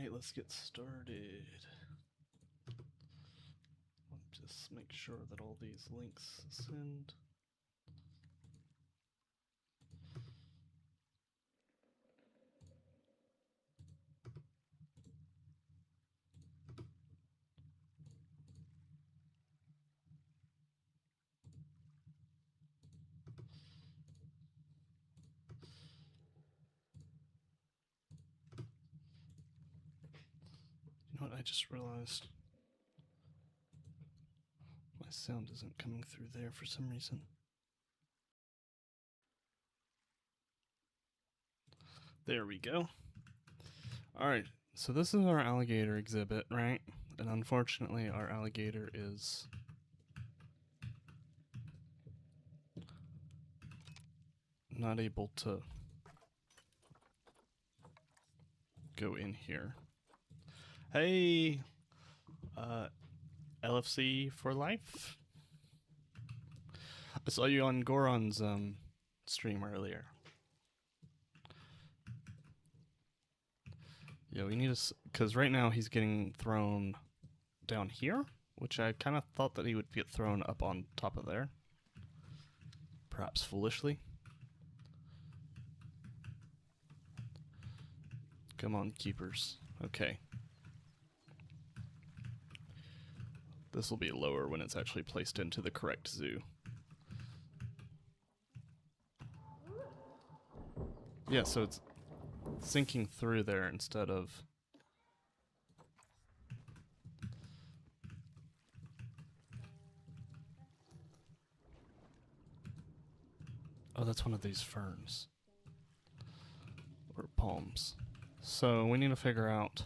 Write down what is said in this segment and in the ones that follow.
Alright, let's get started. Just make sure that all these links send. You know what, I just realized my sound isn't coming through there for some reason. There we go. Alright, so this is our alligator exhibit, right? And unfortunately our alligator is not able to go in here. Hey, LFC for life? I saw you on Goron's stream earlier. Yeah, we need to, because right now he's getting thrown down here, which I kind of thought that he would get thrown up on top of there. Perhaps foolishly. Come on, keepers. Okay. This will be lower when it's actually placed into the correct zoo. Yeah, so it's sinking through there instead of... Oh, that's one of these ferns. Or palms. So we need to figure out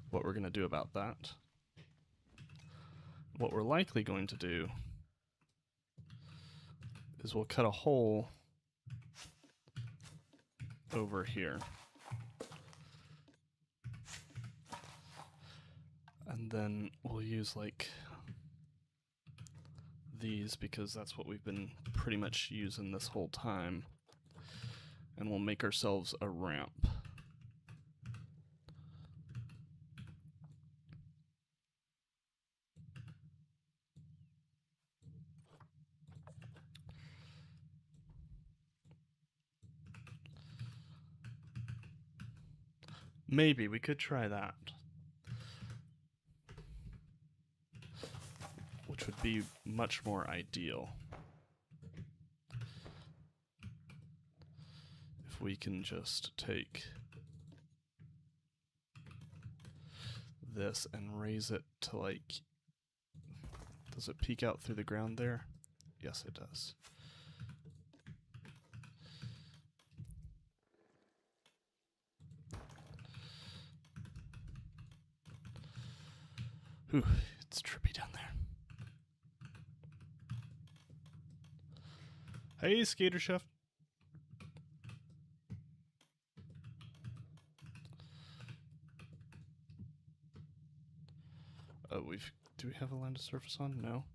what we're going to do about that. What we're likely going to do is we'll cut a hole over here. And then we'll use like these because that's what we've been pretty much using this whole time. And we'll make ourselves a ramp. Maybe we could try that. Which would be much more ideal. If we can just take this and raise it to like... Does it peek out through the ground there? Yes, it does. Whew, it's trippy down there. Hey, Skater Chef. Do we have a line to surface on? No.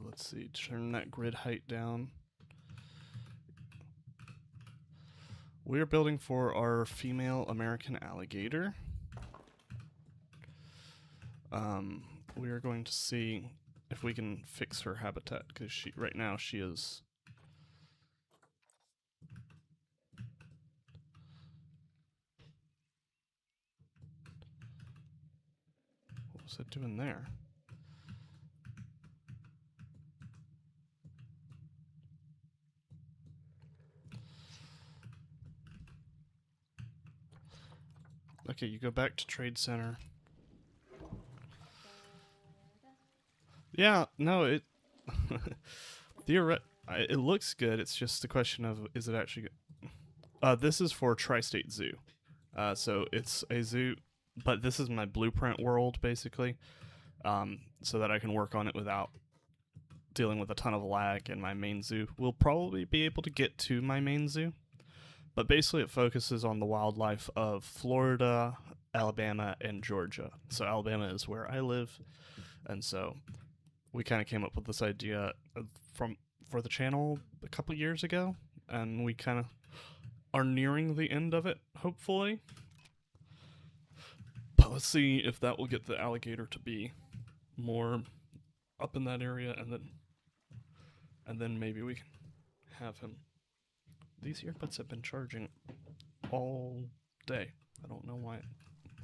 Let's see, turn that grid height down. We're building for our female American alligator. We are going to see if we can fix her habitat, because right now she is... What was it doing there? Okay, you go back to Trade Center. Yeah, no, it it looks good. It's just the question of, is it actually good? This is for Tri-State Zoo. So it's a zoo, but this is my blueprint world, basically, so that I can work on it without dealing with a ton of lag in my main zoo. We'll probably be able to get to my main zoo, but basically it focuses on the wildlife of Florida, Alabama, and Georgia. So Alabama is where I live, and so we kind of came up with this idea for the channel a couple years ago, and we kind of are nearing the end of it, hopefully. But let's see if that will get the alligator to be more up in that area, and then maybe we can have him. These earbuds have been charging all day. I don't know why.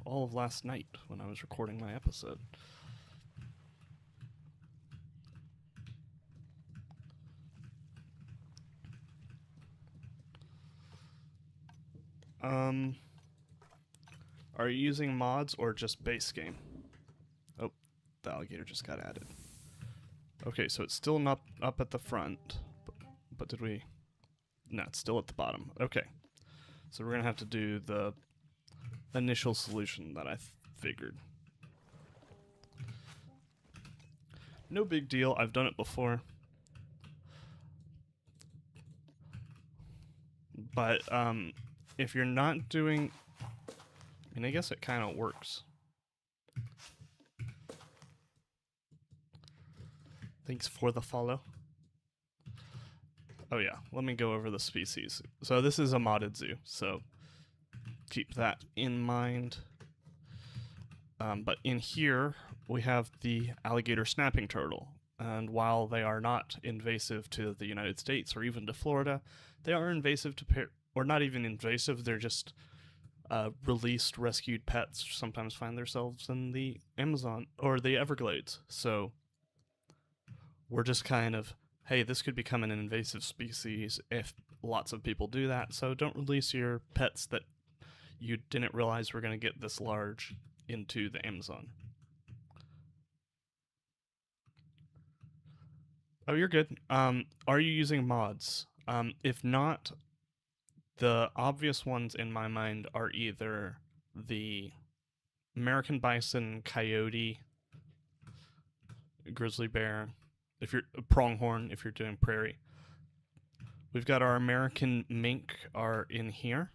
All of last night when I was recording my episode. Are you using mods or just base game? Oh, the alligator just got added. Okay, so it's still not up at the front, but did we? No, it's still at the bottom. Okay, so we're gonna have to do the initial solution that I figured. No big deal, I've done it before. But if you're not doing, I mean, I guess it kind of works. Thanks for the follow. Oh yeah, let me go over the species. So this is a modded zoo, so keep that in mind. But in here, we have the alligator snapping turtle. And while they are not invasive to the United States or even to Florida, they are invasive to, or not even invasive, they're just released, rescued pets sometimes find themselves in the Amazon or the Everglades. So we're just kind of, hey, this could become an invasive species if lots of people do that. So don't release your pets that you didn't realize were going to get this large into the Amazon. Oh, you're good. Are you using mods? If not, the obvious ones in my mind are either the American bison, coyote, grizzly bear, if you're pronghorn, if you're doing prairie. We've got our American mink are in here,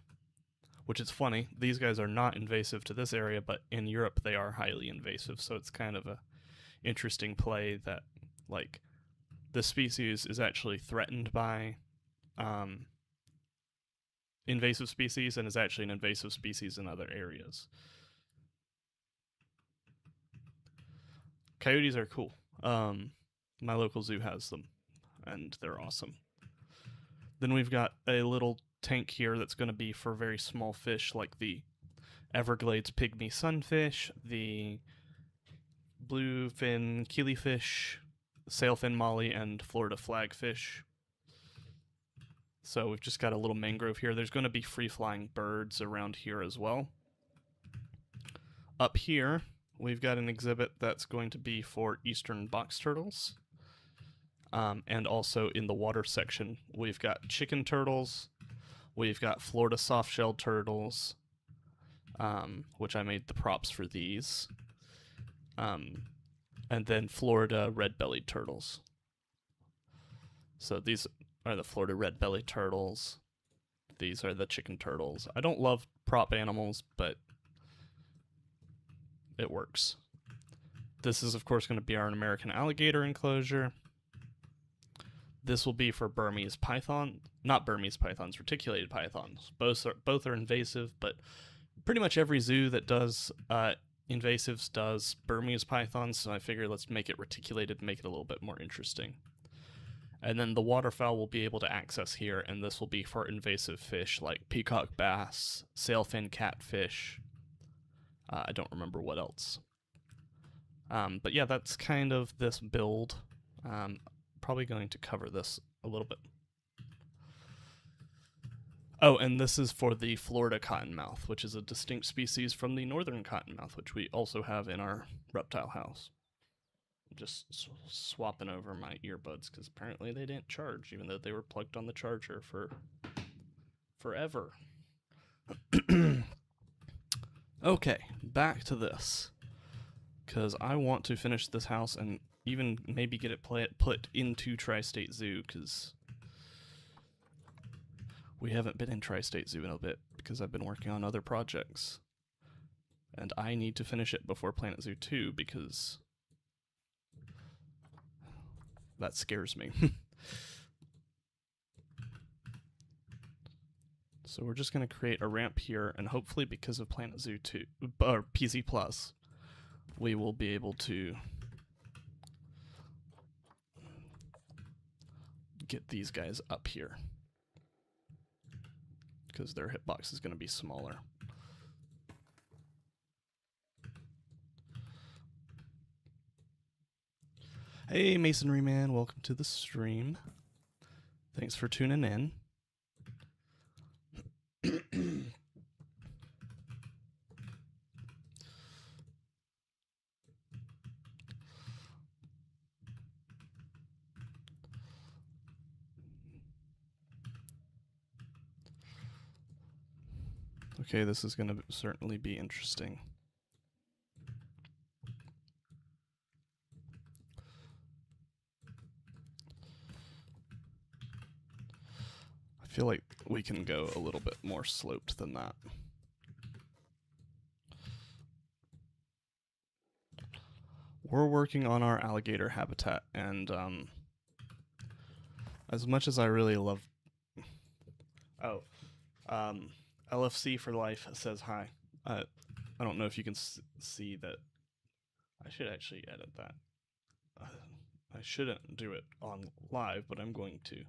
which is funny. These guys are not invasive to this area, but in Europe they are highly invasive. So it's kind of a interesting play that, like, the species is actually threatened by invasive species and is actually an invasive species in other areas. Coyotes are cool. My local zoo has them, and they're awesome. Then we've got a little tank here that's going to be for very small fish like the Everglades pygmy sunfish, the bluefin killifish, sailfin molly, and Florida flagfish. So we've just got a little mangrove here. There's going to be free-flying birds around here as well. Up here, we've got an exhibit that's going to be for eastern box turtles. And also in the water section, we've got chicken turtles, we've got Florida soft-shelled turtles, which I made the props for these, and then Florida red-bellied turtles. So these are the Florida red-bellied turtles. These are the chicken turtles. I don't love prop animals, but it works. This is, of course, going to be our American alligator enclosure. This will be for Burmese python, not Burmese pythons, reticulated pythons. Both are invasive, but pretty much every zoo that does invasives does Burmese pythons, so I figure let's make it reticulated, make it a little bit more interesting. And then the waterfowl will be able to access here, and this will be for invasive fish like peacock bass, sailfin catfish. I don't remember what else. But yeah, that's kind of this build. Probably going to cover this a little bit. Oh, and this is for the Florida cottonmouth, which is a distinct species from the northern cottonmouth, which we also have in our reptile house. I'm just swapping over my earbuds because apparently they didn't charge, even though they were plugged on the charger for forever. Okay, back to this, because I want to finish this house and even maybe get it put into Tri-State Zoo, because we haven't been in Tri-State Zoo in a bit because I've been working on other projects. And I need to finish it before Planet Zoo 2 because that scares me. So we're just going to create a ramp here, and hopefully because of Planet Zoo 2, or PZ Plus, we will be able to get these guys up here, because their hitbox is going to be smaller. Hey, Masonry Man, welcome to the stream. Thanks for tuning in. Okay, this is going to certainly be interesting. I feel like we can go a little bit more sloped than that. We're working on our alligator habitat, and as much as I really love... Oh, LFC for life says hi. I don't know if you can see that. I should actually edit that. I shouldn't do it on live, but I'm going to.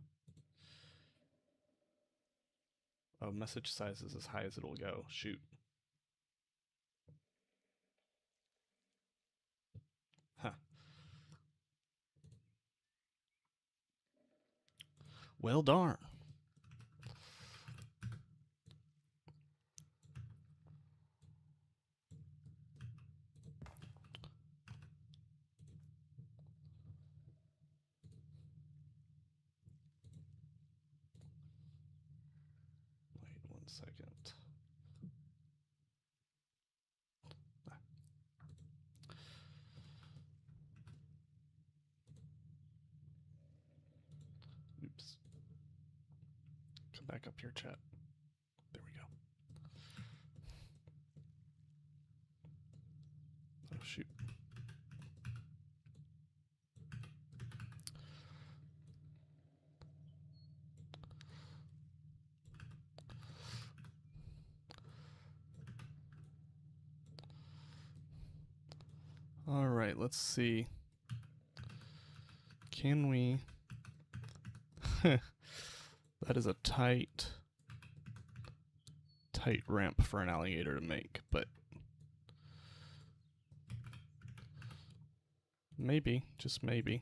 Oh, message size is as high as it'll go. Shoot. Huh. Well, darn. Wait 1 second. Oops. Come back up here, chat. There we go. Oh, shoot. All right, let's see. Can we... That is a tight ramp for an alligator to make, but maybe, just maybe.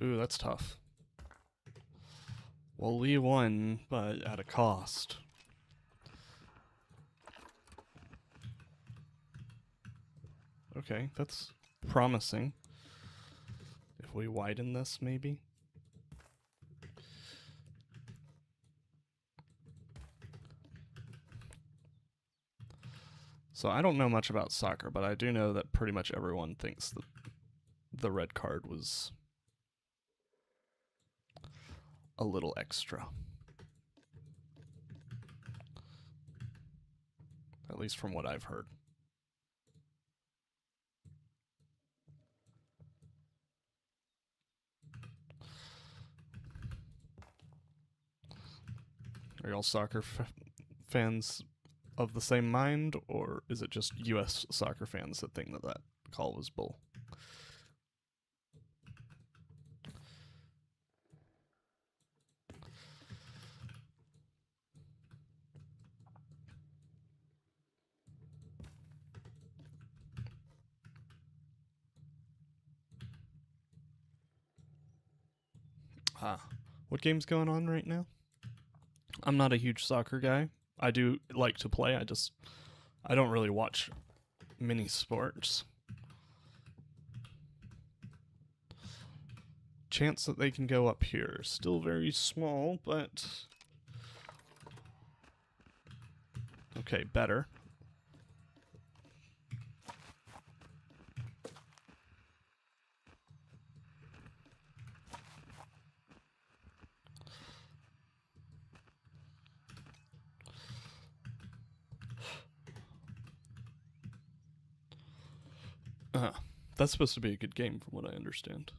Ooh, that's tough. Well, we won, but at a cost. Okay, that's promising. If we widen this, maybe? So I don't know much about soccer, but I do know that pretty much everyone thinks that the red card was a little extra. At least from what I've heard. Are y'all soccer fans of the same mind, or is it just U.S. soccer fans that think that that call was bull? What game's going on right now? I'm not a huge soccer guy. I do like to play, I don't really watch many sports. Chance that they can go up here. Still very small, but... Okay, better. That's supposed to be a good game from what I understand.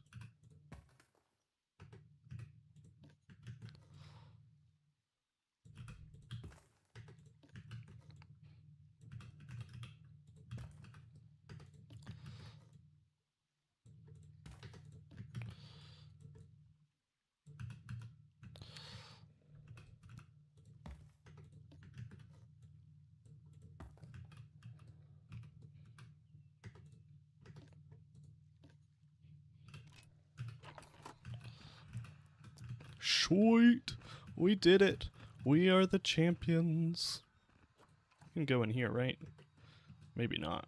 Sweet! We did it! We are the champions! You can go in here, right? Maybe not.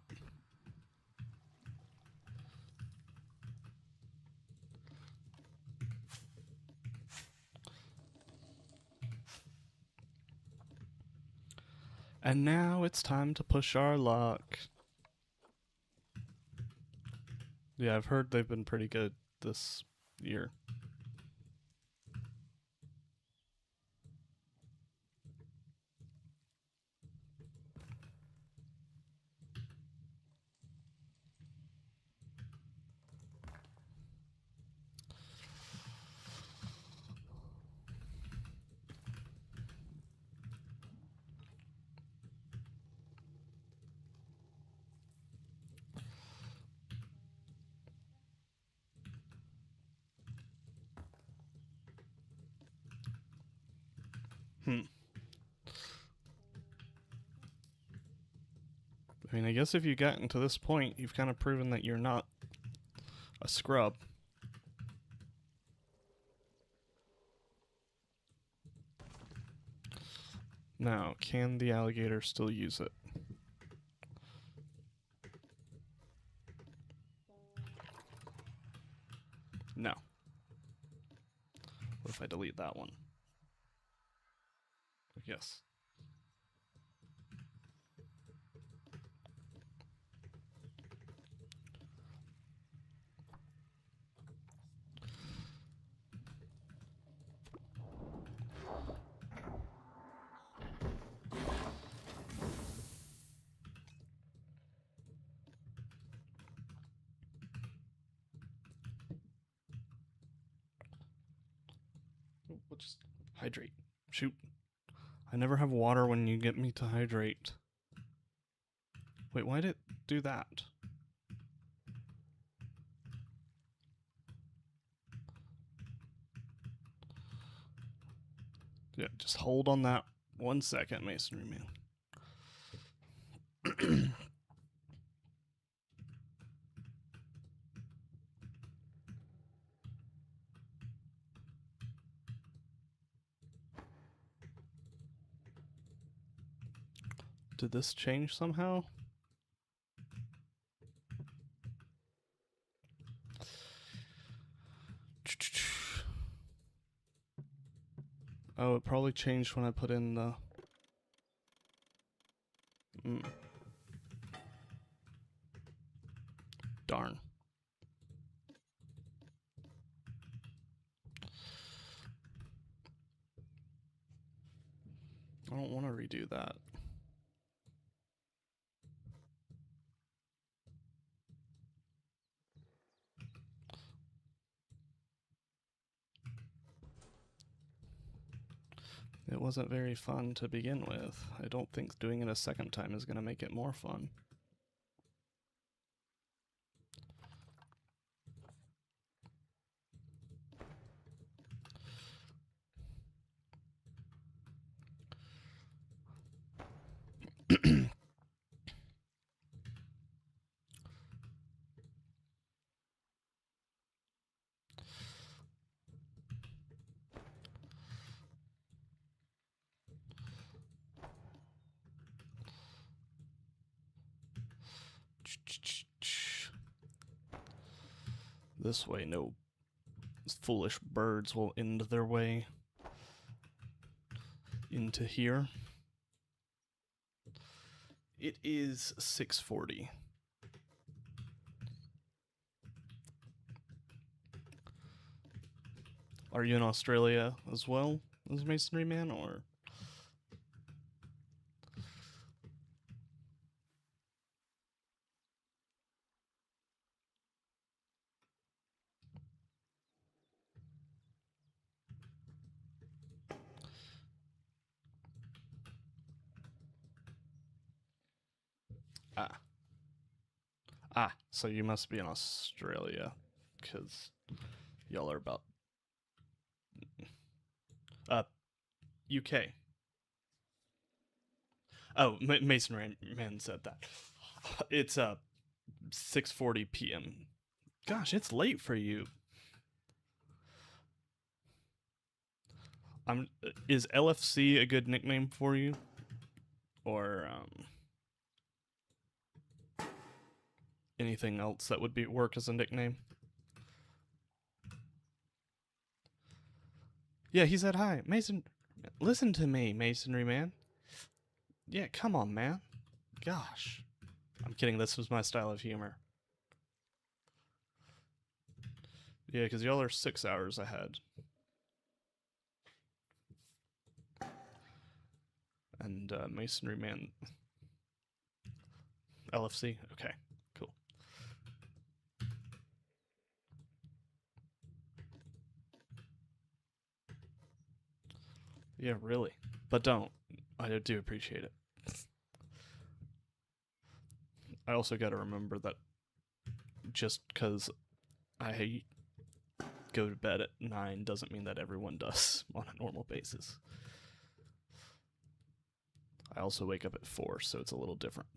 And now it's time to push our luck. Yeah, I've heard they've been pretty good this year. I mean, I guess if you gotten to this point, you've kind of proven that you're not a scrub. Now, can the alligator still use it? No. What if I delete that one? Yes. We'll just hydrate. Shoot. I never have water when you get me to hydrate. Wait, why did it do that? Yeah, just hold on that 1 second, Masonry Man. Did this change somehow? Oh, it probably changed when I put in the... Darn. I don't want to redo that. It wasn't very fun to begin with. I don't think doing it a second time is going to make it more fun. This way, no foolish birds will end their way into here. It is 6:40. Are you in Australia as well as Masonry Man, or? So you must be in Australia, because y'all are about... UK. Oh, Mason Man said that. It's 6:40 p.m. Gosh, it's late for you. I'm. Is LFC a good nickname for you, or anything else that would be work as a nickname? Yeah, he said hi, Mason. Listen to me, Masonry man. Yeah, come on, man. Gosh, I'm kidding. This was my style of humor. Yeah, because y'all are 6 hours ahead. And Masonry Man, LFC. Okay, cool. Yeah, really. But don't. I do appreciate it. I also got to remember that just because I go to bed at 9 doesn't mean that everyone does on a normal basis. I also wake up at 4, so it's a little different.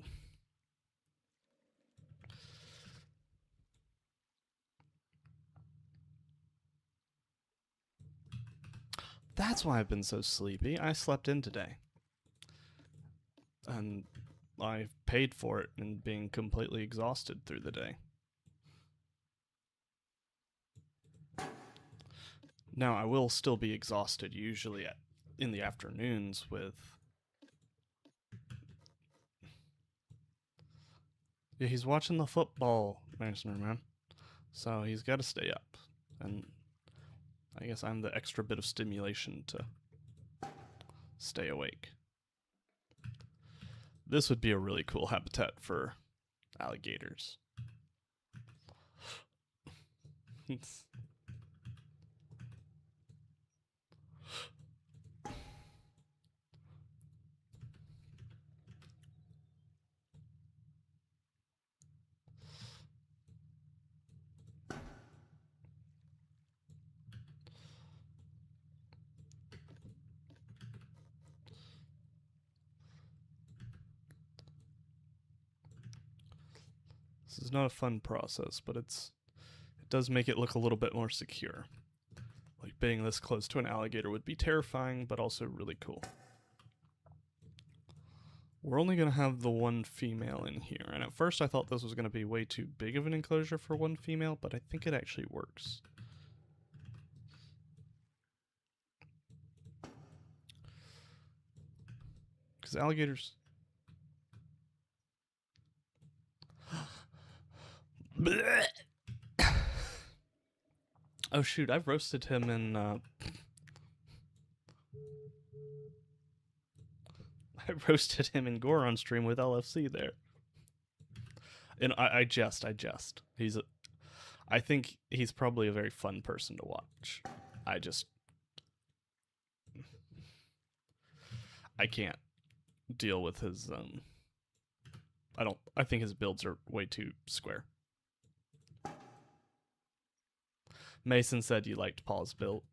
That's why I've been so sleepy. I slept in today. And I paid for it in being completely exhausted through the day. Now, I will still be exhausted usually in the afternoons with. Yeah, he's watching the football, Mason, man. So he's got to stay up. And I guess I'm the extra bit of stimulation to stay awake. This would be a really cool habitat for alligators. This is not a fun process, but it does make it look a little bit more secure. Like being this close to an alligator would be terrifying, but also really cool. We're only going to have the one female in here, and at first I thought this was going to be way too big of an enclosure for one female, but I think it actually works. Because alligators... Oh shoot, I've roasted him in... I roasted him in Goron stream with LFC there. And I jest. I think he's probably a very fun person to watch. I can't deal with his I think his builds are way too square. Mason said you liked Paul's build.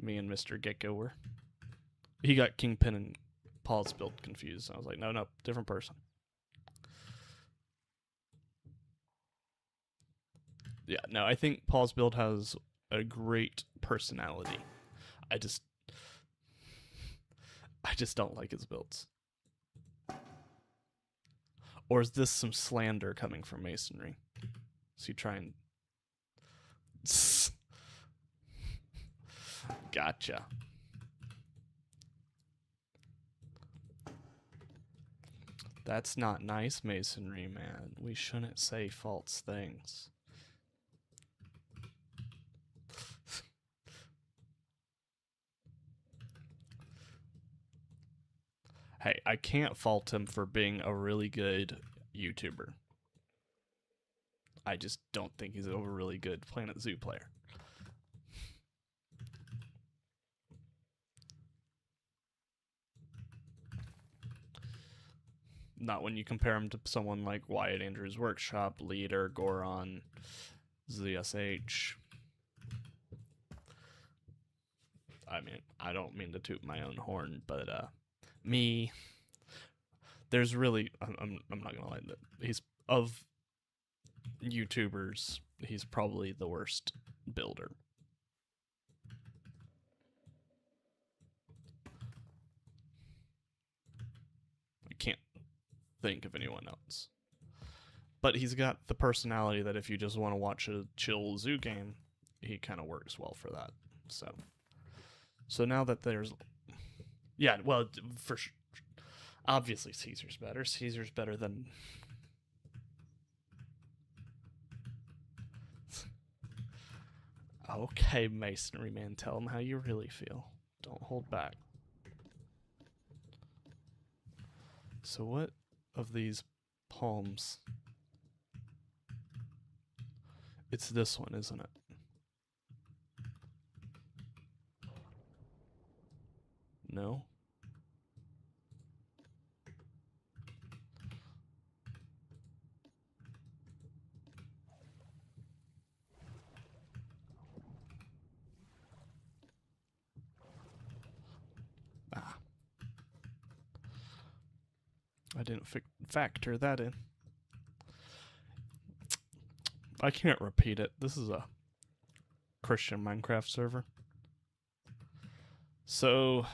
Me and Mr. Gecko were. He got Kingpin and Paul's build confused. I was like, no, different person. Yeah, no, I think Paul's build has a great personality. I just don't like his builds. Or is this some slander coming from Masonry? So you try and... Gotcha. That's not nice, Masonry, man. We shouldn't say false things. Hey, I can't fault him for being a really good YouTuber. I just don't think he's a really good Planet Zoo player. Not when you compare him to someone like Wyatt Andrews Workshop, Leader, Goron, ZSH. I mean, I don't mean to toot my own horn, but me, there's really I'm not gonna lie that he's of YouTubers he's probably the worst builder. I can't think of anyone else. But he's got the personality that if you just want to watch a chill zoo game, he kind of works well for that. So now that there's, yeah, well, for sure, obviously Caesar's better. Caesar's better than. Okay, masonry man, tell him how you really feel. Don't hold back. So what of these palms? It's this one, isn't it? No? Ah. I didn't factor that in. I can't repeat it. This is a Christian Minecraft server. So,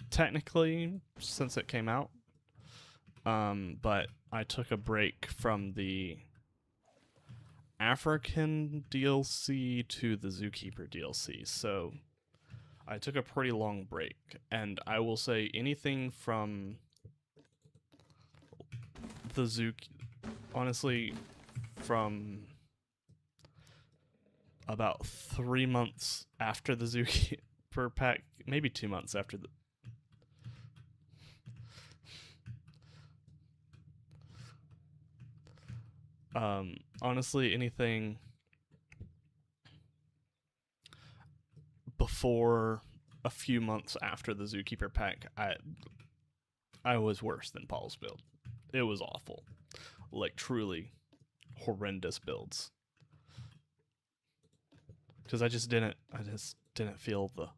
technically, since it came out, but I took a break from the African DLC to the Zookeeper DLC, so I took a pretty long break, and I will say anything from the honestly, from about 3 months after the Zookeeper pack, maybe 2 months after the honestly, anything before a few months after the Zookeeper pack, I was worse than Paul's build. It was awful, like truly horrendous builds. Because I just didn't feel the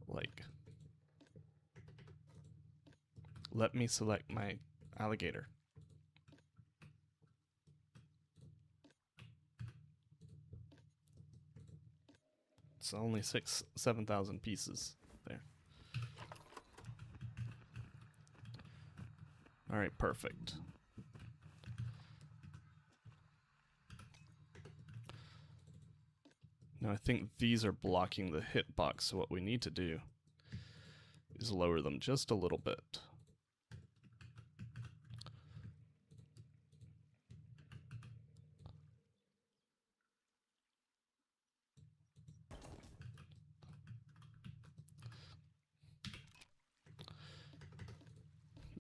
like. Let me select my alligator. It's only 7,000 pieces there. All right, perfect. Now I think these are blocking the hitbox, so what we need to do is lower them just a little bit.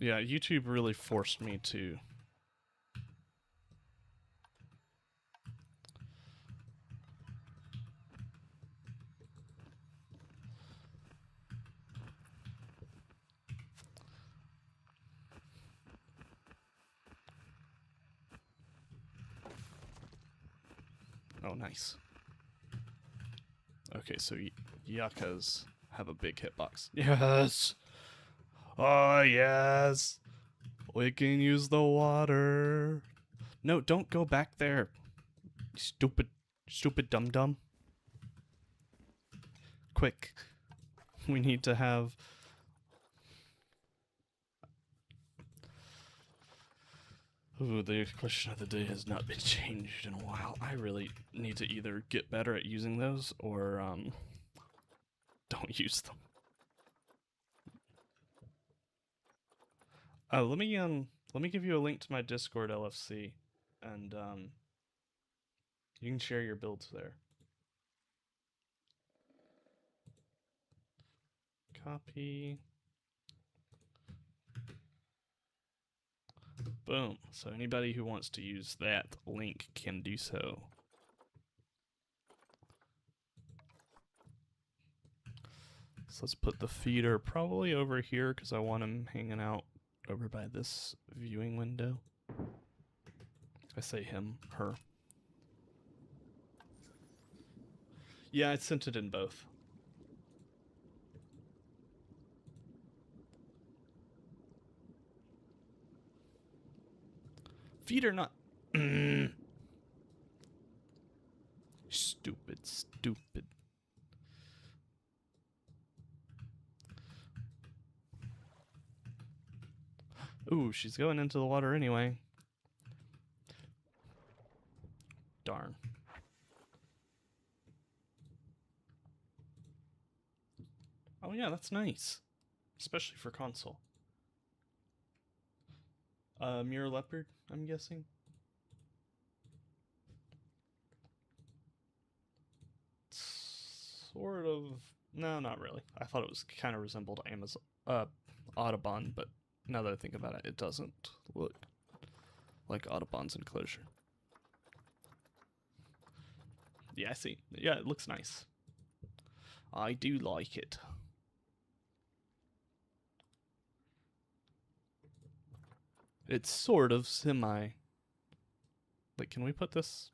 Yeah, YouTube really forced me to oh, nice. Okay, so yuccas have a big hitbox. Yes! Oh, yes! We can use the water. No, don't go back there. Stupid dum-dum. Quick. We need to have... Ooh, the question of the day has not been changed in a while. I really need to either get better at using those or, don't use them. Let me give you a link to my Discord LFC, and, you can share your builds there. Copy. Boom. So anybody who wants to use that link can do so. So let's put the feeder probably over here because I want him hanging out over by this viewing window. I say him, her. Yeah, I sent it in both. Feet are not. Stupid, stupid. Ooh, she's going into the water anyway. Darn. Oh yeah, that's nice. Especially for console. Mirror leopard, I'm guessing. Sort of. No, not really. I thought it was kind of resembled Amazon, Audubon, but now that I think about it, it doesn't look like Audubon's enclosure. Yeah, I see. Yeah, it looks nice. I do like it. It's sort of semi. Like, can we put this?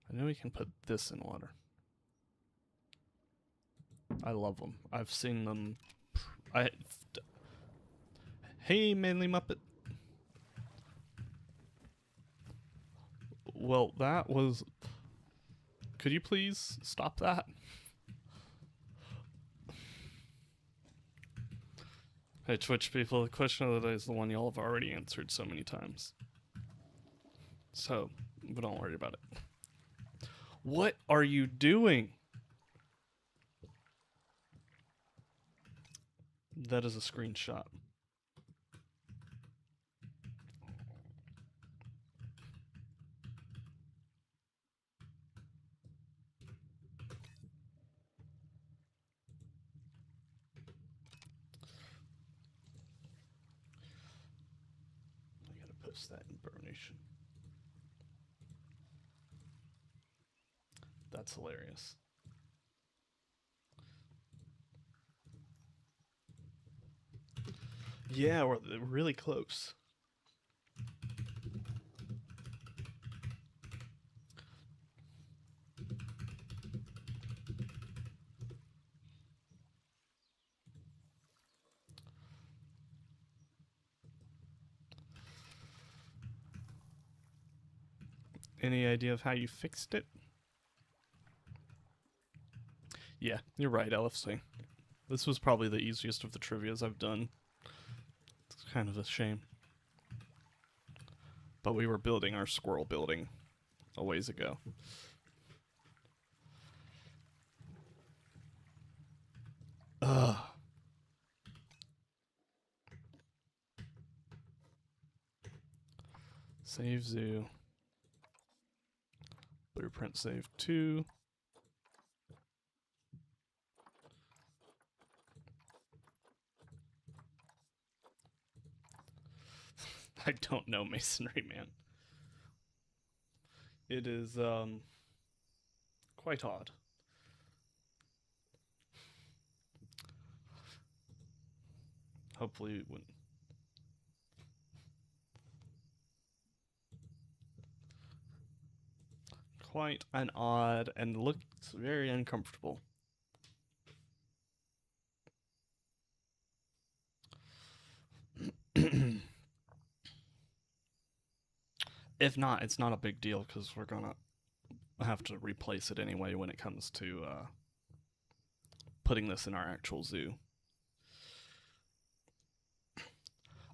I know we can put this in water. I love them. I've seen them. Hey, Manly Muppet. Well, that was. Could you please stop that? Hey, Twitch people, the question of the day is the one y'all have already answered so many times. So, but don't worry about it. What are you doing? That is a screenshot. I gotta post that in Burnation. That's hilarious. Yeah, we're really close. Any idea of how you fixed it? Yeah, you're right, LFC. This was probably the easiest of the trivias I've done. It's kind of a shame. But we were building our squirrel building a ways ago. Ugh. Save zoo. Blueprint save 2. I don't know masonry, man. It is quite odd. Hopefully it wouldn't. Quite an odd and looks very uncomfortable. If not, it's not a big deal because we're gonna have to replace it anyway when it comes to putting this in our actual zoo.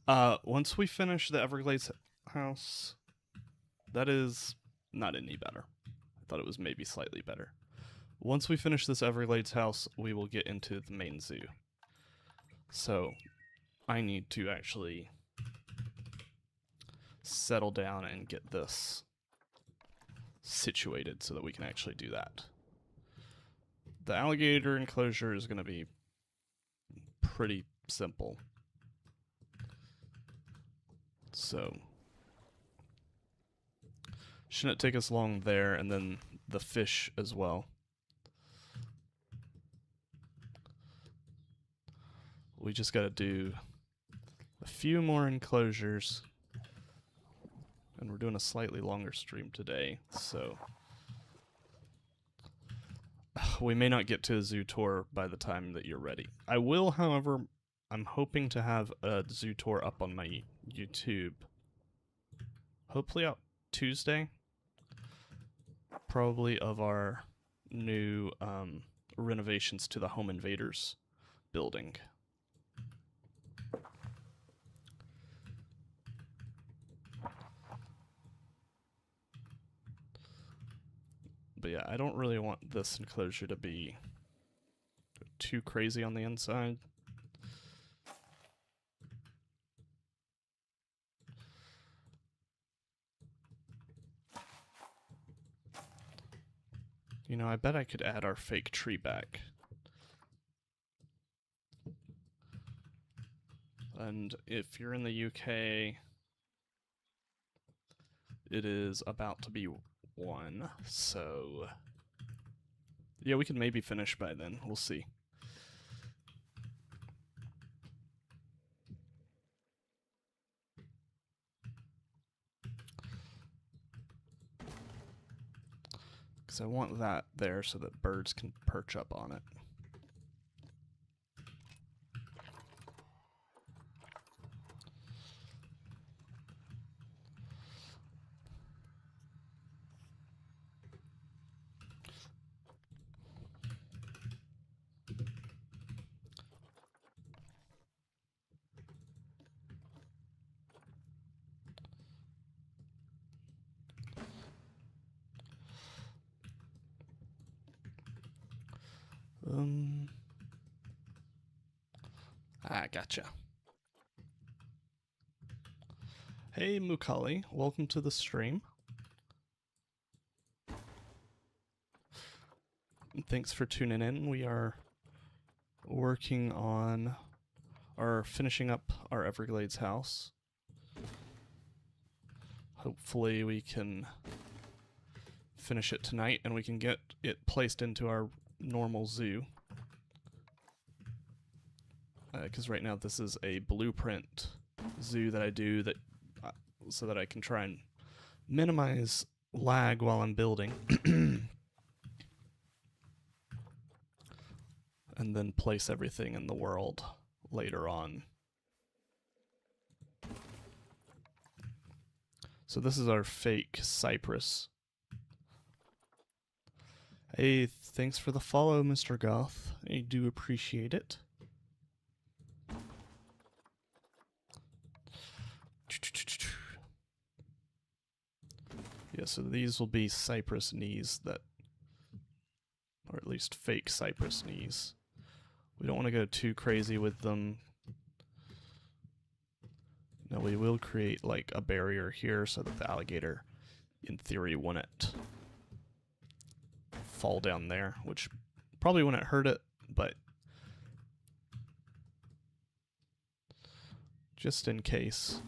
Once we finish the Everglades House, that is not any better. I thought it was maybe slightly better. Once we finish this Everglades House, we will get into the main zoo. So, I need to actually settle down and get this situated so that we can actually do that. The alligator enclosure is going to be pretty simple. So, shouldn't take us long there, and then the fish as well. We just got to do a few more enclosures. And we're doing a slightly longer stream today, so we may not get to a zoo tour by the time that you're ready. I will, however, I'm hoping to have a zoo tour up on my YouTube hopefully out Tuesday, probably of our new renovations to the Home Invaders building. But yeah, I don't really want this enclosure to be too crazy on the inside. You know, I bet I could add our fake tree back. And if you're in the UK, it is about to be 1, so yeah, we could maybe finish by then. We'll see. Because I want that there so that birds can perch up on it. Gotcha. Hey, Mukali, welcome to the stream. Thanks for tuning in. We are working on finishing up our Everglades house. Hopefully we can finish it tonight and we can get it placed into our normal zoo. Because right now this is a blueprint zoo that I do that so that I can try and minimize lag while I'm building. And then place everything in the world later on. So this is our fake cypress. Hey, thanks for the follow, Mr. Goth. I do appreciate it. Yeah, so these will be cypress knees that, or at least fake cypress knees. We don't want to go too crazy with them. Now we will create like a barrier here so that the alligator, in theory, wouldn't fall down there, which probably wouldn't hurt it, but just in case.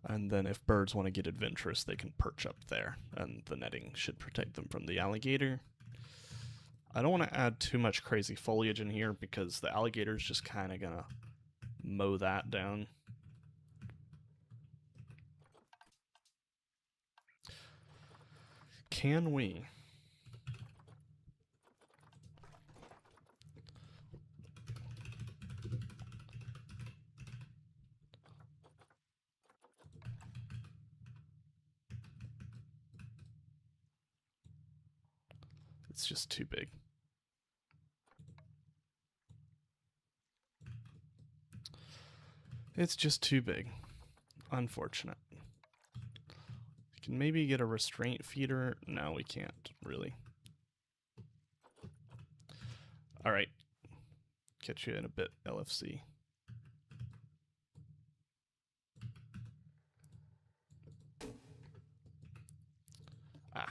And then if birds want to get adventurous, they can perch up there, and the netting should protect them from the alligator. I don't want to add too much crazy foliage in here because the alligator's just kind of gonna mow that down. Can we? It's just too big. It's just too big. Unfortunate. We can maybe get a restraint feeder. No, we can't, really. Alright. Catch you in a bit, LFC. Ah.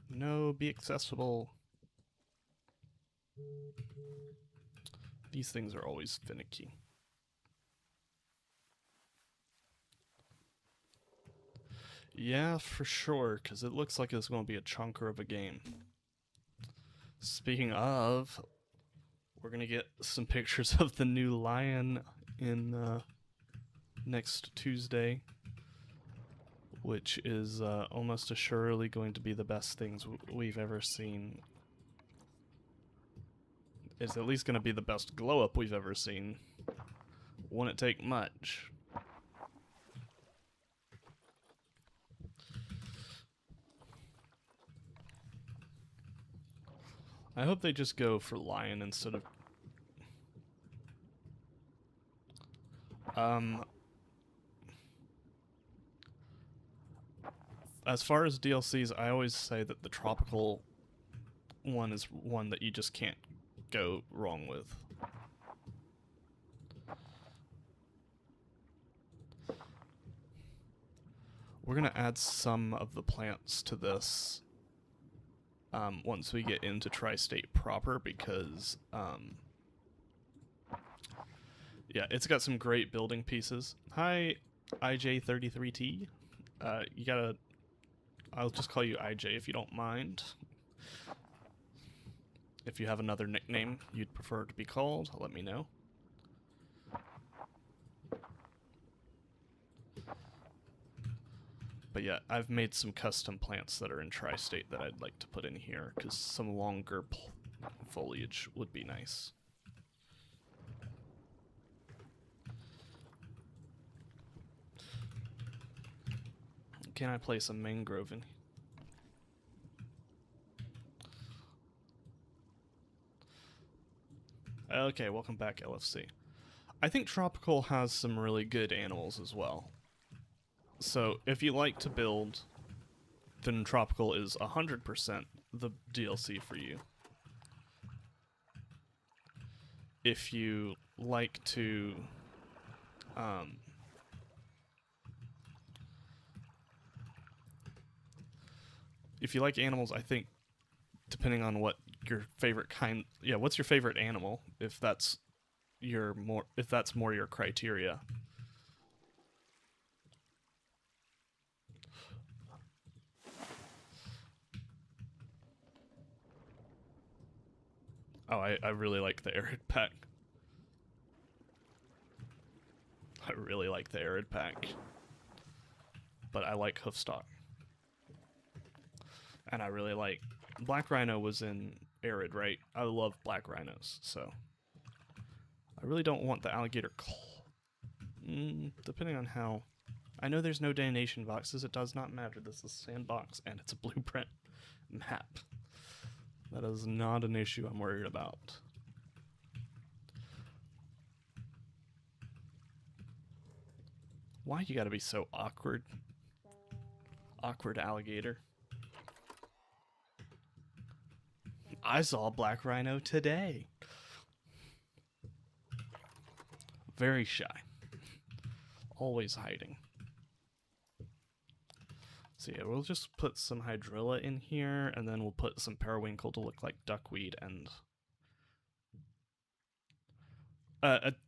No, be accessible. These things are always finicky. Yeah, for sure, because it looks like it's going to be a chunker of a game. Speaking of, we're going to get some pictures of the new lion in next Tuesday. which is almost assuredly going to be the best things we've ever seen. It's at least going to be the best glow up we've ever seen. Wouldn't take much. I hope they just go for lion instead of... As far as DLCs, I always say that the tropical one is one that you just can't go wrong with. We're going to add some of the plants to this once we get into Tri-State proper, because yeah, it's got some great building pieces. Hi, IJ33T. You gotta... I'll just call you IJ if you don't mind. If you have another nickname you'd prefer to be called, let me know. But yeah, I've made some custom plants that are in Tri-State that I'd like to put in here, because some longer foliage would be nice. Can I place a mangrove in? Okay, welcome back, LFC. I think Tropical has some really good animals as well. So, if you like to build, then Tropical is 100% the DLC for you. If you like to... if you like animals, I think, depending on what your favorite kind... Yeah, what's your favorite animal, if that's more your criteria. Oh, I really like the arid pack. I really like the arid pack. But I like hoofstock. And I really like... Black Rhino was in arid, right? I love black rhinos, so... I really don't want the alligator depending on how... I know there's no donation boxes, it does not matter. This is sandbox, and it's a blueprint map. That is not an issue I'm worried about. Why you gotta be so awkward? Awkward alligator. I saw a black rhino today. Very shy. Always hiding. So yeah, we'll just put some hydrilla in here, and then we'll put some periwinkle to look like duckweed, and...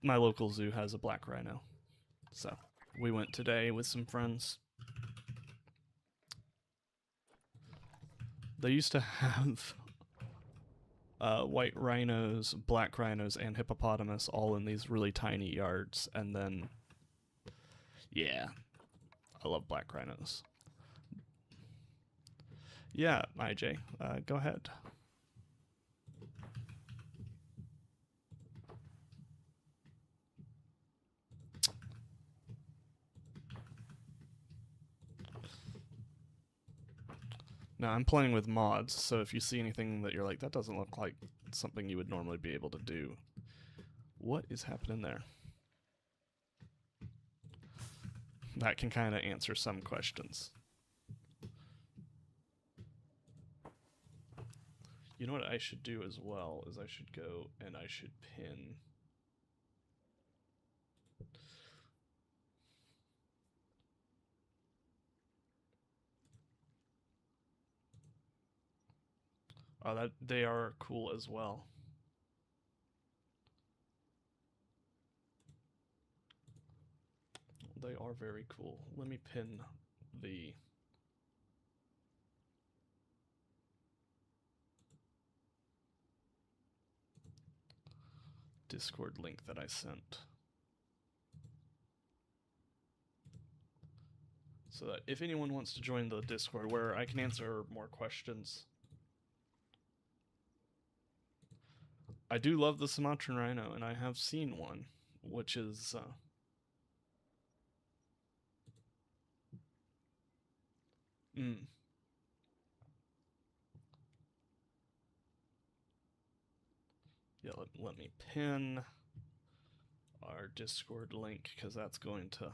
my local zoo has a black rhino. So, we went today with some friends. They used to have white rhinos, black rhinos, and hippopotamus all in these really tiny yards, and then... Yeah, I love black rhinos. Yeah, IJ, go ahead. Now, I'm playing with mods, so if you see anything that you're like, that doesn't look like something you would normally be able to do. What is happening there? That can kind of answer some questions. You know what I should do as well, is I should go and I should pin... Oh, that they are cool as well. They are very cool. Let me pin the... Discord link that I sent. so that if anyone wants to join the Discord where I can answer more questions. I do love the Sumatran rhino, and I have seen one, which is yeah, let me pin our Discord link, because that's going to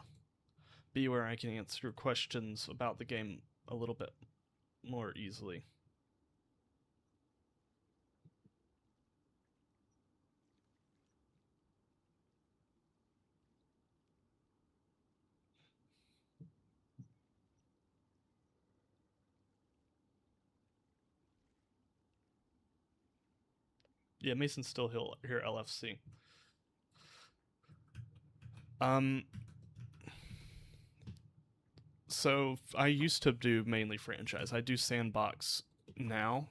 be where I can answer questions about the game a little bit more easily. Yeah, Mason's still here, LFC. So I used to do mainly franchise. I do sandbox now.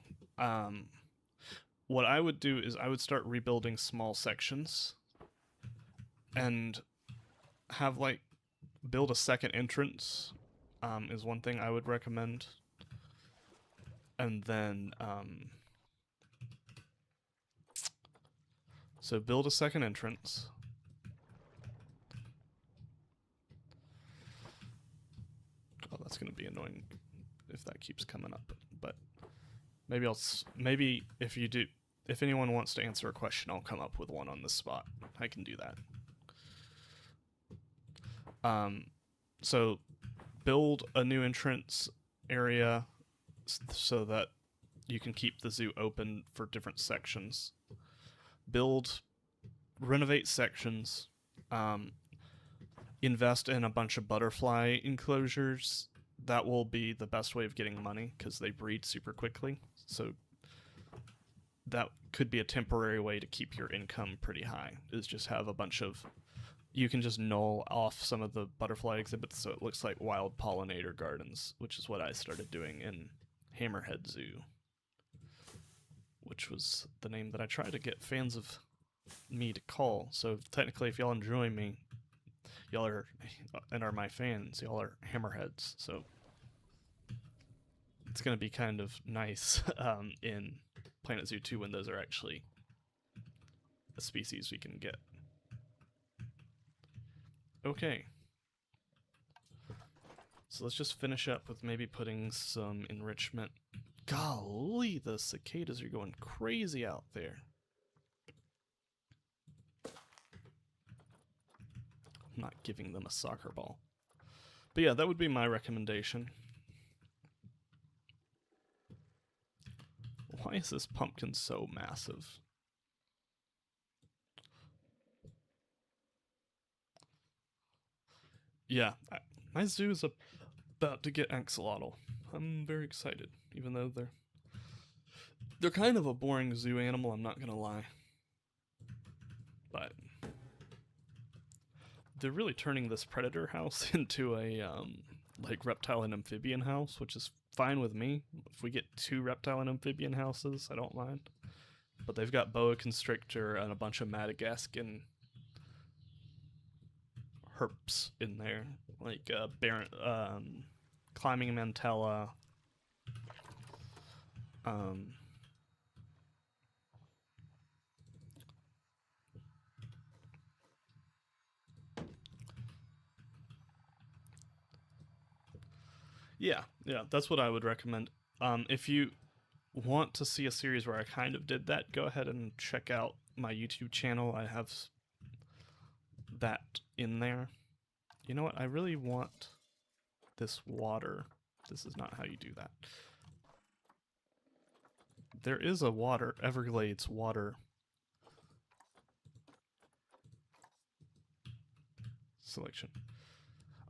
What I would do is I would start rebuilding small sections and have like build a second entrance. Is one thing I would recommend, and then so build a second entrance. Oh, that's going to be annoying if that keeps coming up. But maybe if anyone wants to answer a question, I'll come up with one on the spot. I can do that. So build a new entrance area so that you can keep the zoo open for different sections. Renovate sections. Invest in a bunch of butterfly enclosures. That will be the best way of getting money because they breed super quickly. So that could be a temporary way to keep your income pretty high, is just have a bunch of, you can just null off some of the butterfly exhibits so it looks like wild pollinator gardens, which is what I started doing in Hammerhead Zoo, which was the name that I tried to get fans of me to call. So technically, if y'all enjoy me, y'all are, and are my fans, y'all are hammerheads. So it's going to be kind of nice in Planet Zoo 2 when those are actually a species we can get. Okay. So let's just finish up with maybe putting some enrichment. Golly, the cicadas are going crazy out there. I'm not giving them a soccer ball. But yeah, that would be my recommendation. Why is this pumpkin so massive? Yeah, my zoo is about to get axolotl. I'm very excited, even though they're kind of a boring zoo animal, I'm not gonna lie. But they're really turning this predator house into a like reptile and amphibian house, which is fine with me. If we get 2 reptile and amphibian houses, I don't mind. But they've got boa constrictor and a bunch of Madagascan herps in there, like climbing mantella. Yeah, that's what I would recommend. If you want to see a series where I kind of did that, go ahead and check out my YouTube channel. I have that in there. You know what? I really want this water. This is not how you do that. There is a Everglades water selection.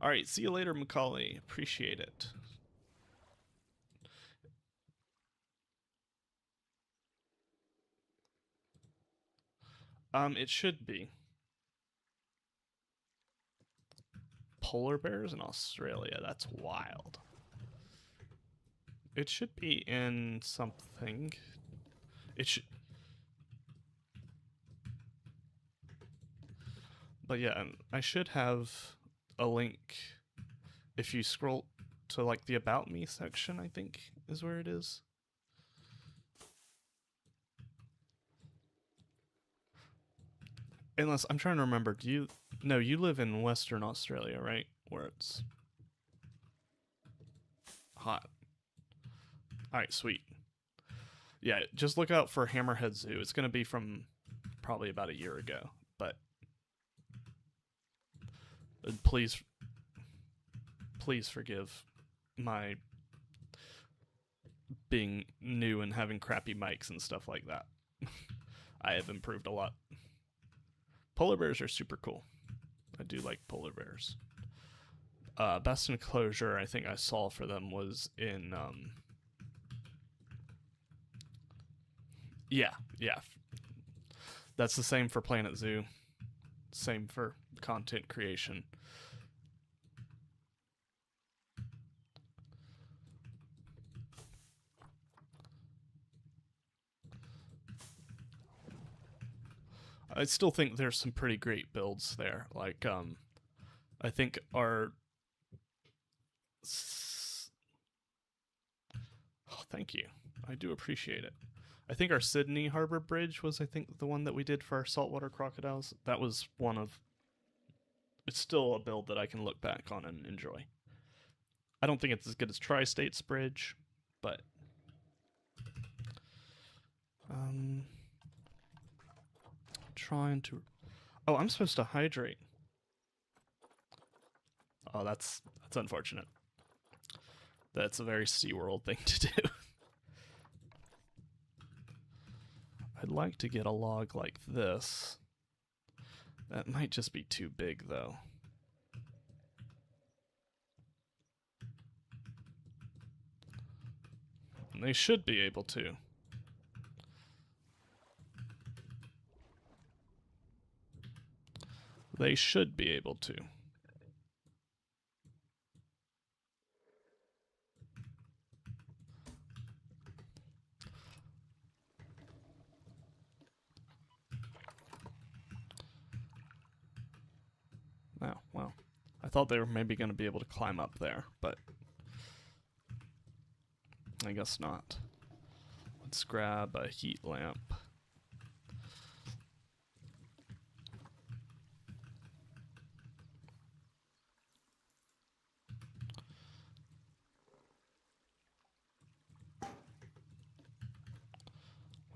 All right, see you later, Macaulay. Appreciate it. It should be. Polar bears in Australia. That's wild. It should be in something. It should. But yeah, I should have a link. If you scroll, to like the About Me section, I think is where it is. Unless, I'm trying to remember, do you... No, you live in Western Australia, right? Where it's hot. Alright, sweet. Yeah, just look out for Hammerhead Zoo. It's going to be from probably about a year ago, but please forgive my being new and having crappy mics and stuff like that. I have improved a lot. Polar bears are super cool. I do like polar bears. Best enclosure I think I saw for them was in yeah. That's the same for Planet Zoo. Same for content creation. I still think there's some pretty great builds there. Like, I think our... Oh, thank you. I do appreciate it. I think our Sydney Harbor Bridge was, I think, the one that we did for our saltwater crocodiles. That was one of... It's still a build that I can look back on and enjoy. I don't think it's as good as Tri-State's Bridge, but... Trying to... Oh, I'm supposed to hydrate. Oh, that's unfortunate. That's a very SeaWorld thing to do. I'd like to get a log like this. That might just be too big, though. And they should be able to. They should be able to. Oh, well. I thought they were maybe going to be able to climb up there, but I guess not. Let's grab a heat lamp.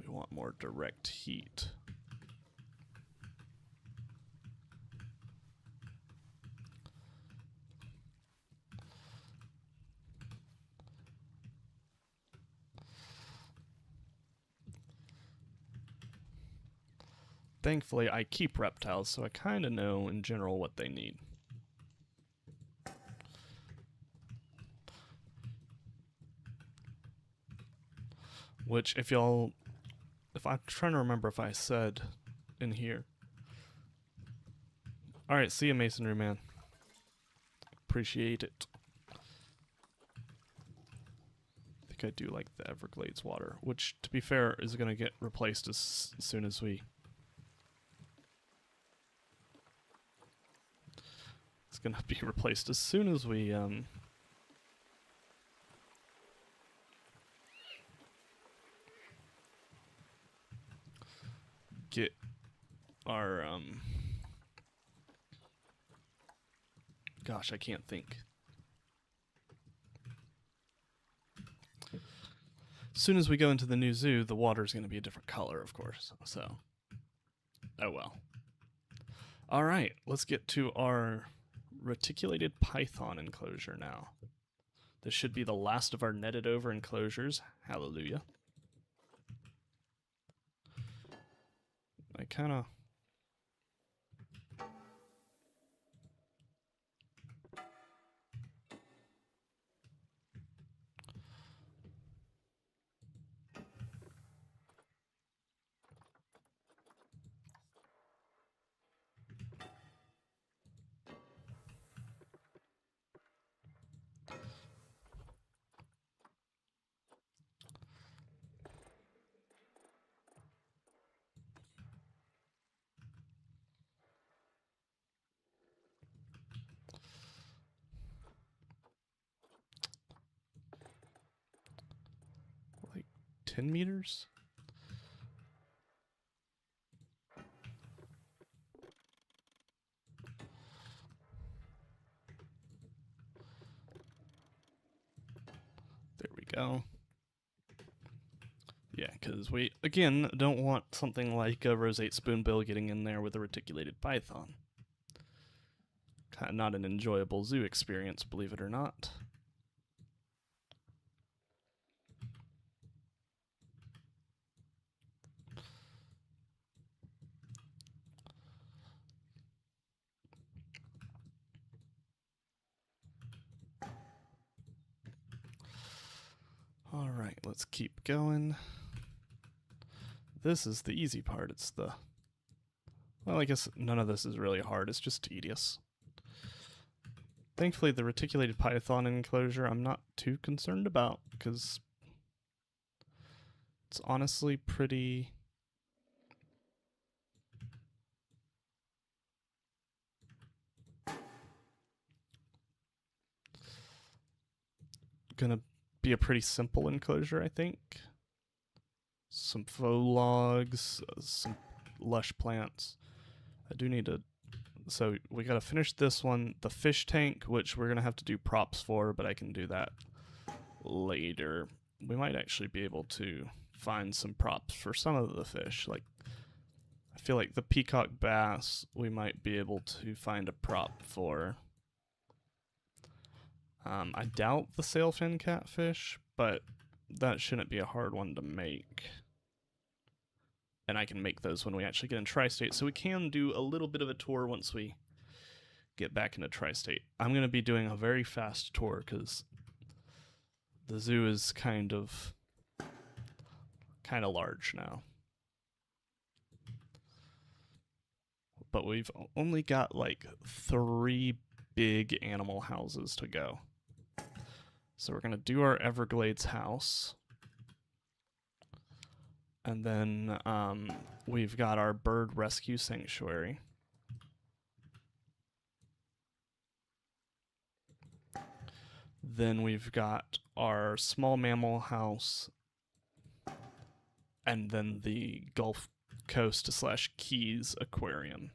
We want more direct heat. Thankfully, I keep reptiles, so I kind of know in general what they need. Which, if I'm trying to remember if I said in here. Alright, see you, Masonry Man. Appreciate it. I think I do like the Everglades water, which, to be fair, is going to get replaced as soon as we... It's going to be replaced as soon as we, get our, gosh, I can't think. As soon as we go into the new zoo, the water's going to be a different color, of course, so... Oh well. Alright, let's get to our reticulated python enclosure now. This should be the last of our netted over enclosures. Hallelujah. I kind of... 10 meters? There we go. Yeah, because we, again, don't want something like a roseate spoonbill getting in there with a reticulated python. Kind of not an enjoyable zoo experience, believe it or not. All right, let's keep going. This is the easy part. It's the... Well, I guess none of this is really hard. It's just tedious. Thankfully, the reticulated python enclosure I'm not too concerned about, because it's honestly pretty... gonna be a pretty simple enclosure, I think. Some faux logs, some lush plants. I do need to... So we gotta finish this one. The fish tank, which we're gonna have to do props for, but I can do that later. We might actually be able to find some props for some of the fish. Like, I feel like the peacock bass, we might be able to find a prop for. I doubt the sailfin catfish, but that shouldn't be a hard one to make. And I can make those when we actually get in Tri-State, so we can do a little bit of a tour once we get back into Tri-State. I'm going to be doing a very fast tour because the zoo is kind of large now. But we've only got like 3 big animal houses to go. So we're going to do our Everglades house. And then we've got our bird rescue sanctuary. Then we've got our small mammal house. And then the Gulf Coast / Keys aquarium.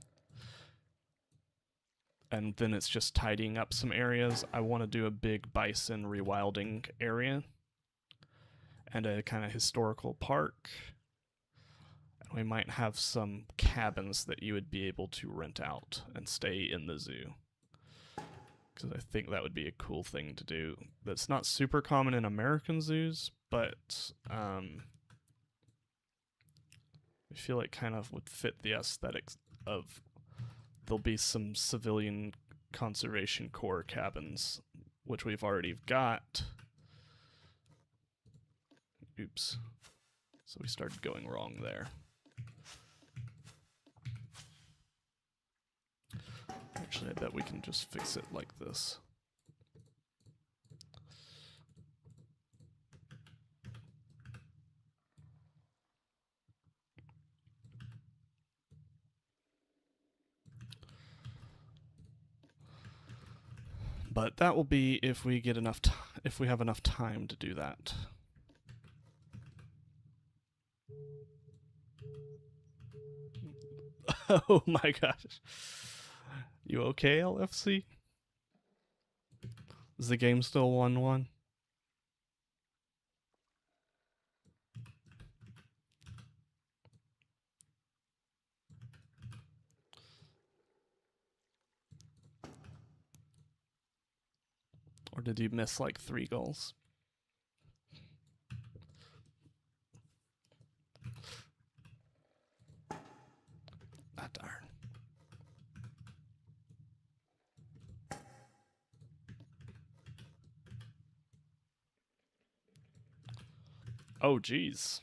And then it's just tidying up some areas. I want to do a big bison rewilding area. And a kind of historical park. And we might have some cabins that you would be able to rent out and stay in the zoo. Because I think that would be a cool thing to do. That's not super common in American zoos, but I feel like kind of would fit the aesthetics of... There'll be some civilian conservation corps cabins, which we've already got. Oops. So we started going wrong there. Actually, I bet we can just fix it like this. But that will be if we get enough if we have enough time to do that. Oh my gosh. You okay, LFC? Is the game still 1-1? Or did you miss like 3 goals? Ah, darn. Oh, geez.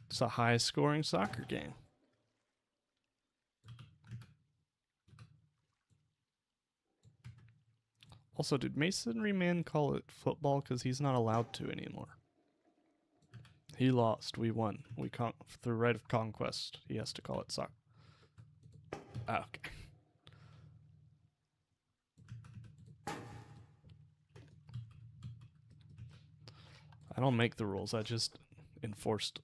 It's a high-scoring soccer game. Also, did Masonry Man call it football? Because he's not allowed to anymore. He lost. We won. Through right of conquest, he has to call it soccer. Ah, okay. I don't make the rules. I just enforced.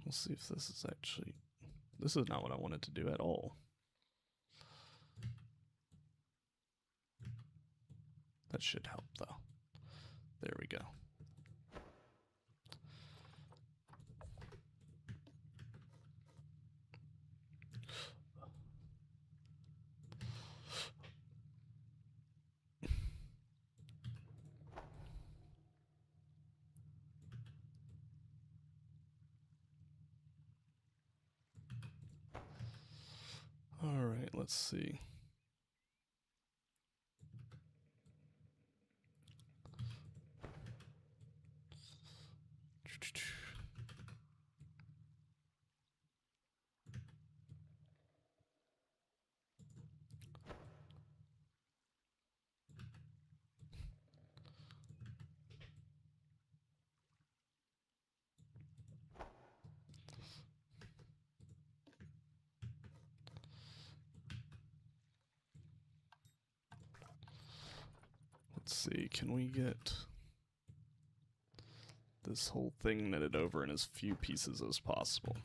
We'll see if this is actually. This is not what I wanted to do at all. That should help, though. There we go. All right, let's see. Let's see, can we get this whole thing knitted over in as few pieces as possible?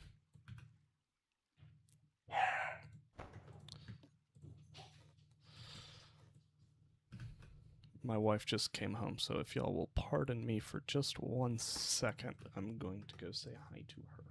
My wife just came home, so if y'all will pardon me for just 1 second, I'm going to go say hi to her.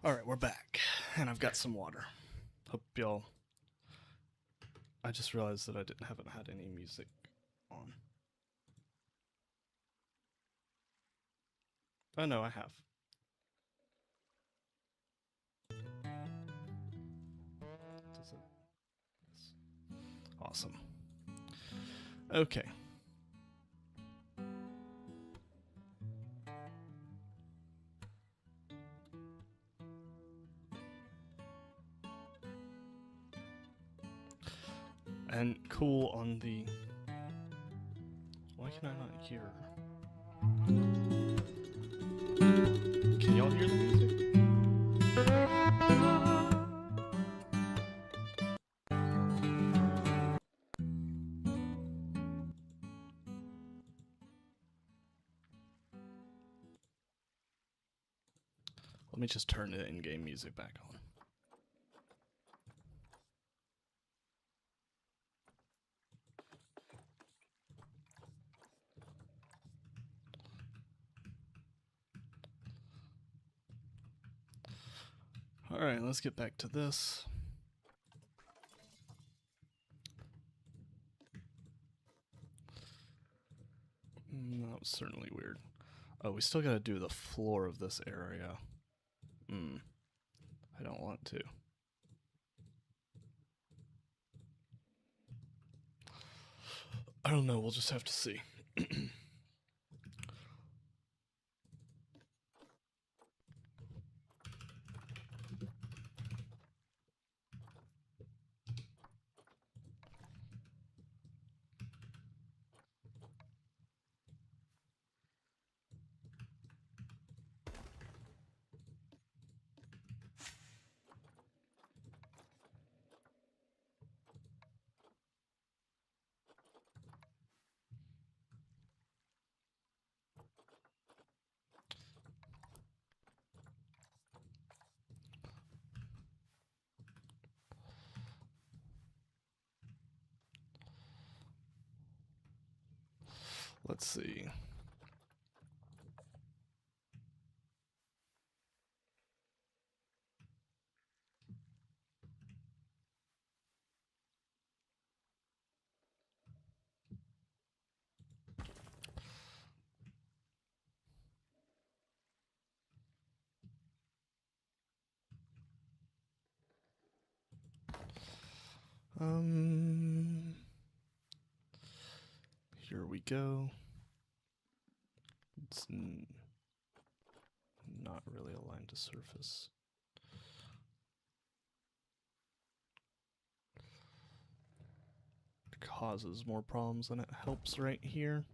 Alright, we're back. And I've got some water. Hope y'all. I just realized that haven't had any music on. Oh no, I have. Does it? Yes. Awesome. Okay. And cool on the. Why can I not hear? Can y'all hear the music? Let me just turn the in-game music back on. Alright, let's get back to this. That was certainly weird. Oh, we still gotta do the floor of this area. I don't want to. I don't know, we'll just have to see. Let's see. Here we go. It's not really aligned to surface. It causes more problems than it helps right here.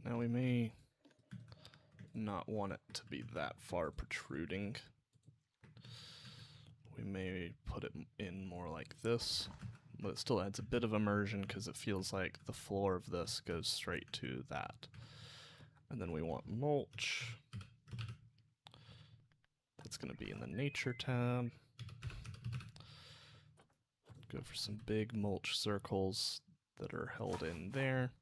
Now we may not want it to be that far protruding. We may put it in more like this, but it still adds a bit of immersion because it feels like the floor of this goes straight to that. And then we want mulch. That's going to be in the nature tab. Go for some big mulch circles that are held in there.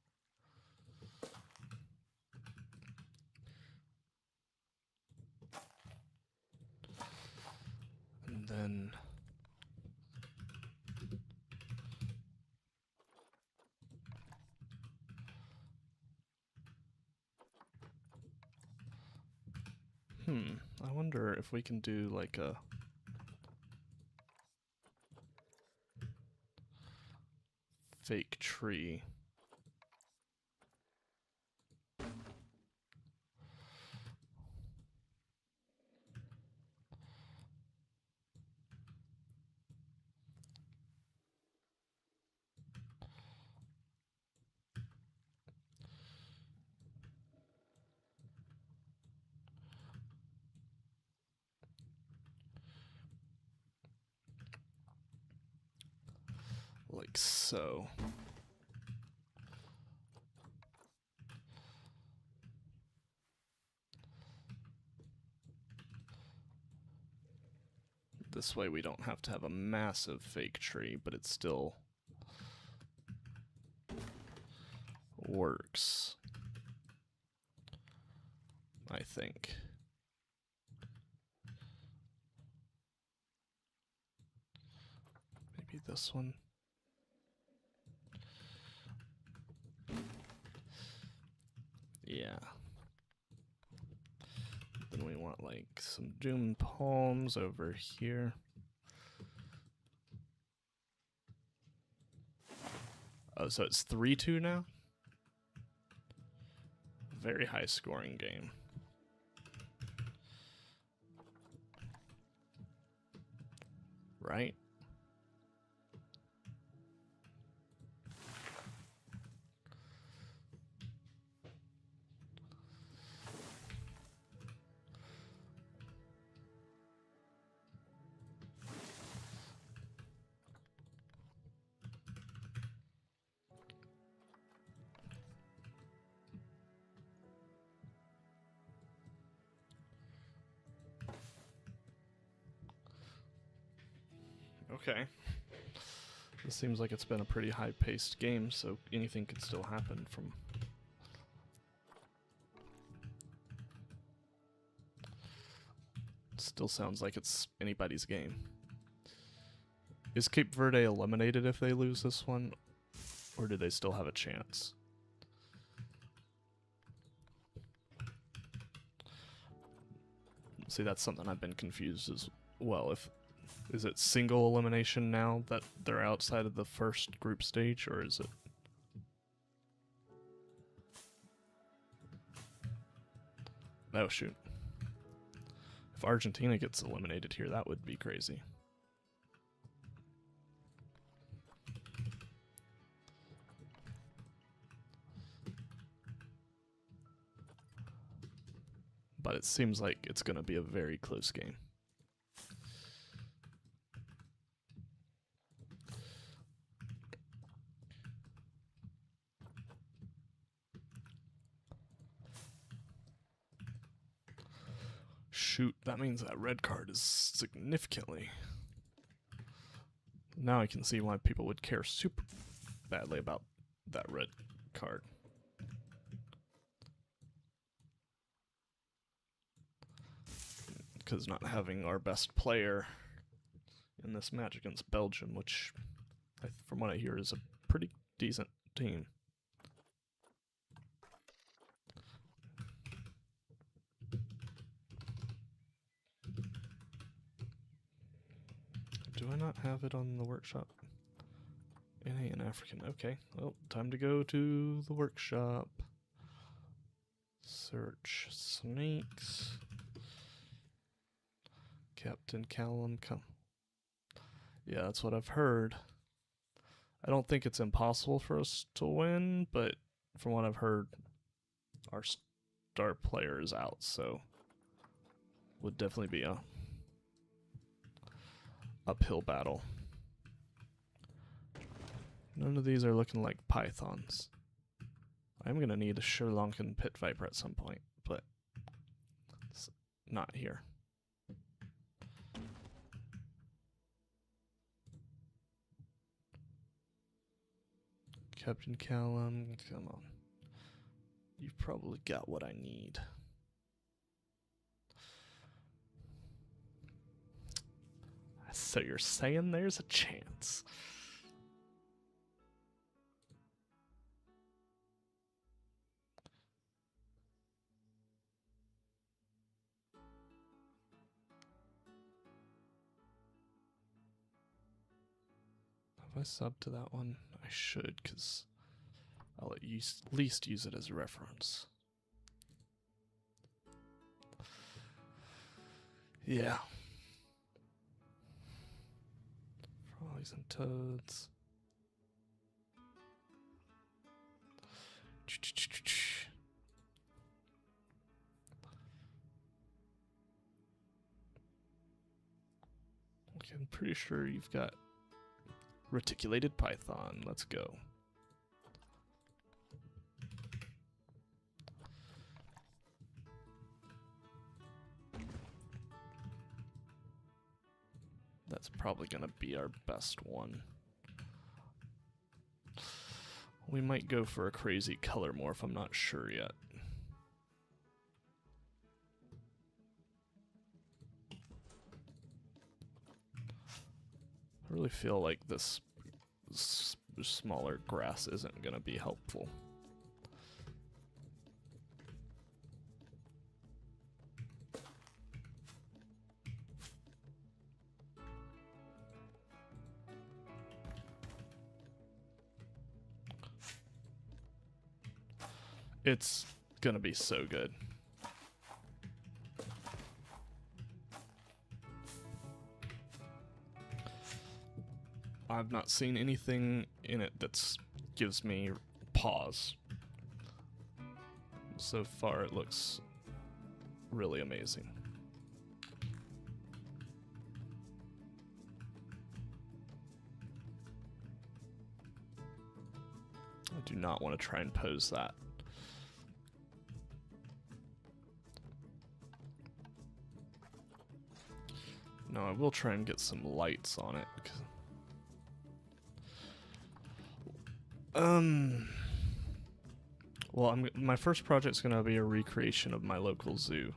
And then I wonder if we can do like a fake tree. Like so. This way we don't have to have a massive fake tree, but it still works, I think. Maybe this one. Yeah. Then we want like some doom palms over here. Oh, so it's 3-2 now? Very high scoring game. Right? Okay. This seems like it's been a pretty high-paced game, so anything could still happen from... Still sounds like it's anybody's game. Is Cape Verde eliminated if they lose this one, or do they still have a chance? See, that's something I've been confused as well. Is it single elimination now that they're outside of the first group stage, or is it... Oh, shoot. If Argentina gets eliminated here, that would be crazy. But it seems like it's going to be a very close game. Shoot, that means that red card is significantly... Now I can see why people would care super badly about that red card. Because not having our best player in this match against Belgium, which, from what I hear, is a pretty decent team. Do I not have it on the workshop? NA and African. Okay, well, time to go to the workshop. Search snakes. Captain Callum, come. Yeah, that's what I've heard. I don't think it's impossible for us to win, but from what I've heard, our star player is out, so would definitely be a uphill battle. None of these are looking like pythons. I'm gonna need a Sri Lankan pit viper at some point, but it's not here. Captain Callum, come on. You've probably got what I need. So you're saying there's a chance? Have I subbed to that one? I should, because I'll at least use it as a reference. Yeah. Frogs and toads. Okay, I'm pretty sure you've got reticulated python. Let's go. That's probably gonna be our best one. We might go for a crazy color morph, I'm not sure yet. I really feel like this smaller grass isn't gonna be helpful. It's gonna be so good. I've not seen anything in it that gives me pause. So far it looks really amazing. I do not want to try and pose that. No, I will try and get some lights on it. Well, my first project's gonna be a recreation of my local zoo.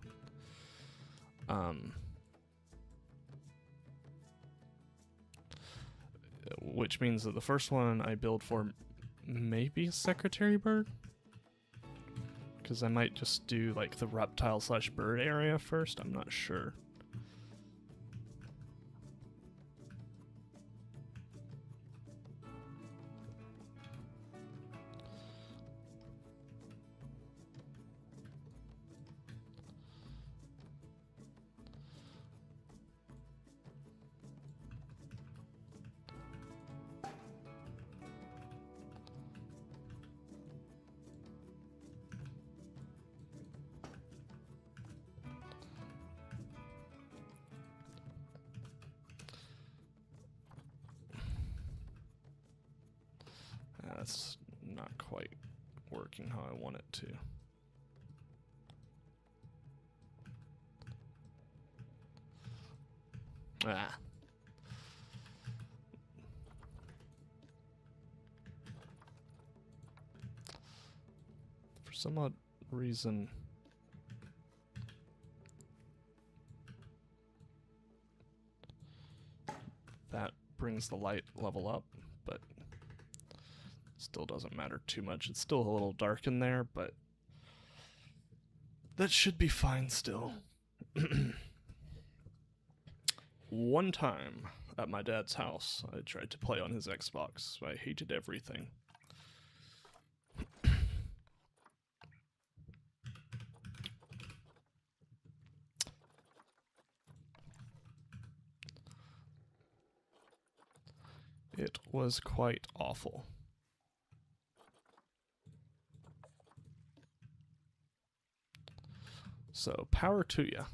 Which means that the first one I build for maybe secretary bird? Because I might just do like the reptile / bird area first, I'm not sure. That's not quite working how I want it to. Ah. For some odd reason, that brings the light level up, but still doesn't matter too much. It's still a little dark in there, but that should be fine still. One time at my dad's house, I tried to play on his Xbox. I hated everything. It was quite awful. So, power to ya.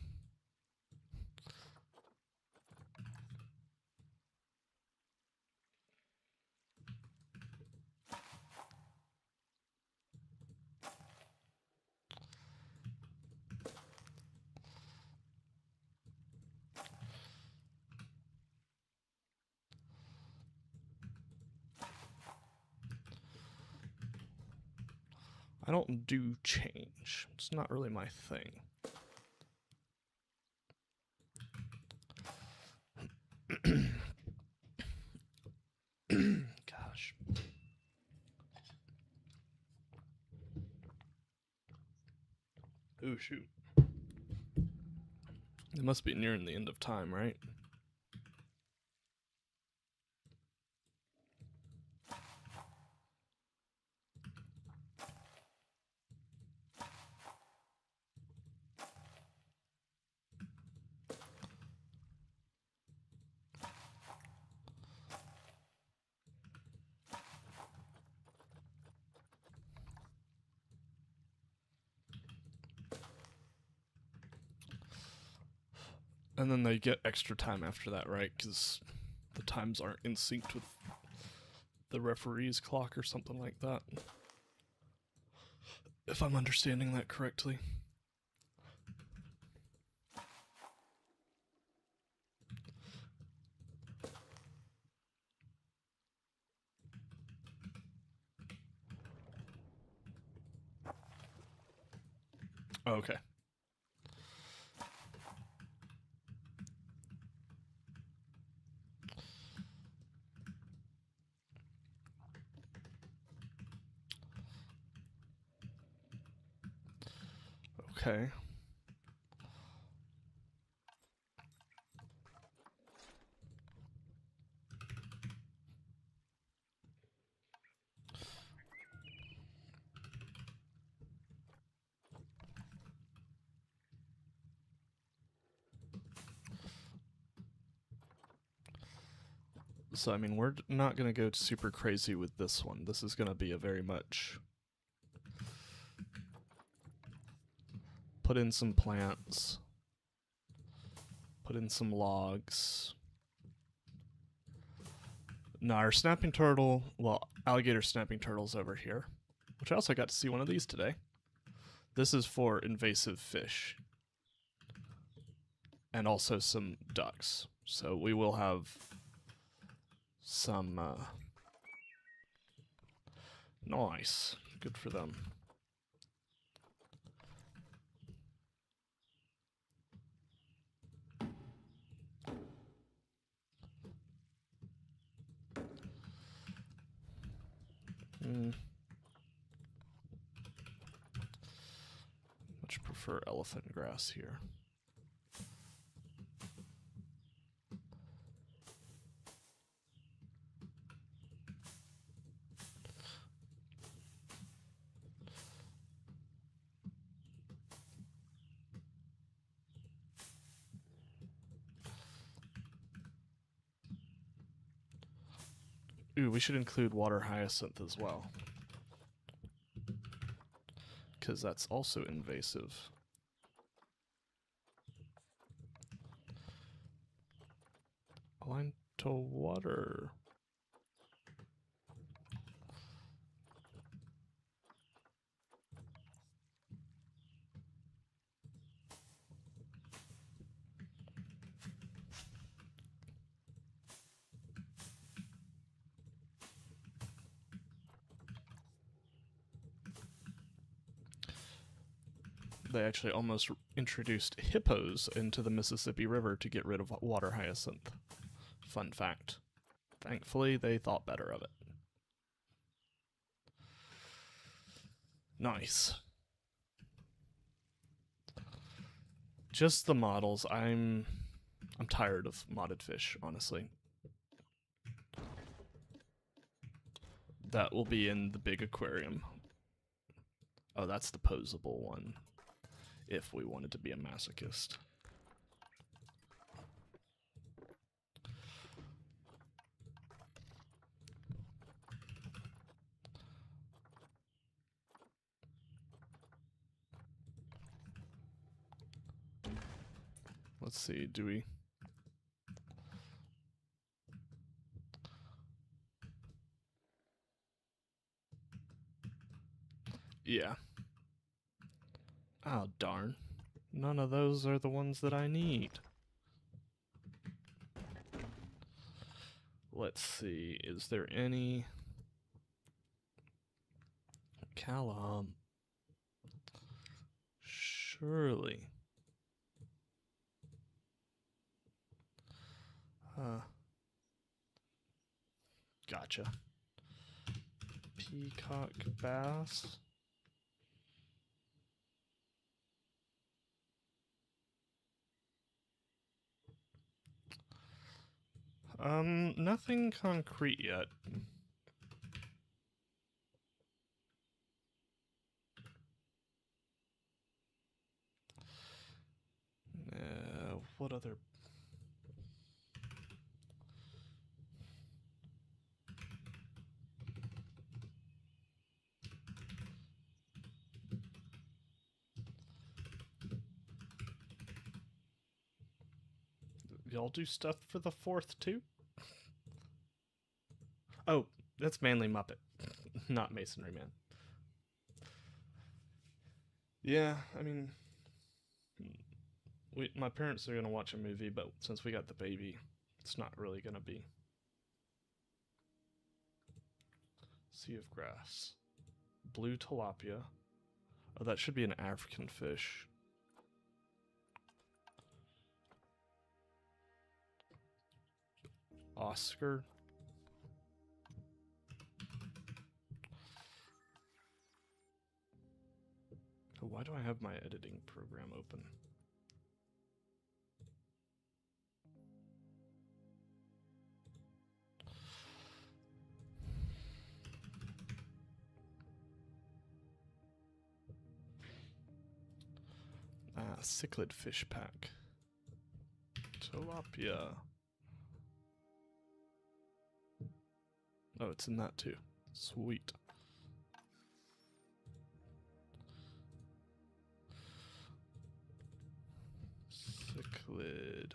I don't do change. It's not really my thing. Gosh. Ooh, shoot. It must be nearing the end of time, right? And then they get extra time after that, right? Because the times aren't in sync with the referee's clock or something like that. If I'm understanding that correctly. Okay. Okay. So, I mean, we're not going to go super crazy with this one. This is going to be a very much... Put in some plants. Put in some logs. Now, our snapping turtle... Well, alligator snapping turtle's over here. Which I also got to see one of these today. This is for invasive fish. And also some ducks. So we will have some... Nice. Good for them. Much prefer elephant grass here. Ooh, we should include water hyacinth as well. Because that's also invasive. Aligned to water. They actually almost introduced hippos into the Mississippi River to get rid of water hyacinth. Fun fact. Thankfully, they thought better of it. Nice. Just the models. I'm tired of modded fish, honestly. That will be in the big aquarium. Oh, that's the posable one. If we wanted to be a masochist. Let's see, do we... Yeah. Oh, darn. None of those are the ones that I need. Let's see, is there any... Callum. Surely. Gotcha. Peacock bass. Nothing concrete yet. What other... Y'all do stuff for the 4th too? Oh, that's mainly Muppet, not Masonry Man. Yeah, I mean, my parents are gonna watch a movie, but since we got the baby, it's not really gonna be. Sea of grass, blue tilapia. Oh, that should be an African fish. Oscar. Oh, why do I have my editing program open? Cichlid fish pack. Tilapia. Oh, it's in that too. Sweet. Cichlid.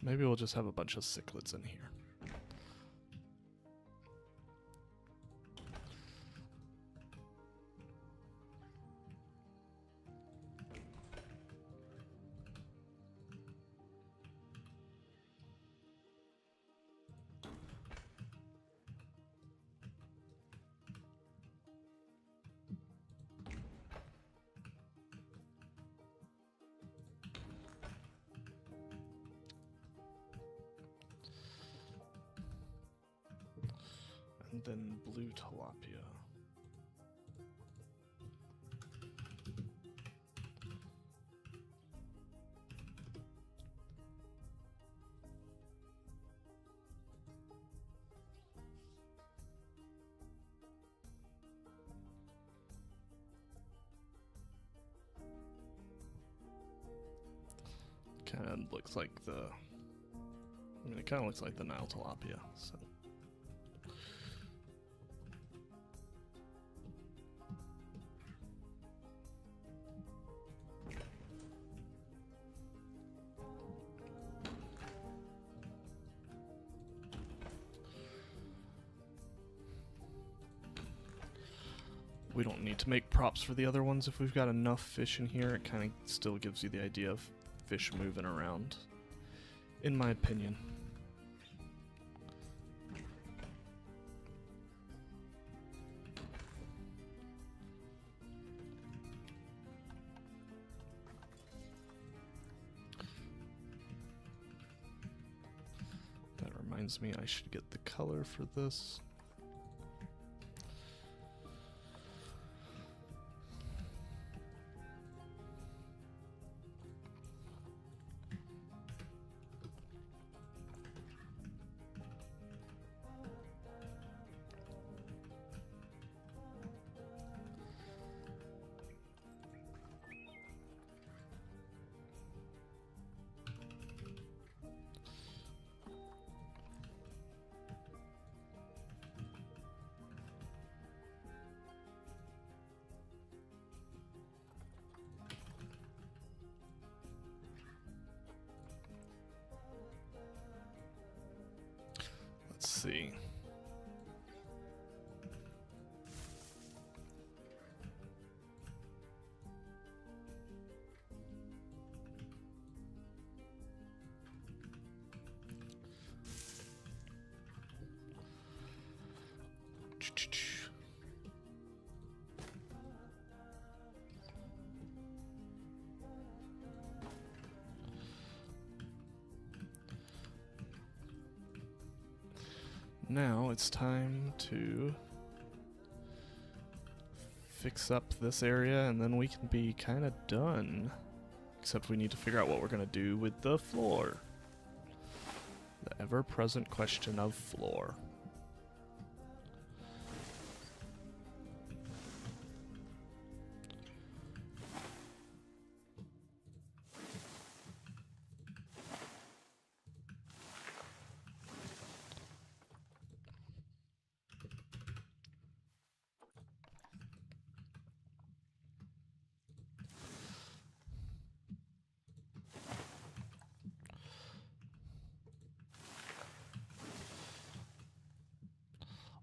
Maybe we'll just have a bunch of cichlids in here. And then blue tilapia. Kind of looks like the... I mean, it kind of looks like the Nile tilapia, so... We don't need to make props for the other ones if we've got enough fish in here. It kind of still gives you the idea of fish moving around, in my opinion. That reminds me, I should get the color for this. Let's see. Now it's time to fix up this area and then we can be kind of done. Except we need to figure out what we're going to do with the floor. The ever-present question of floor.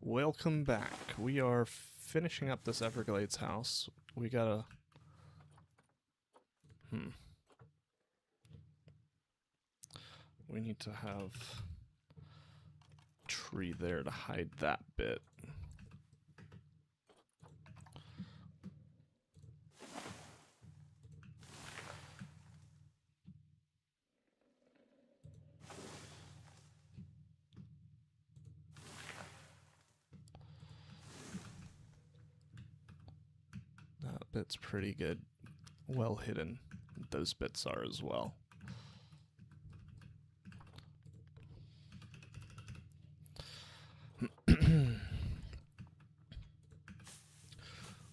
Welcome back. We are finishing up this Everglades house. We gotta... We need to have a tree there to hide that bit. That bit's pretty good. Well hidden. Those bits are as well.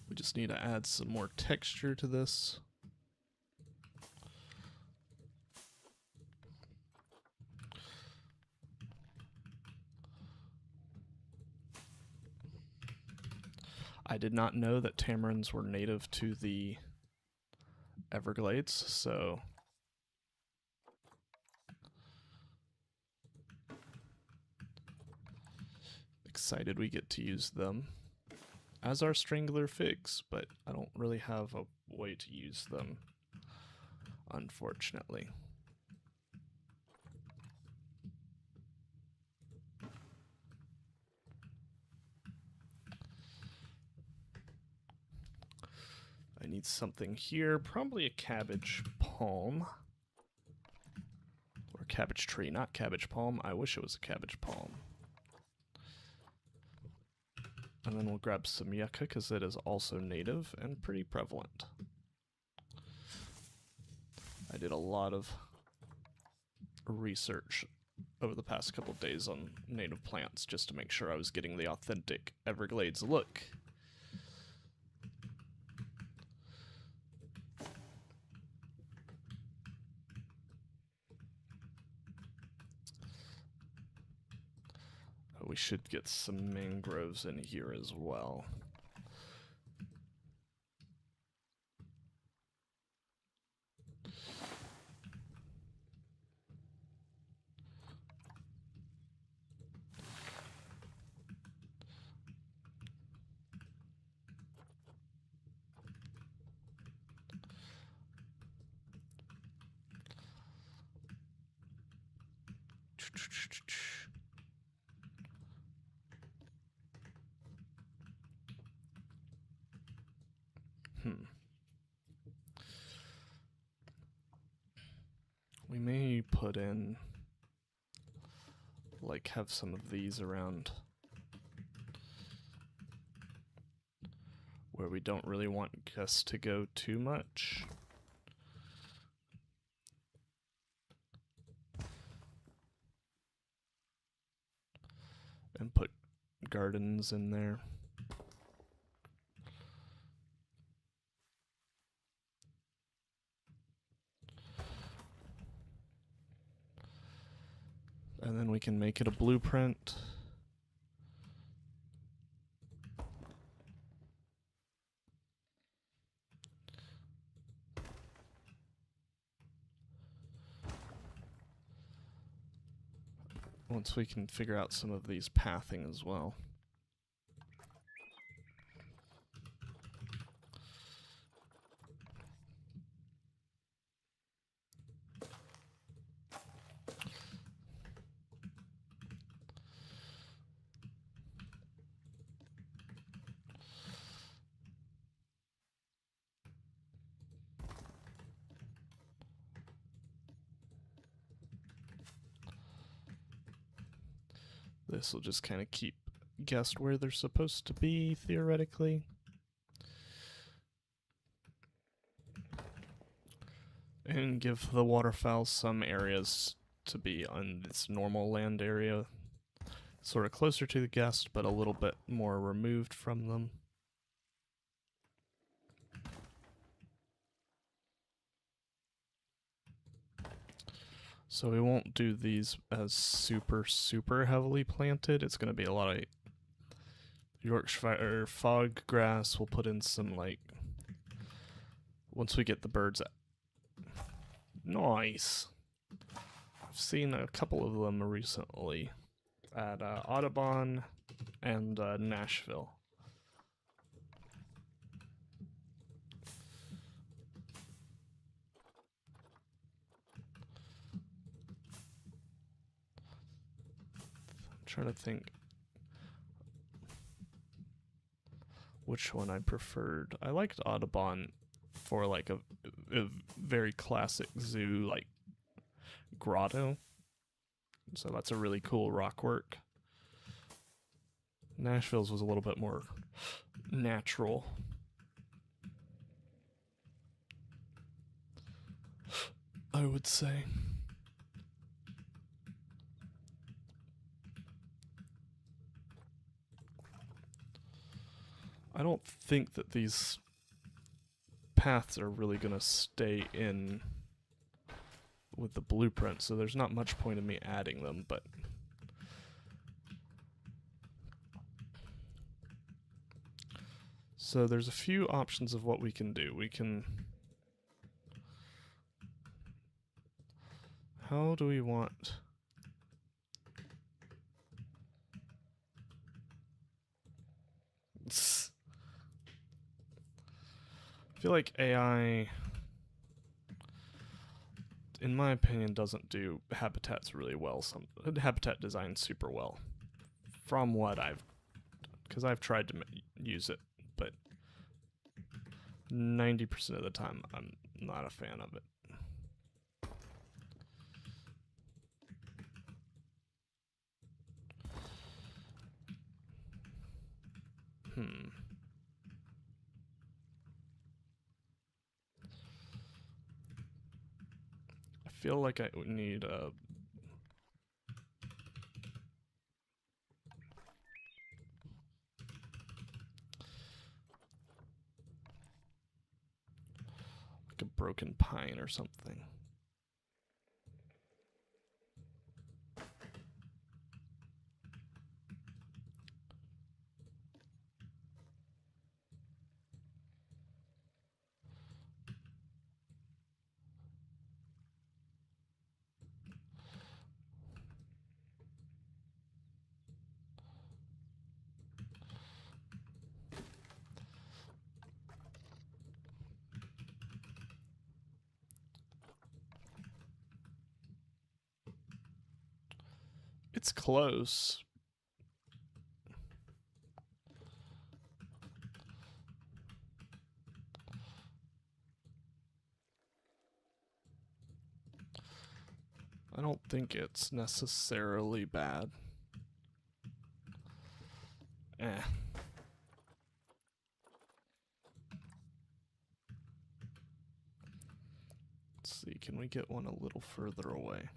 We just need to add some more texture to this. I did not know that tamarins were native to the Everglades, so excited we get to use them. As are strangler figs, but I don't really have a way to use them, unfortunately. I need something here, probably a cabbage palm. Or cabbage tree, not cabbage palm. I wish it was a cabbage palm. And then we'll grab some yucca because it is also native and pretty prevalent. I did a lot of research over the past couple of days on native plants just to make sure I was getting the authentic Everglades look. We should get some mangroves in here as well. We may put in, like, have some of these around where we don't really want guests to go too much. And put gardens in there. And then we can make it a blueprint. Once we can figure out some of these pathing as well. This will just kind of keep guests where they're supposed to be, theoretically. And give the waterfowl some areas to be on this normal land area. Sort of closer to the guest, but a little bit more removed from them. So we won't do these as super heavily planted. It's going to be a lot of Yorkshire fog grass. We'll put in some, like, once we get the birds out. Nice. I've seen a couple of them recently. at Audubon and Nashville. I'm trying to think which one I preferred. I liked Audubon for like a very classic zoo, like grotto. So that's a really cool rock work. Nashville's was a little bit more natural. I would say. I don't think that these paths are really going to stay in with the blueprint, so there's not much point in me adding them, but so there's a few options of what we can do. We can, how do we want, I feel like AI, in my opinion, doesn't do habitats really well. Habitat design super well, from what because I've tried to use it, but 90% of the time I'm not a fan of it. I feel like I would need a broken pine or something. It's close. I don't think it's necessarily bad. Let's see, can we get one a little further away?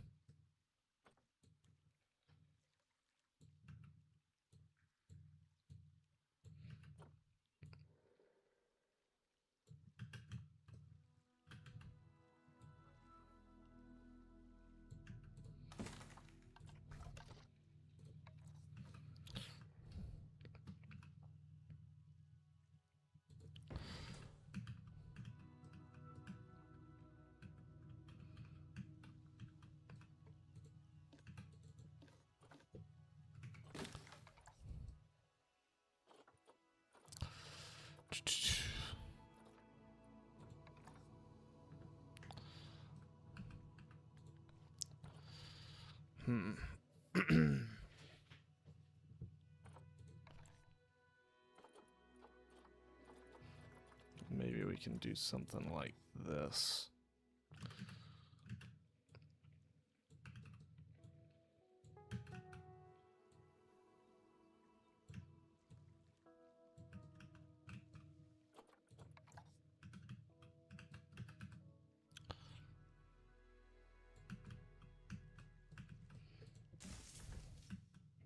Maybe we can do something like this.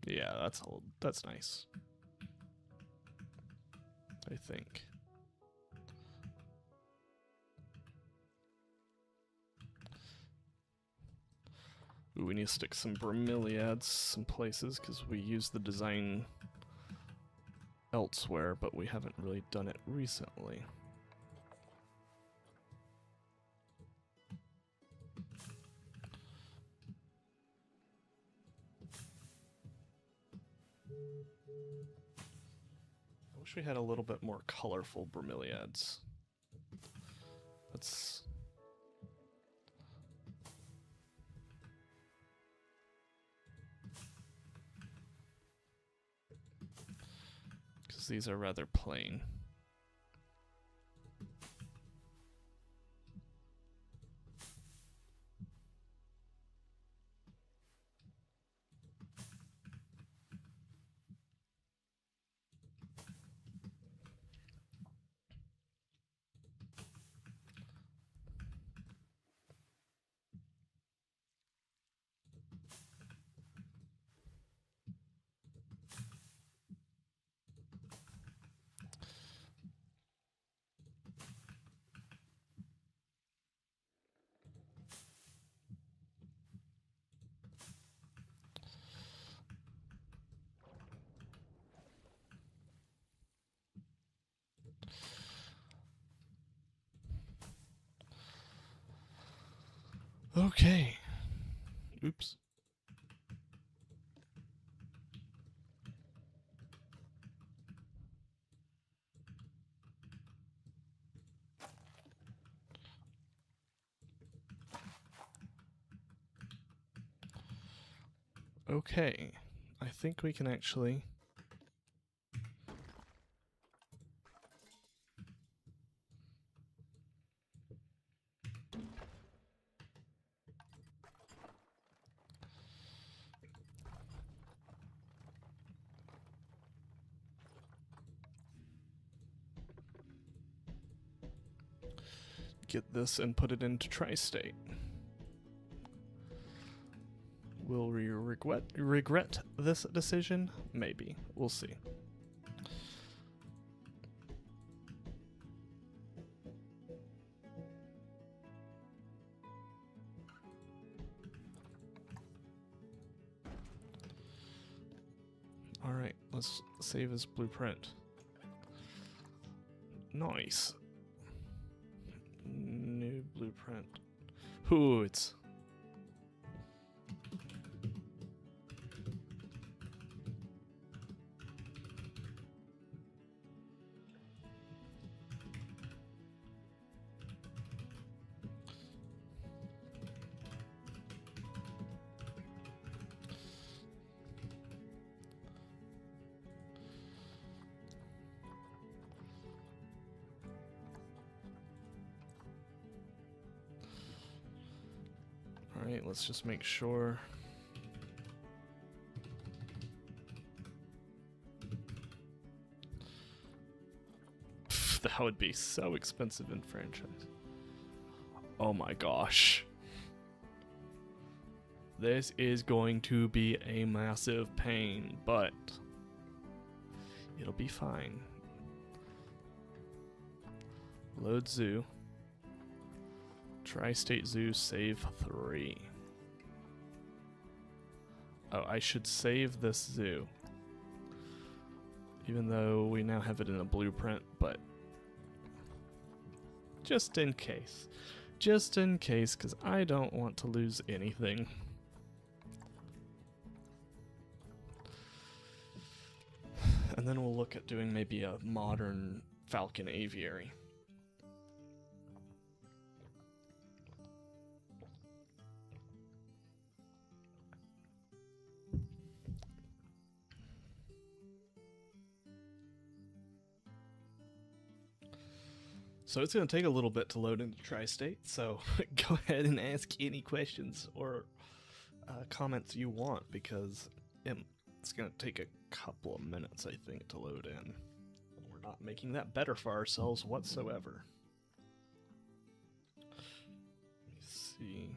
Yeah, that's nice. I think. Ooh, we need to stick some bromeliads some places because we use the design elsewhere, but we haven't really done it recently. I wish we had a little bit more colorful bromeliads. Let's... because these are rather plain. Okay. Oops. Okay. I think we can actually... get this and put it into tri-state. Will we regret this decision? Maybe. We'll see. Alright, let's save as blueprint. Nice. New blueprint. Ooh, it's... Alright, let's just make sure. Pfft, that would be so expensive in franchise. Oh my gosh. This is going to be a massive pain, but it'll be fine. Load zoo. Tri-State Zoo, save 3. Oh, I should save this zoo. Even though we now have it in a blueprint, but just in case. Just in case, because I don't want to lose anything. And then we'll look at doing maybe a modern falcon aviary. So it's going to take a little bit to load into Tri-State, so go ahead and ask any questions or comments you want, because it's going to take a couple of minutes, I think, to load in. We're not making that better for ourselves whatsoever. Let me see.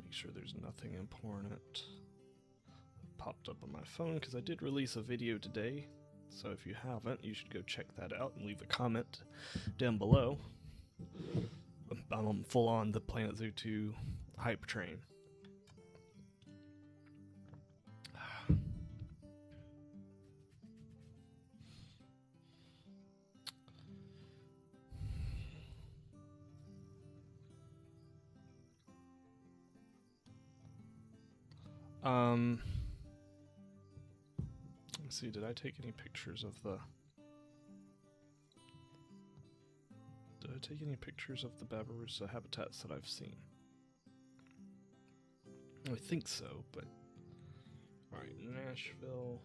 Make sure there's nothing important popped up on my phone, because I did release a video today. So if you haven't, you should go check that out and leave a comment down below. I'm full on the Planet Zoo 2 hype train. Let's see, did I take any pictures of the... Did I take any pictures of the Babirusa habitats that I've seen? I think so, but... Alright, Nashville...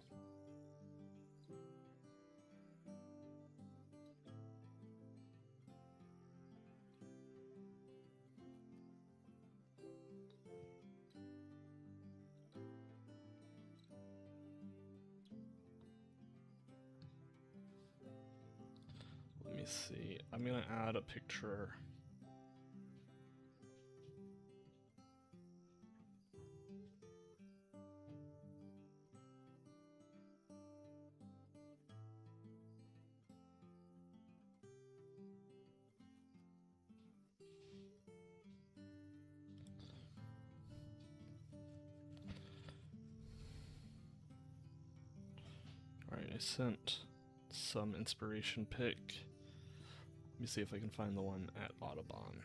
Let me see. I'm gonna add a picture. Alright, I sent some inspiration pic. Let me see if I can find the one at Audubon.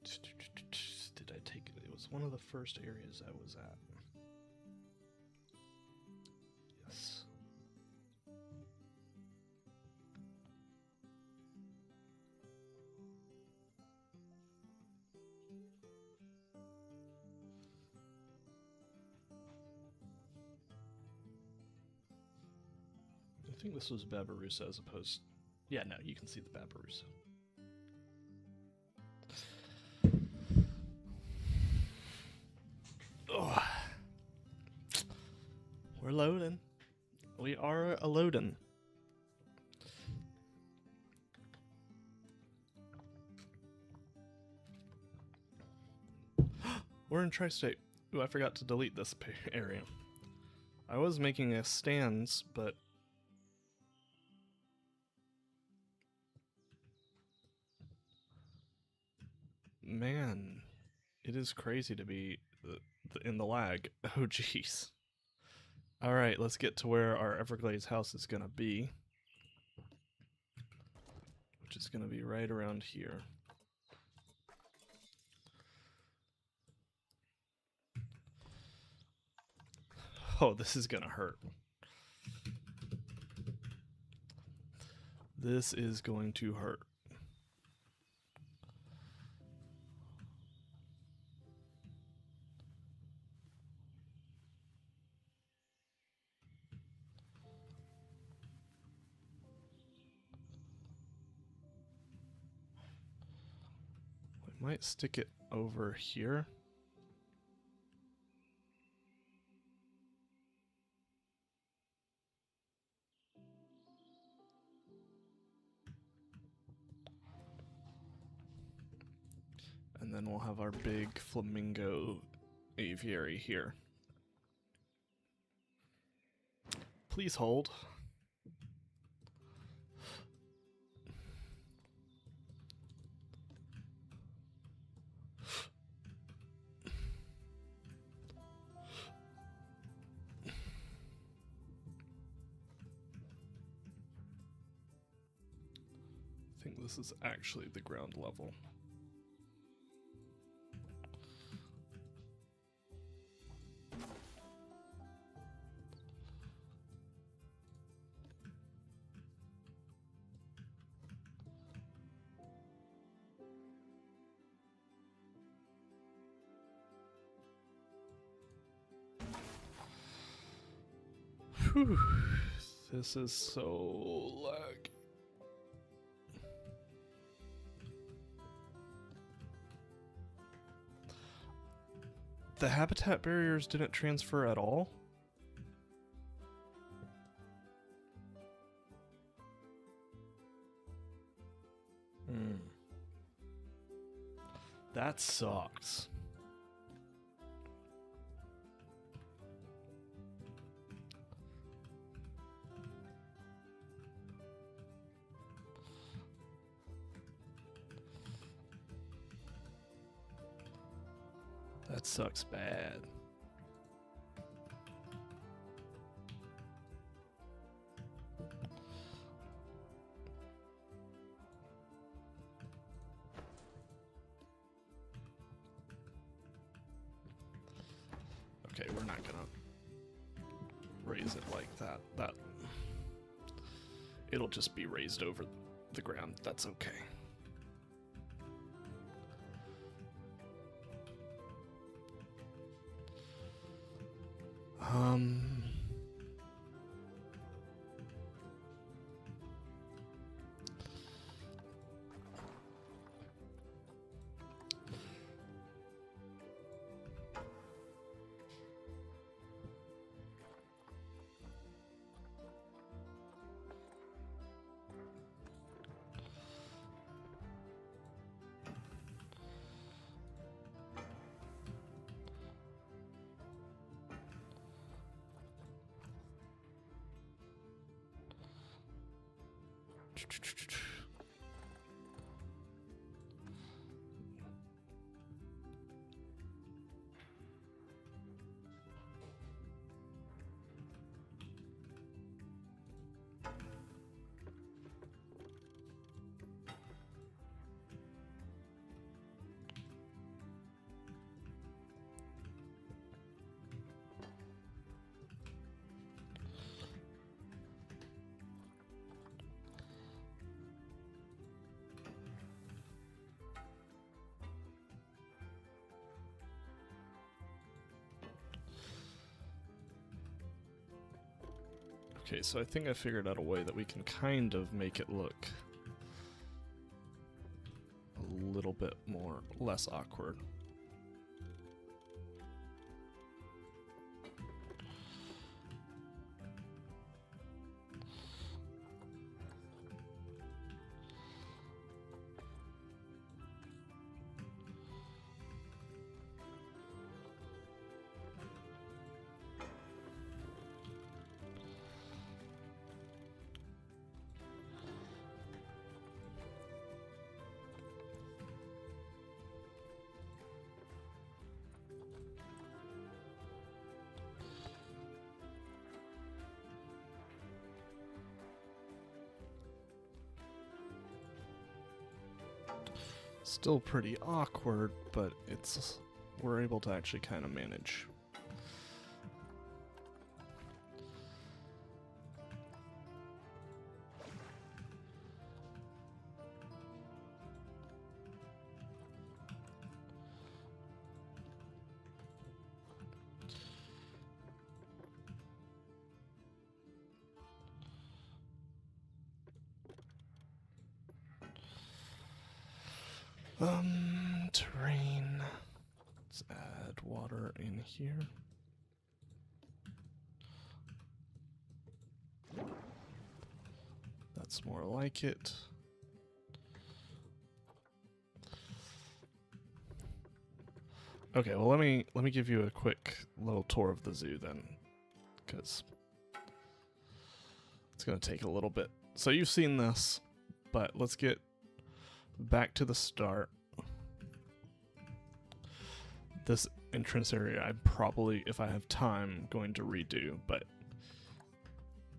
Did I take it? It was one of the first areas I was at. Yes. I think this was Babirusa as opposed... Yeah, no, you can see the Babirusa. Oh. We're loading. We are a-loading. We're in Tri-State. Ooh, I forgot to delete this area. I was making a stands, but... Man, it is crazy to be in the lag. Oh, jeez. Alright, let's get to where our Everglades house is gonna be. Which is gonna be right around here. Oh, this is gonna hurt. This is going to hurt. I might stick it over here. And then we'll have our big flamingo aviary here. Please hold. I think this is actually the ground level. Whew. This is so lag. The habitat barriers didn't transfer at all? That sucks. That sucks bad. Okay, we're not gonna raise it like that. It'll just be raised over the ground. That's okay. Okay, so I think I figured out a way that we can kind of make it look a little bit less awkward. Still pretty awkward, but we're able to actually kind of manage. Terrain. Let's add water in here. That's more like it. Okay, well let me give you a quick little tour of the zoo then, because it's gonna take a little bit. So you've seen this, but let's get back to the start. This entrance area I'm probably, if I have time, going to redo, but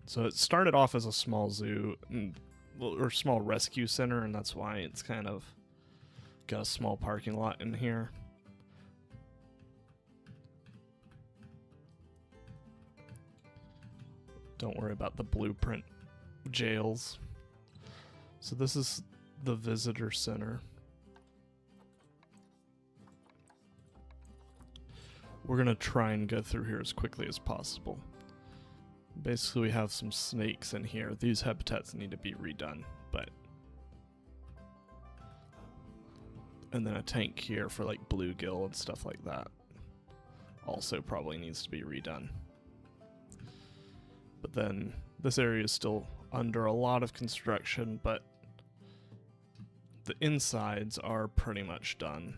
so it started off as a small zoo or small rescue center, and that's why it's kind of got a small parking lot in here. Don't worry about the blueprint jails. So this is the visitor center. We're gonna try and go through here as quickly as possible. Basically, we have some snakes in here. These habitats need to be redone, but... And then a tank here for like bluegill and stuff like that. Also probably needs to be redone. But then this area is still under a lot of construction, but the insides are pretty much done.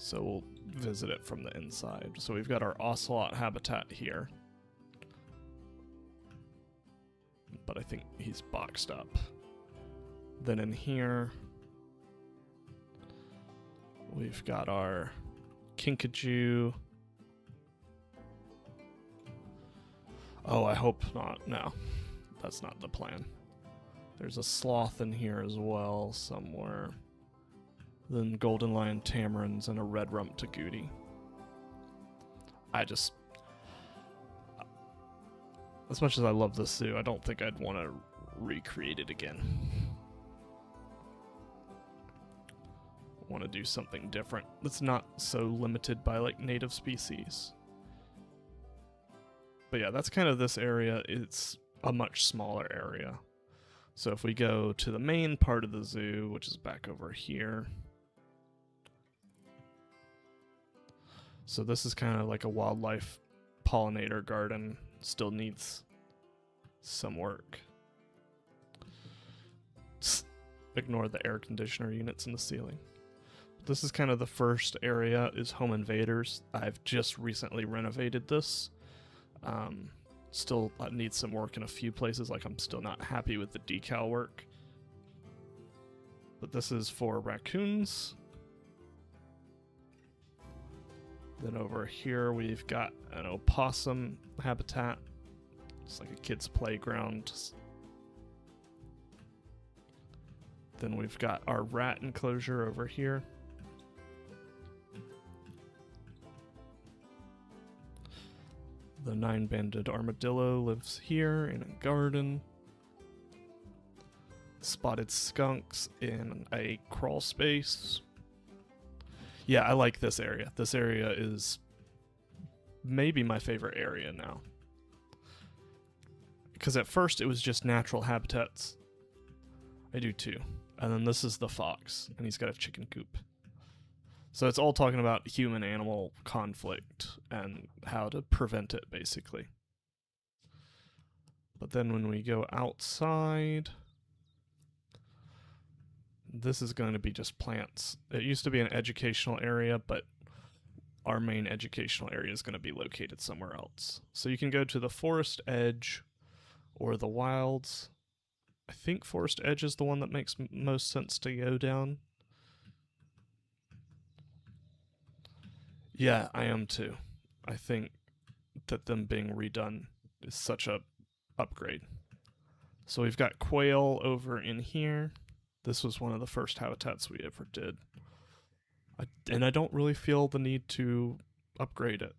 So we'll visit it from the inside. So we've got our ocelot habitat here. But I think he's boxed up. Then in here, we've got our kinkajou. Oh, I hope not. No, that's not the plan. There's a sloth in here as well somewhere. then golden lion tamarins, and a red rump tagouti. As much as I love this zoo, I don't think I'd want to recreate it again. Want to do something different that's not so limited by like native species. But yeah, that's kind of this area. It's a much smaller area. So if we go to the main part of the zoo, which is back over here. So this is kind of like a wildlife pollinator garden. Still needs some work. Ignore the air conditioner units in the ceiling. This is kind of the first area, is home invaders. I've just recently renovated this. Still needs some work in a few places, like I'm still not happy with the decal work. But this is for raccoons. Then over here we've got an opossum habitat. It's like a kid's playground. Then we've got our rat enclosure over here. The 9-banded armadillo lives here in a garden. Spotted skunks in a crawl space. Yeah, I like this area. This area is maybe my favorite area now. Because at first it was just natural habitats. I do too. And then this is the fox, and he's got a chicken coop. So it's all talking about human-animal conflict and how to prevent it, basically. But then when we go outside, this is going to be just plants. It used to be an educational area, but our main educational area is going to be located somewhere else. So you can go to the forest edge or the wilds. I think forest edge is the one that makes most sense to go down. Yeah, I am too. I think that them being redone is such a upgrade. So we've got quail over in here. This was one of the first habitats we ever did. And I don't really feel the need to upgrade it.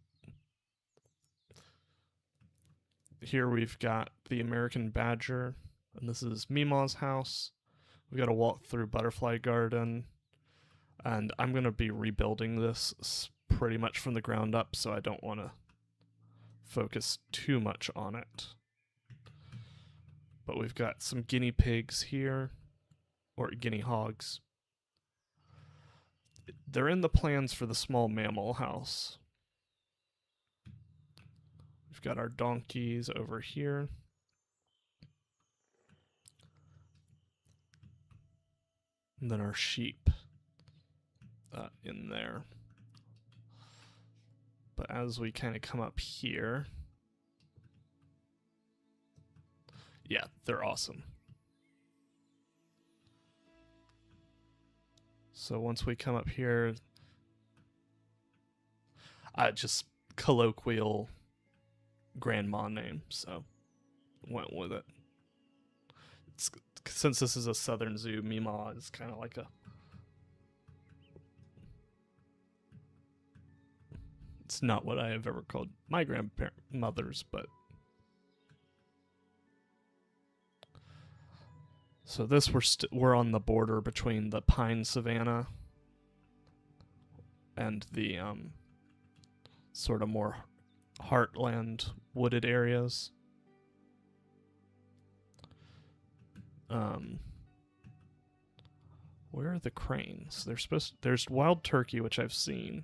Here we've got the American badger, and this is Mima's house. We got to walk through Butterfly Garden, and I'm going to be rebuilding this pretty much from the ground up, so I don't want to focus too much on it. But we've got some guinea pigs here, or guinea hogs. They're in the plans for the small mammal house. We've got our donkeys over here. And then our sheep in there. But as we kind of come up here, yeah, they're awesome. So once we come up here, just colloquial grandma name, so went with it. Since this is a southern zoo, Mima is kind of like a... It's not what I have ever called my grandmothers, but... So this, we're on the border between the pine savanna and the sort of more heartland wooded areas. Where are the cranes? There's wild turkey, which I've seen.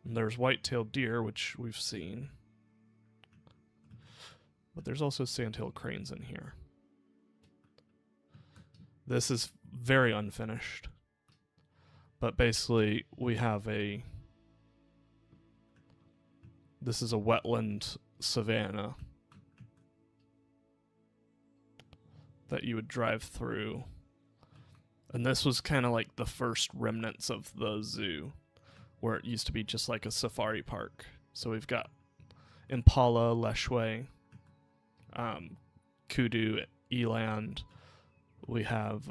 And there's white-tailed deer, which we've seen. But there's also sandhill cranes in here. This is very unfinished. But basically, we have this is a wetland savanna that you would drive through. And this was kind of like the first remnants of the zoo, where it used to be just like a safari park. So we've got impala, leshwe, kudu, eland. We have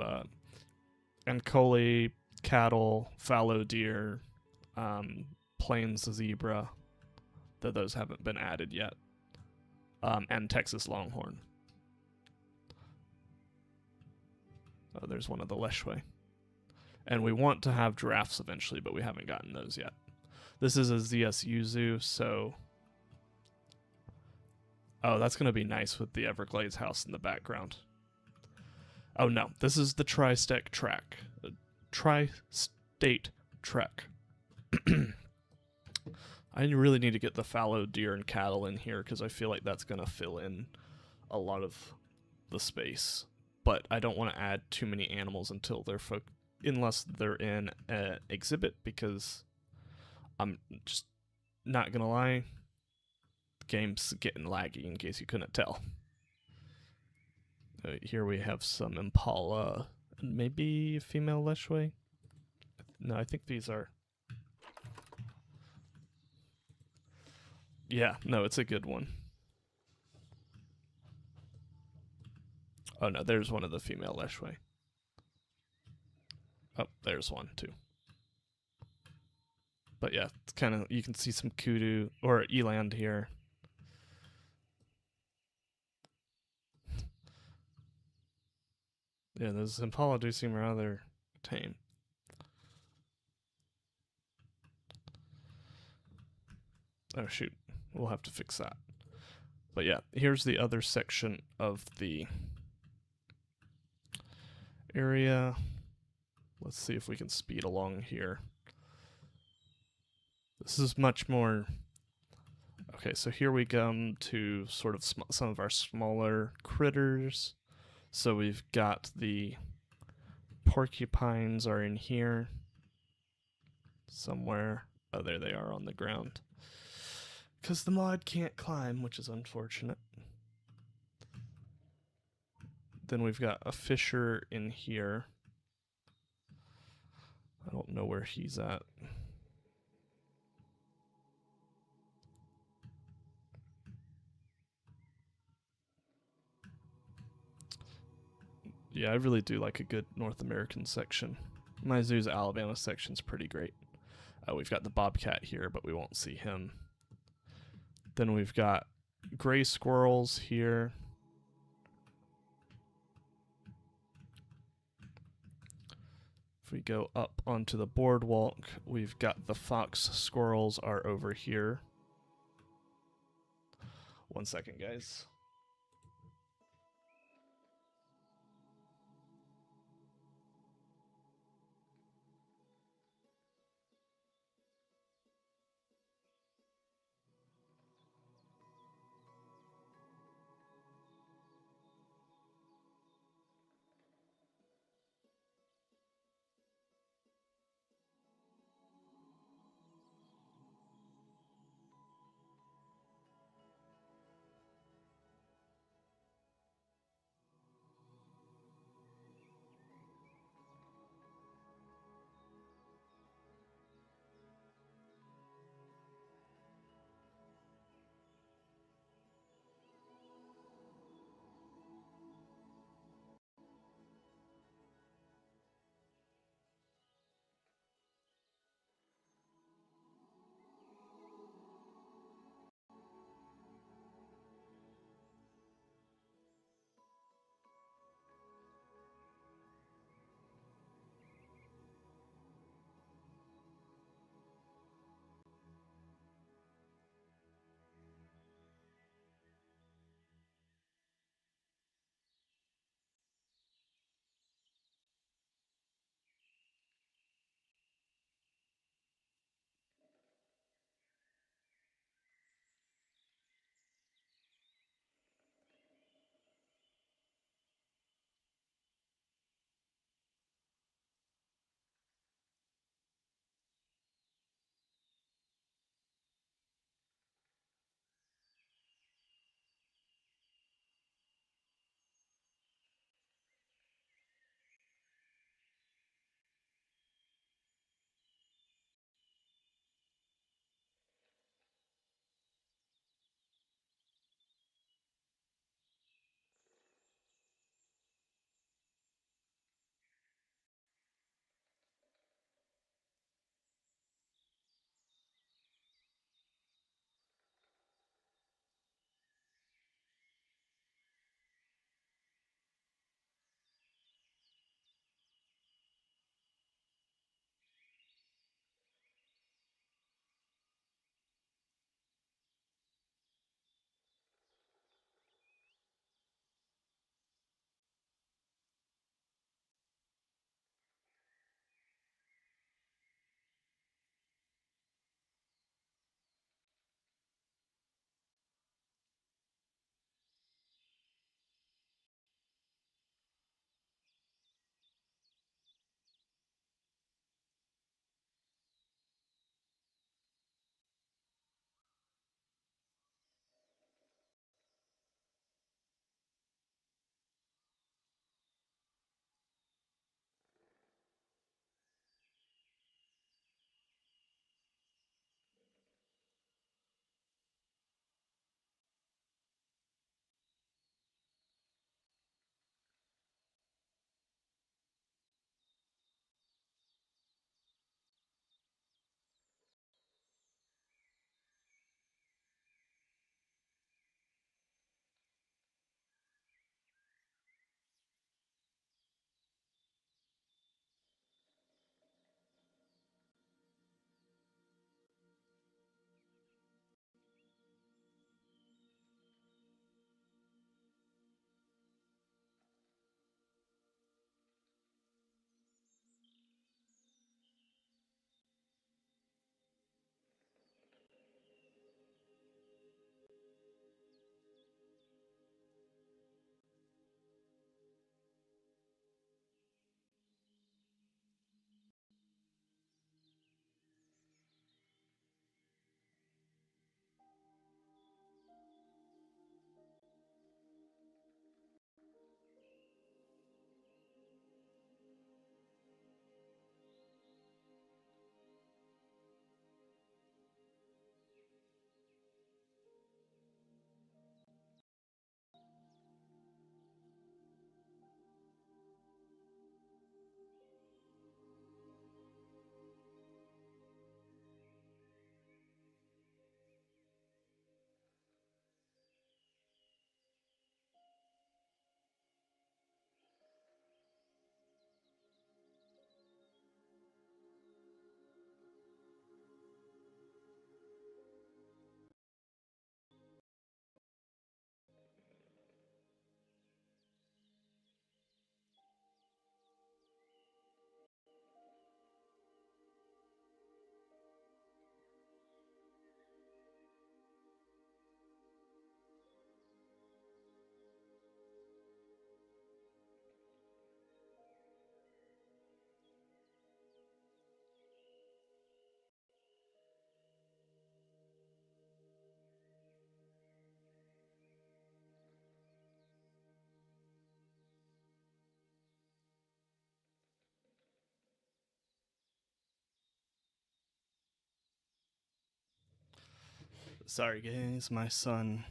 ankole, cattle, fallow deer, plains zebra, though those haven't been added yet, and Texas longhorn. Oh, there's one of the Leshway. And we want to have giraffes eventually, but we haven't gotten those yet. This is a ZSU zoo, so... Oh, that's going to be nice with the Everglades House in the background. Oh no, this is the Tri-State Track. Tri-State Trek. I really need to get the fallow deer and cattle in here because I feel like that's going to fill in a lot of the space. But I don't want to add too many animals until they're unless they're in an exhibit, because I'm just not going to lie, the game's getting laggy in case you couldn't tell. Here we have some impala, and maybe a female Leshway. No, I think these are... Yeah, no, it's a good one. Oh no, there's one of the female Leshway. Oh, there's one too. But yeah, it's kind of, you can see some kudu or eland here. Yeah, those impala do seem rather tame. Oh shoot, we'll have to fix that. But yeah, here's the other section of the area. Let's see if we can speed along here. This is much more... Okay, so here we come to sort of some of our smaller critters. So we've got the porcupines are in here somewhere. Oh, there they are on the ground. Because the mod can't climb, which is unfortunate. Then we've got a fisher in here. I don't know where he's at. Yeah, I really do like a good North American section. My zoo's Alabama section's pretty great. We've got the bobcat here, but we won't see him. Then we've got gray squirrels here. If we go up onto the boardwalk, we've got the fox squirrels are over here. One second, guys. Sorry, guys. My son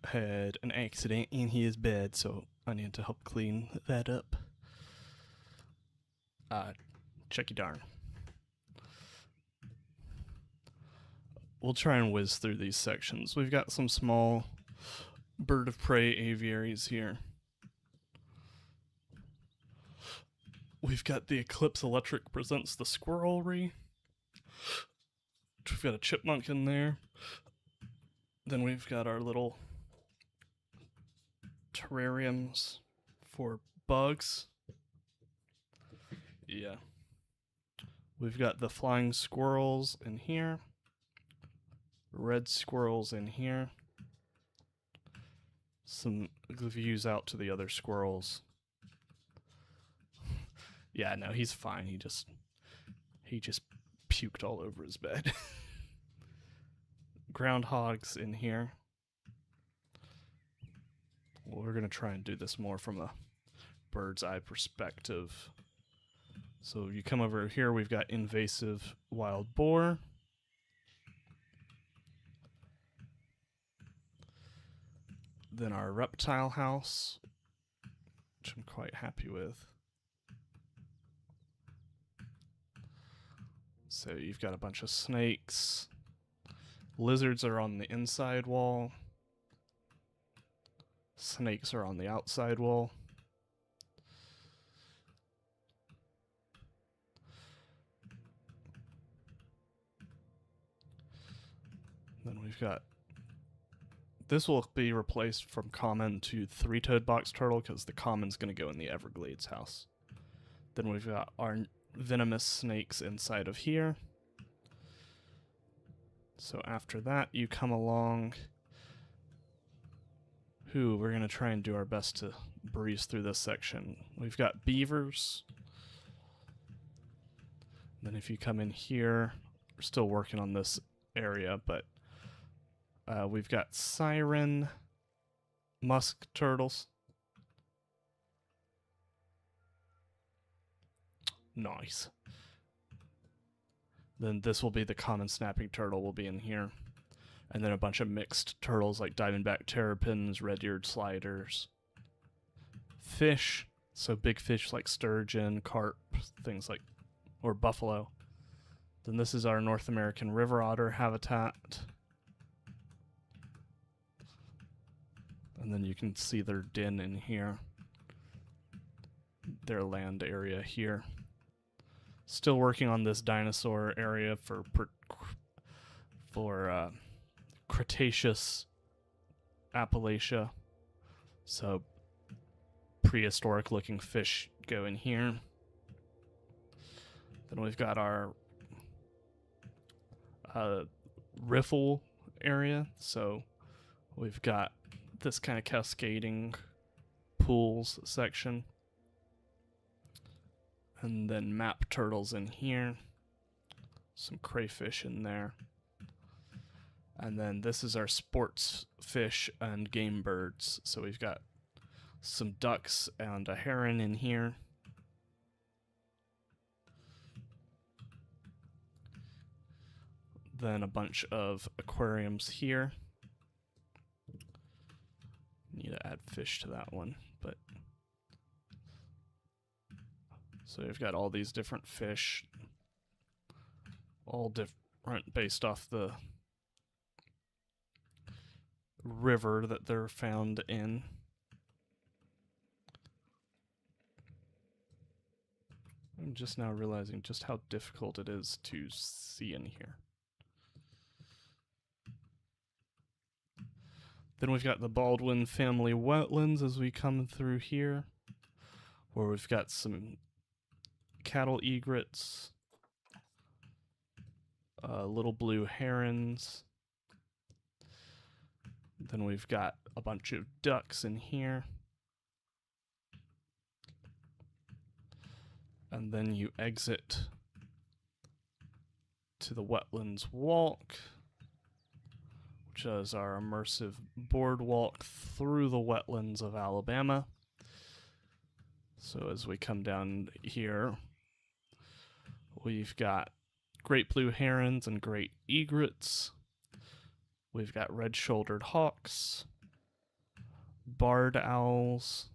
had an accident in his bed, so I need to help clean that up. Check you darn. We'll try and whiz through these sections. We've got some small bird of prey aviaries here. We've got the Eclipse Electric presents the squirrelry. We've got a chipmunk in there. Then we've got our little terrariums for bugs. Yeah. We've got the flying squirrels in here. Red squirrels in here. Some views out to the other squirrels. Yeah, no, he's fine. He just puked all over his bed. Groundhogs in here. Well, we're gonna try and do this more from a bird's eye perspective. So you come over here, we've got invasive wild boar. Then our reptile house, which I'm quite happy with. So you've got a bunch of snakes. Lizards are on the inside wall. Snakes are on the outside wall. Then we've got... This will be replaced from common to three-toed box turtle because the common's going to go in the Everglades house. Then we've got our venomous snakes inside of here. So after that, you come along. We're going to try and do our best to breeze through this section. We've got beavers. Then if you come in here, we're still working on this area, but we've got siren musk turtles. Nice. Then this will be the common snapping turtle will be in here. And then a bunch of mixed turtles like diamondback terrapins, red-eared sliders. Fish, so big fish like sturgeon, carp, things like, or buffalo. Then this is our North American river otter habitat. And then you can see their den in here. Their land area here. Still working on this dinosaur area for Cretaceous Appalachia. So prehistoric looking fish go in here. Then we've got our riffle area. So we've got this kind of cascading pools section. And then map turtles in here. Some crayfish in there. And then this is our sports fish and game birds. So we've got some ducks and a heron in here. Then a bunch of aquariums here. Need to add fish to that one, but... So we've got all these different fish, all different based off the river that they're found in. I'm just now realizing just how difficult it is to see in here. Then we've got the Baldwin family wetlands as we come through here, where we've got some cattle egrets, little blue herons. Then we've got a bunch of ducks in here. And then you exit to the wetlands walk, which is our immersive boardwalk through the wetlands of Alabama. So as we come down here, we've got great blue herons and great egrets. We've got red-shouldered hawks, barred owls.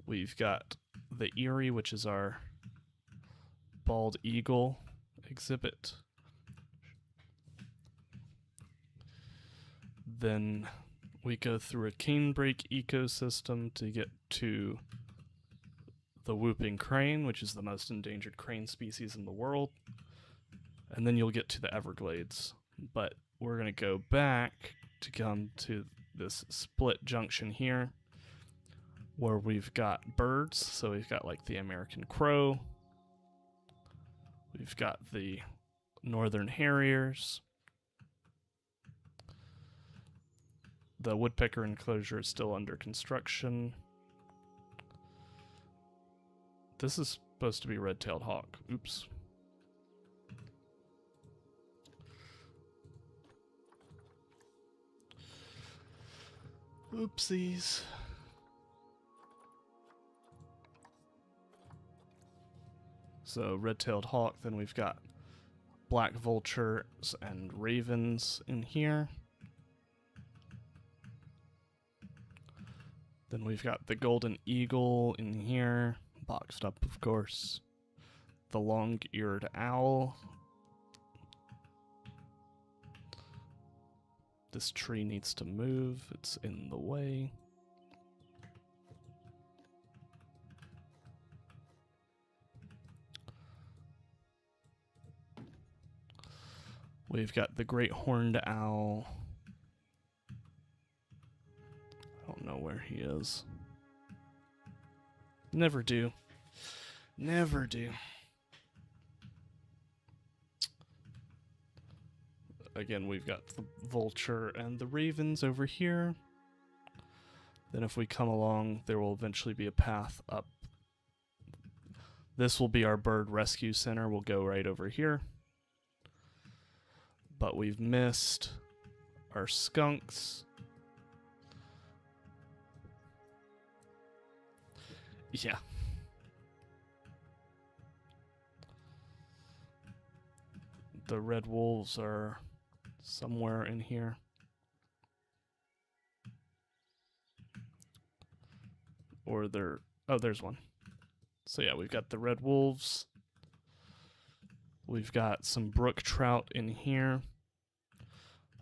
We've got the Erie, which is our bald eagle exhibit. Then we go through a canebrake ecosystem to get to the whooping crane, which is the most endangered crane species in the world. And then you'll get to the Everglades. But we're going to go back to come to this split junction here where we've got birds. So we've got like the American crow. We've got the northern harriers. The woodpecker enclosure is still under construction. This is supposed to be red-tailed hawk. Oops. Oopsies. So red-tailed hawk, then we've got black vultures and ravens in here. Then we've got the golden eagle in here, boxed up of course. The long-eared owl. This tree needs to move, it's in the way. We've got the great horned owl. I don't know where he is. Never do. Never do. Again, we've got the vulture and the ravens over here. Then if we come along, there will eventually be a path up. This will be our bird rescue center. We'll go right over here. But we've missed our skunks. Yeah. The red wolves are somewhere in here. Or they're... oh, there's one. So yeah, we've got the red wolves. We've got some brook trout in here.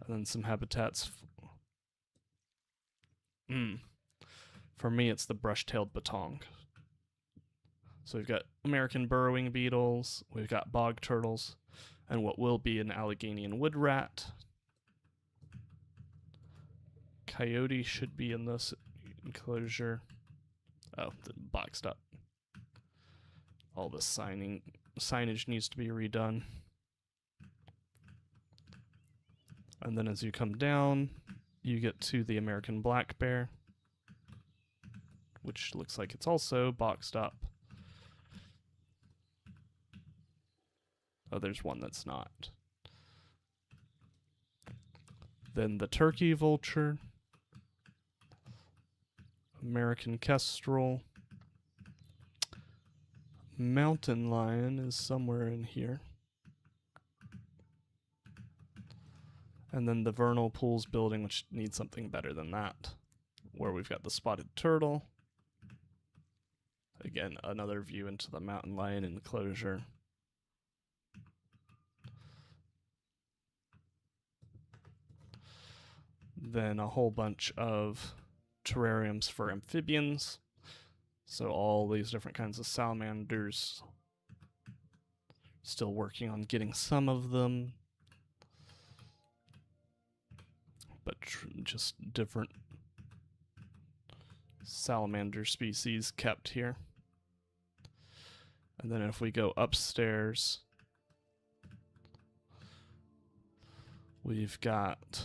And then some habitats. For me, it's the brush-tailed batong. So we've got American burrowing beetles, we've got bog turtles, and what will be an Alleghanian wood rat. Coyote should be in this enclosure. Oh, boxed up. All the signage needs to be redone. And then as you come down, you get to the American black bear, which looks like it's also boxed up. Oh, there's one that's not. Then the turkey vulture, American kestrel, mountain lion is somewhere in here. And then the vernal pools building, which needs something better than that, where we've got the spotted turtle. Again, another view into the mountain lion enclosure. Then a whole bunch of terrariums for amphibians. So all these different kinds of salamanders. Still working on getting some of them. But just different salamander species kept here. And then if we go upstairs, we've got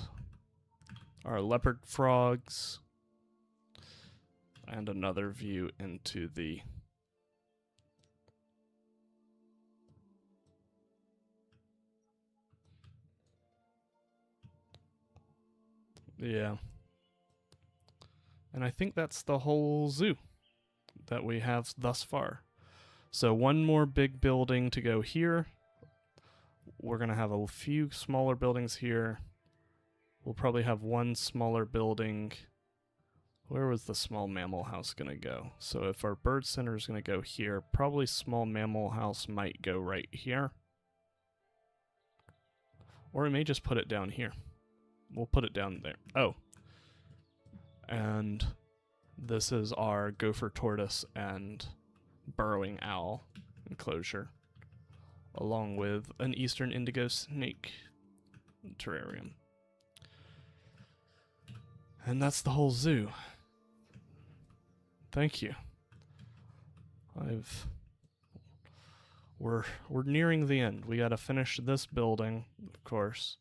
our leopard frogs and another view into the yeah. And I think that's the whole zoo that we have thus far. So one more big building to go here. we're going to have a few smaller buildings here. We'll probably have one smaller building. Where was the small mammal house going to go? So if our bird center is going to go here, probably small mammal house might go right here. Or we may just put it down here. We'll put it down there. Oh. And this is our gopher tortoise and burrowing owl enclosure, along with an eastern indigo snake terrarium. And that's the whole zoo. Thank you. We're nearing the end. We gotta finish this building, of course.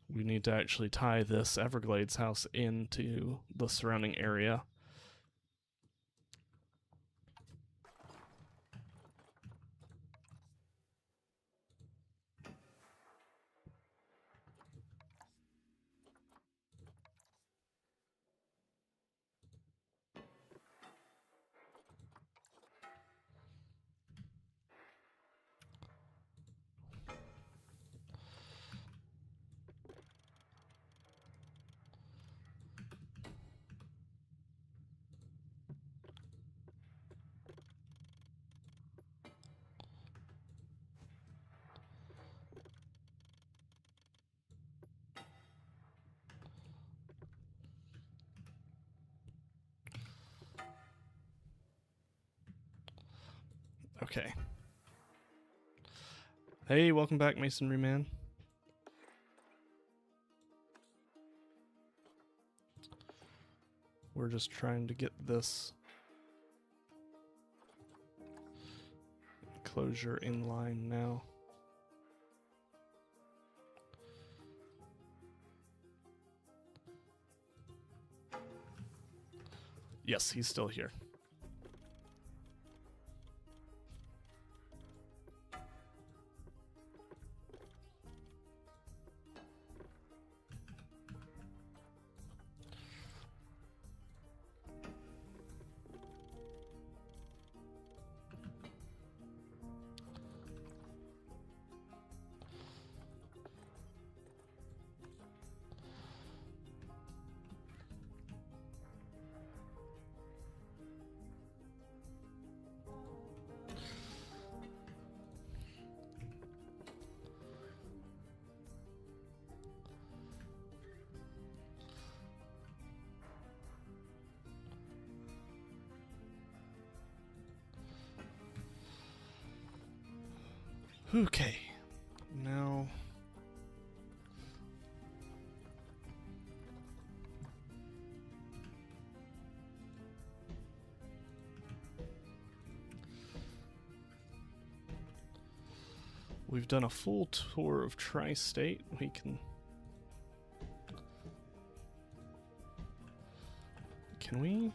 We need to actually tie this Everglades house into the surrounding area. Okay. Hey, welcome back, Masonry Man. We're just trying to get this enclosure in line now. Yes, he's still here. Okay, now we've done a full tour of Tri-State. Can we?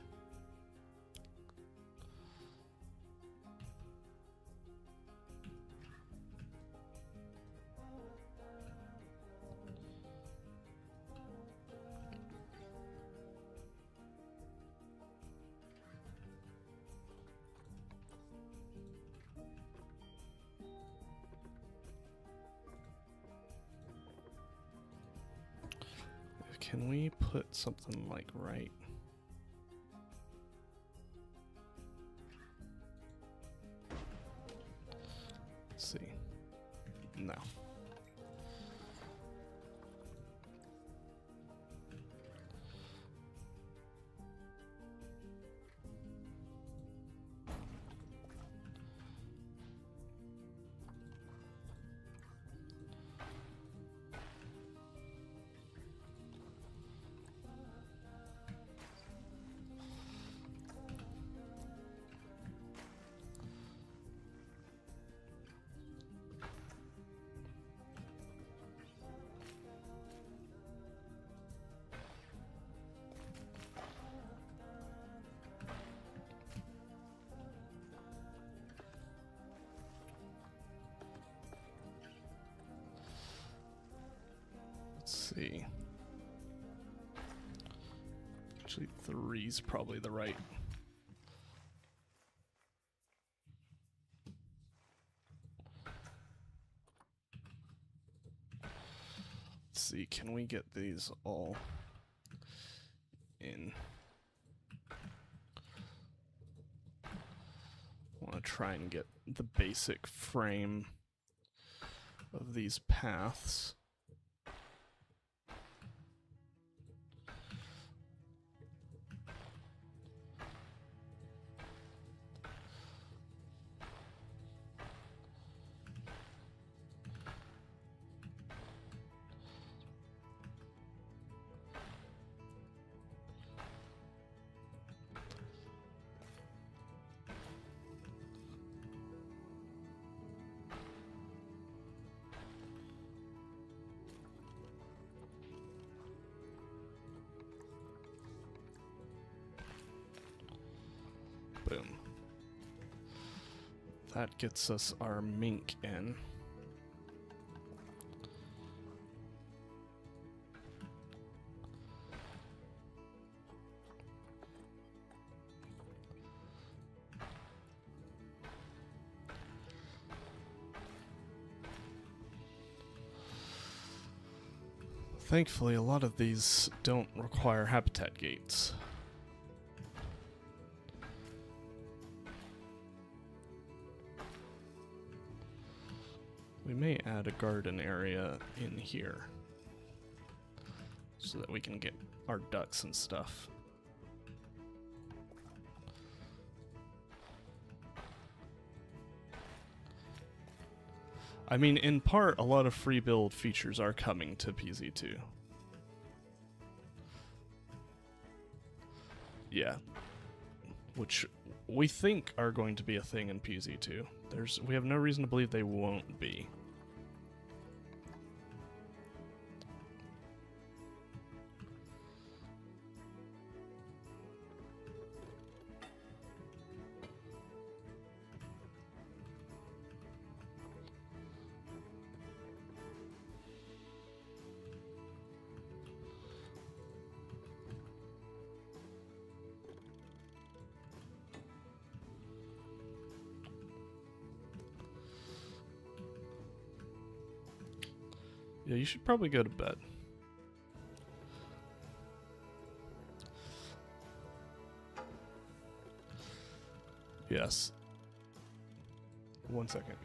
Can we put something like right? Let's see. No. Let's see. Actually, 3's probably the right. can we get these all in? I want to try and get the basic frame of these paths. Boom. That gets us our mink in. Thankfully, a lot of these don't require habitat gates. We may add a garden area in here so that we can get our ducks and stuff. I mean, in part, a lot of free build features are coming to PZ2. Yeah. Which we think are going to be a thing in PZ2. We have no reason to believe they won't be. Yeah, you should probably go to bed. Yes. 1 second.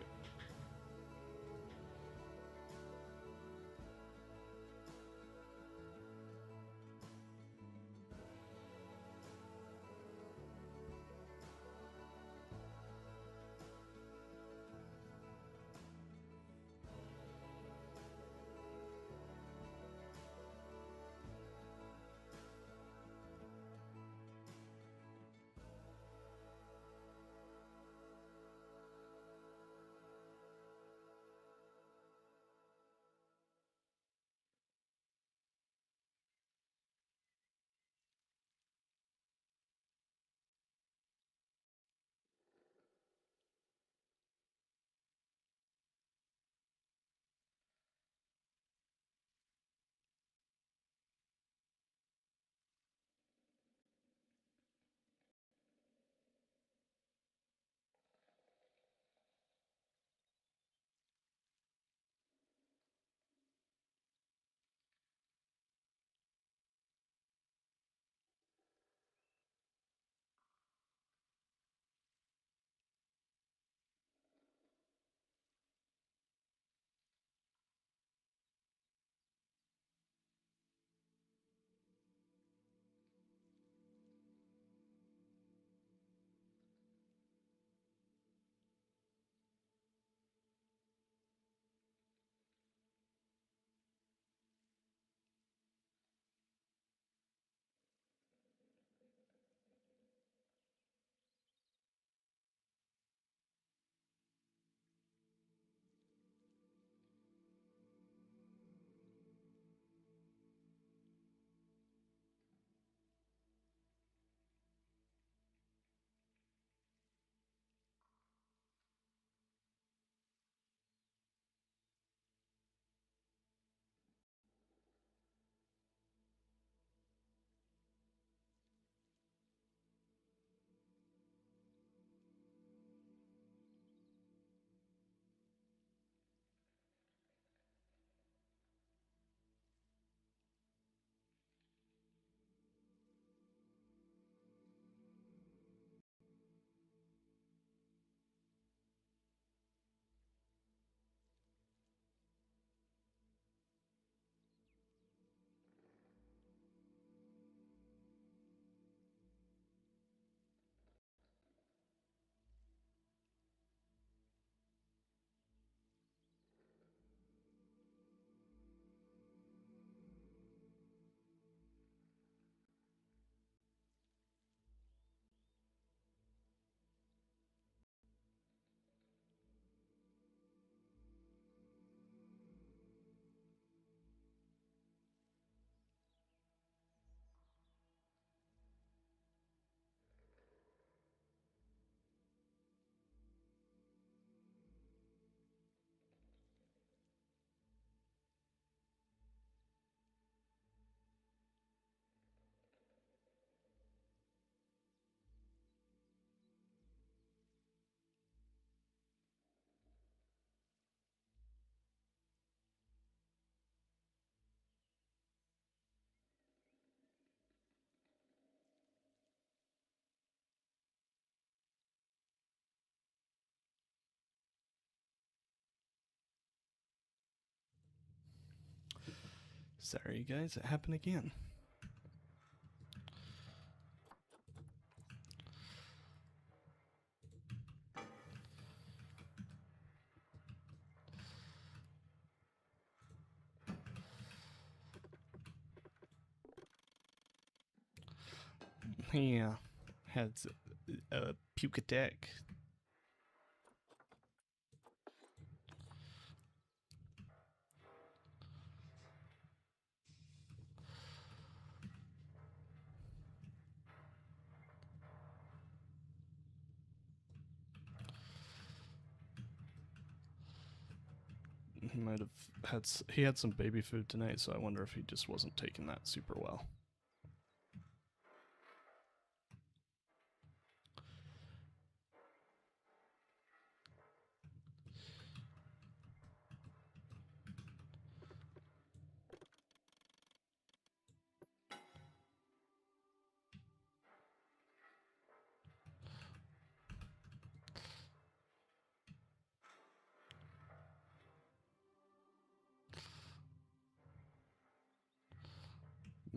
Sorry, guys, it happened again. He had a puke attack. He might have he had some baby food tonight, so I wonder if he just wasn't taking that super well.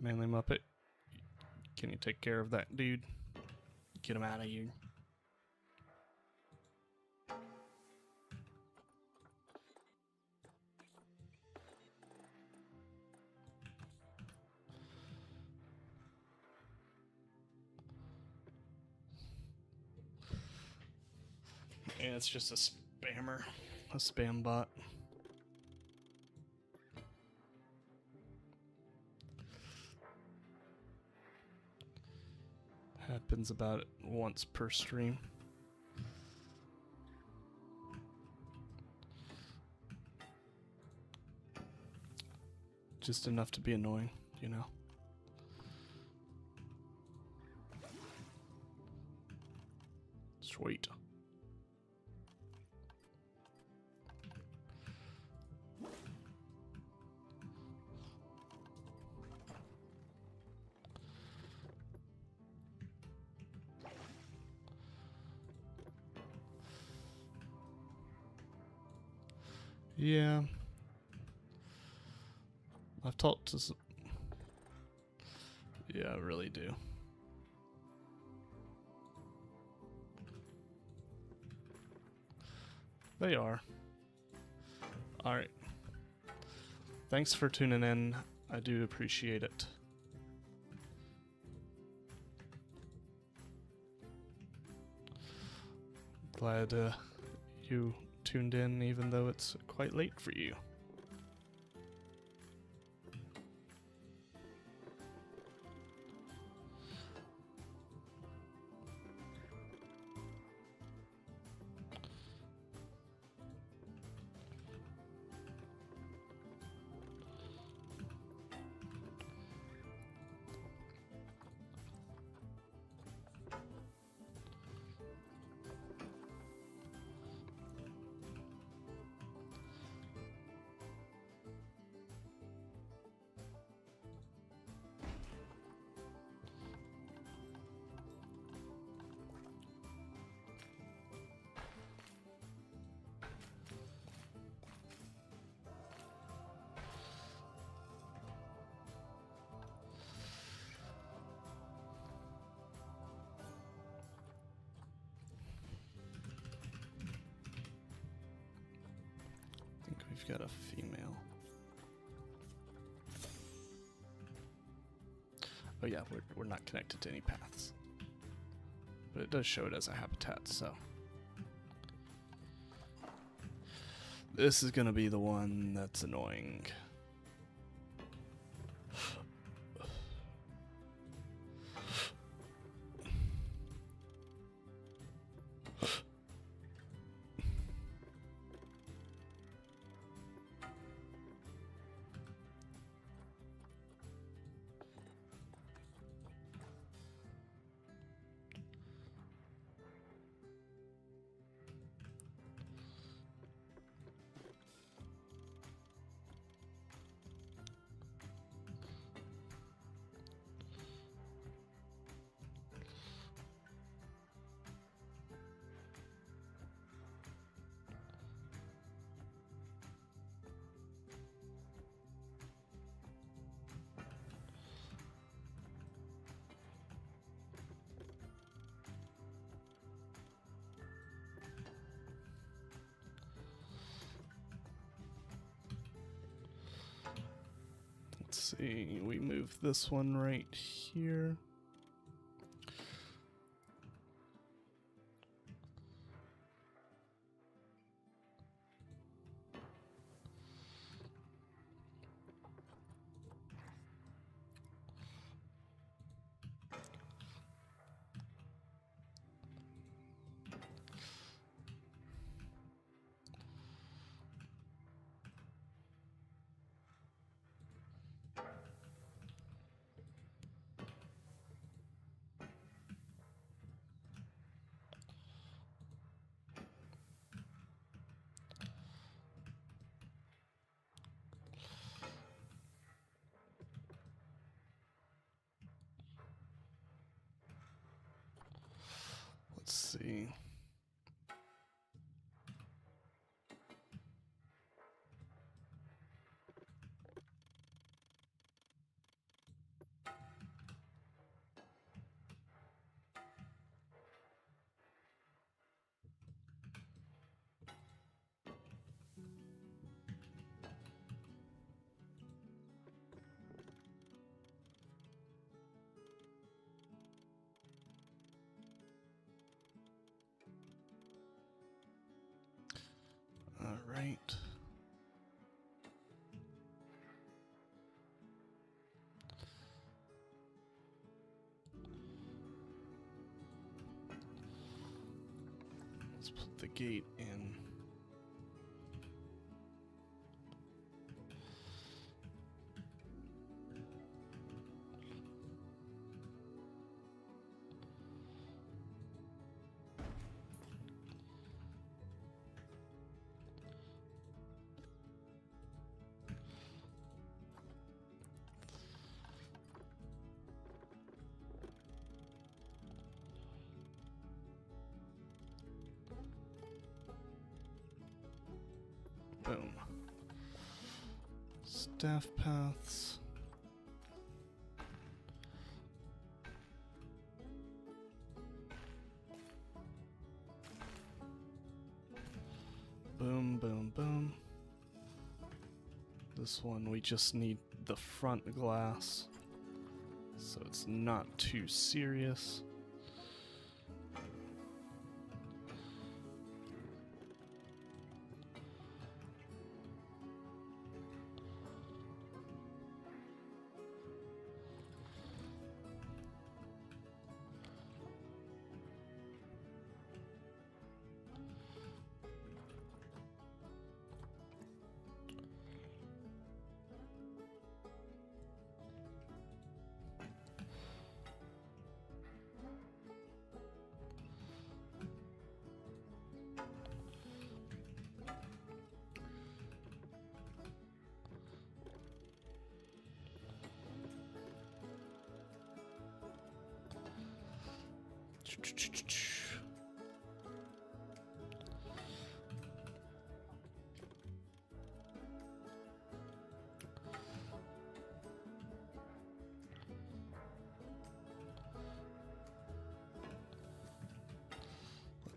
Manly Muppet, can you take care of that dude? Get him out of here. Yeah, it's just a spammer, a spam bot. Happens about once per stream. Just enough to be annoying, you know. Sweet. Yeah. I've talked to some... Yeah, I really do. They are. Alright. Thanks for tuning in. I do appreciate it. Glad you tuned in even though it's quite late for you. We've got a female. Oh yeah, we're not connected to any paths. But it does show it as a habitat, so. This is gonna be the one that's annoying. see, we move this one right here. Let's see. All right. Let's put the gate in. Boom. Staff paths. Boom, boom, boom. This one, we just need the front glass, so it's not too serious.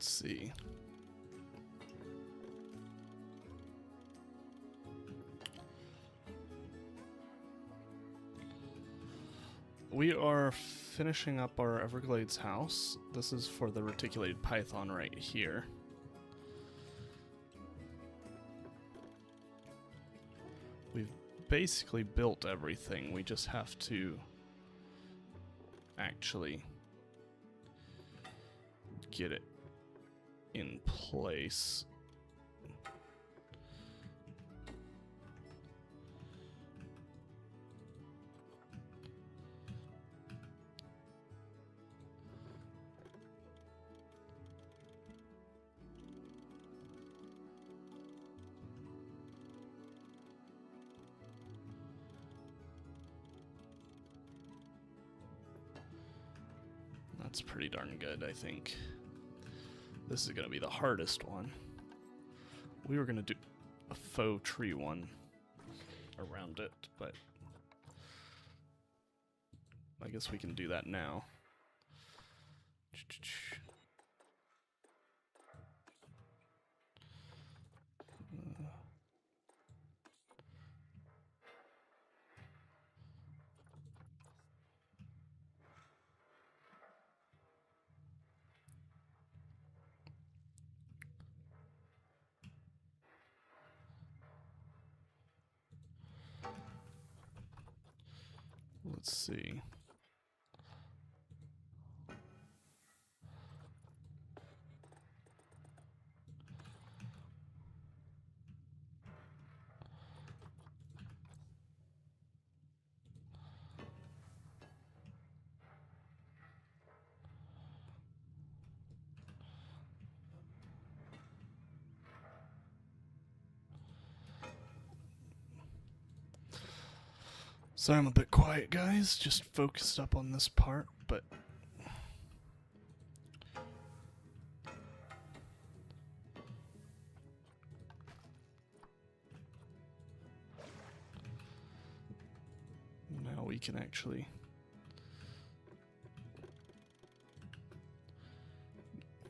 Let's see. We are finishing up our Everglades house. This is for the reticulated python right here. We've basically built everything. We just have to actually get it in place. That's pretty darn good, I think. This is going to be the hardest one. We were going to do a faux tree one around it, but I guess we can do that now. Let's see. Sorry I'm a bit quiet, guys. Just focused up on this part, but now we can actually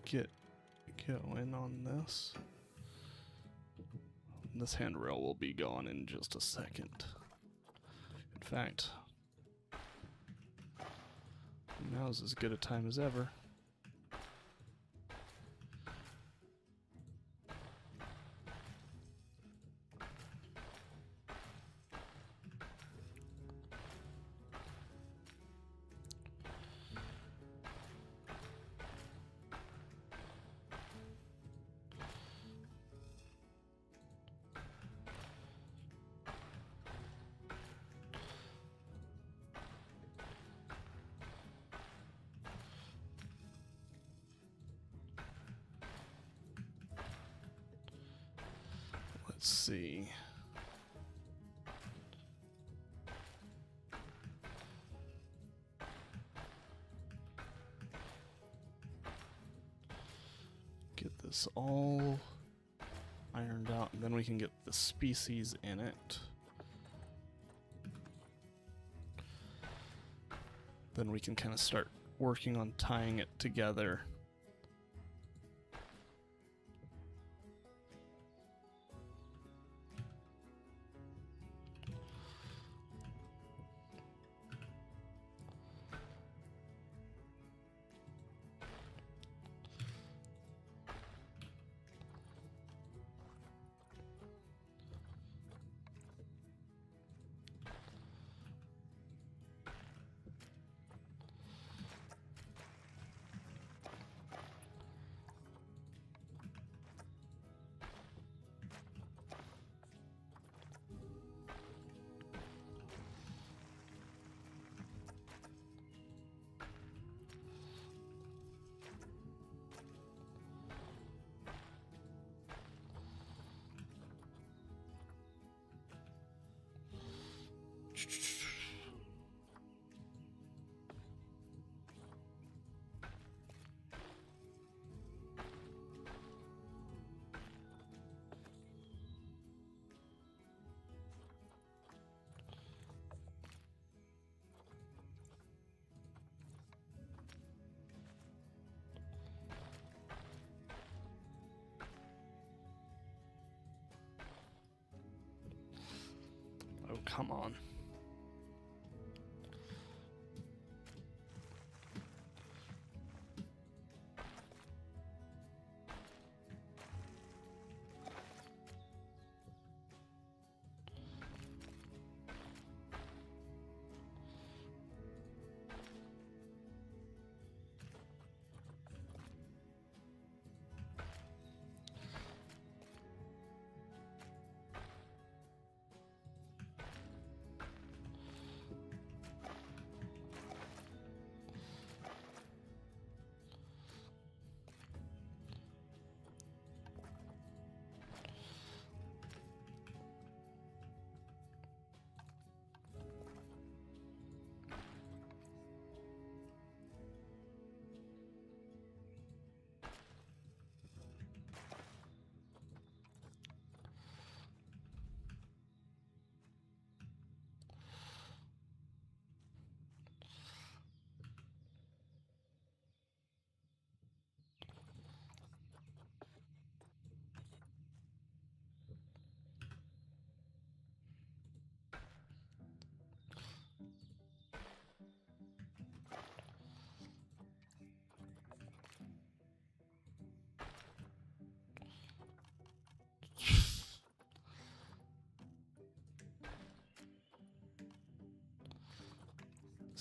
get going on this. This handrail will be gone in just a second. In fact, now's as good a time as ever. Let's see. Get this all ironed out, and then we can get the species in it. Then we can kind of start working on tying it together. Oh, come on.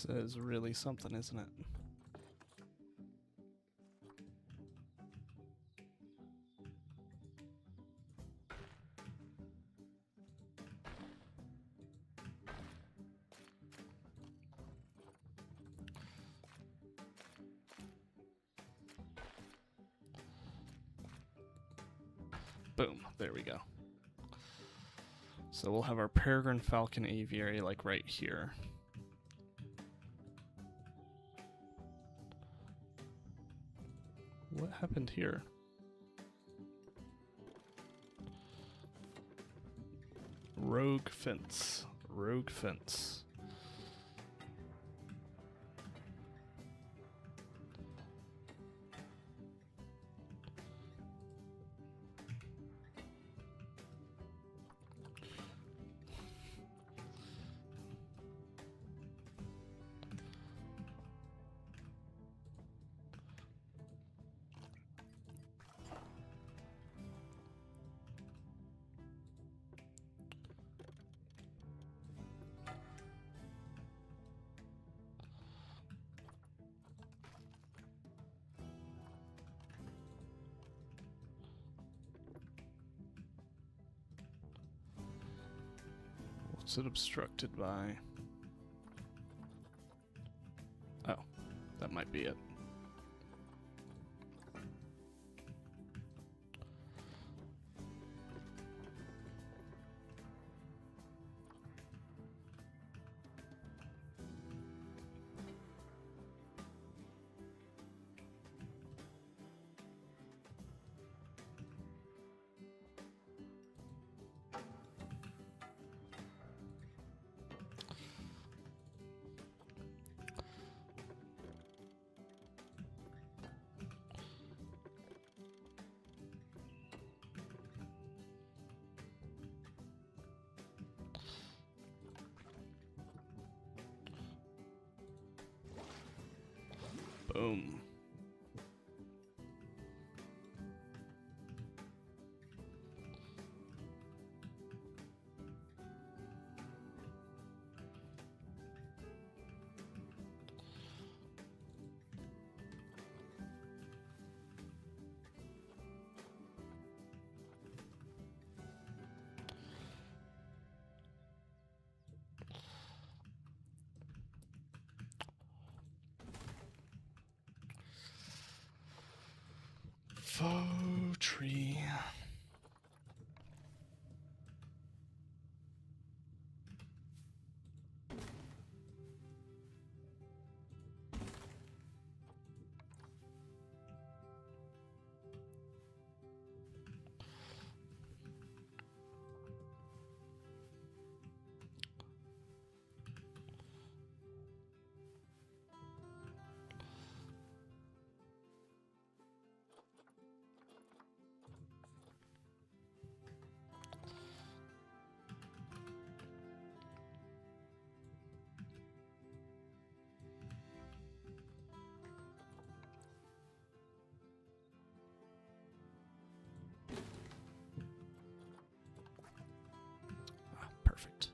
This is really something, isn't it? Boom, there we go. So we'll have our peregrine falcon aviary like right here. What happened here? Rogue fence. Rogue fence. What's it obstructed by? Oh, that might be it. Boom. Faux tree. Perfect.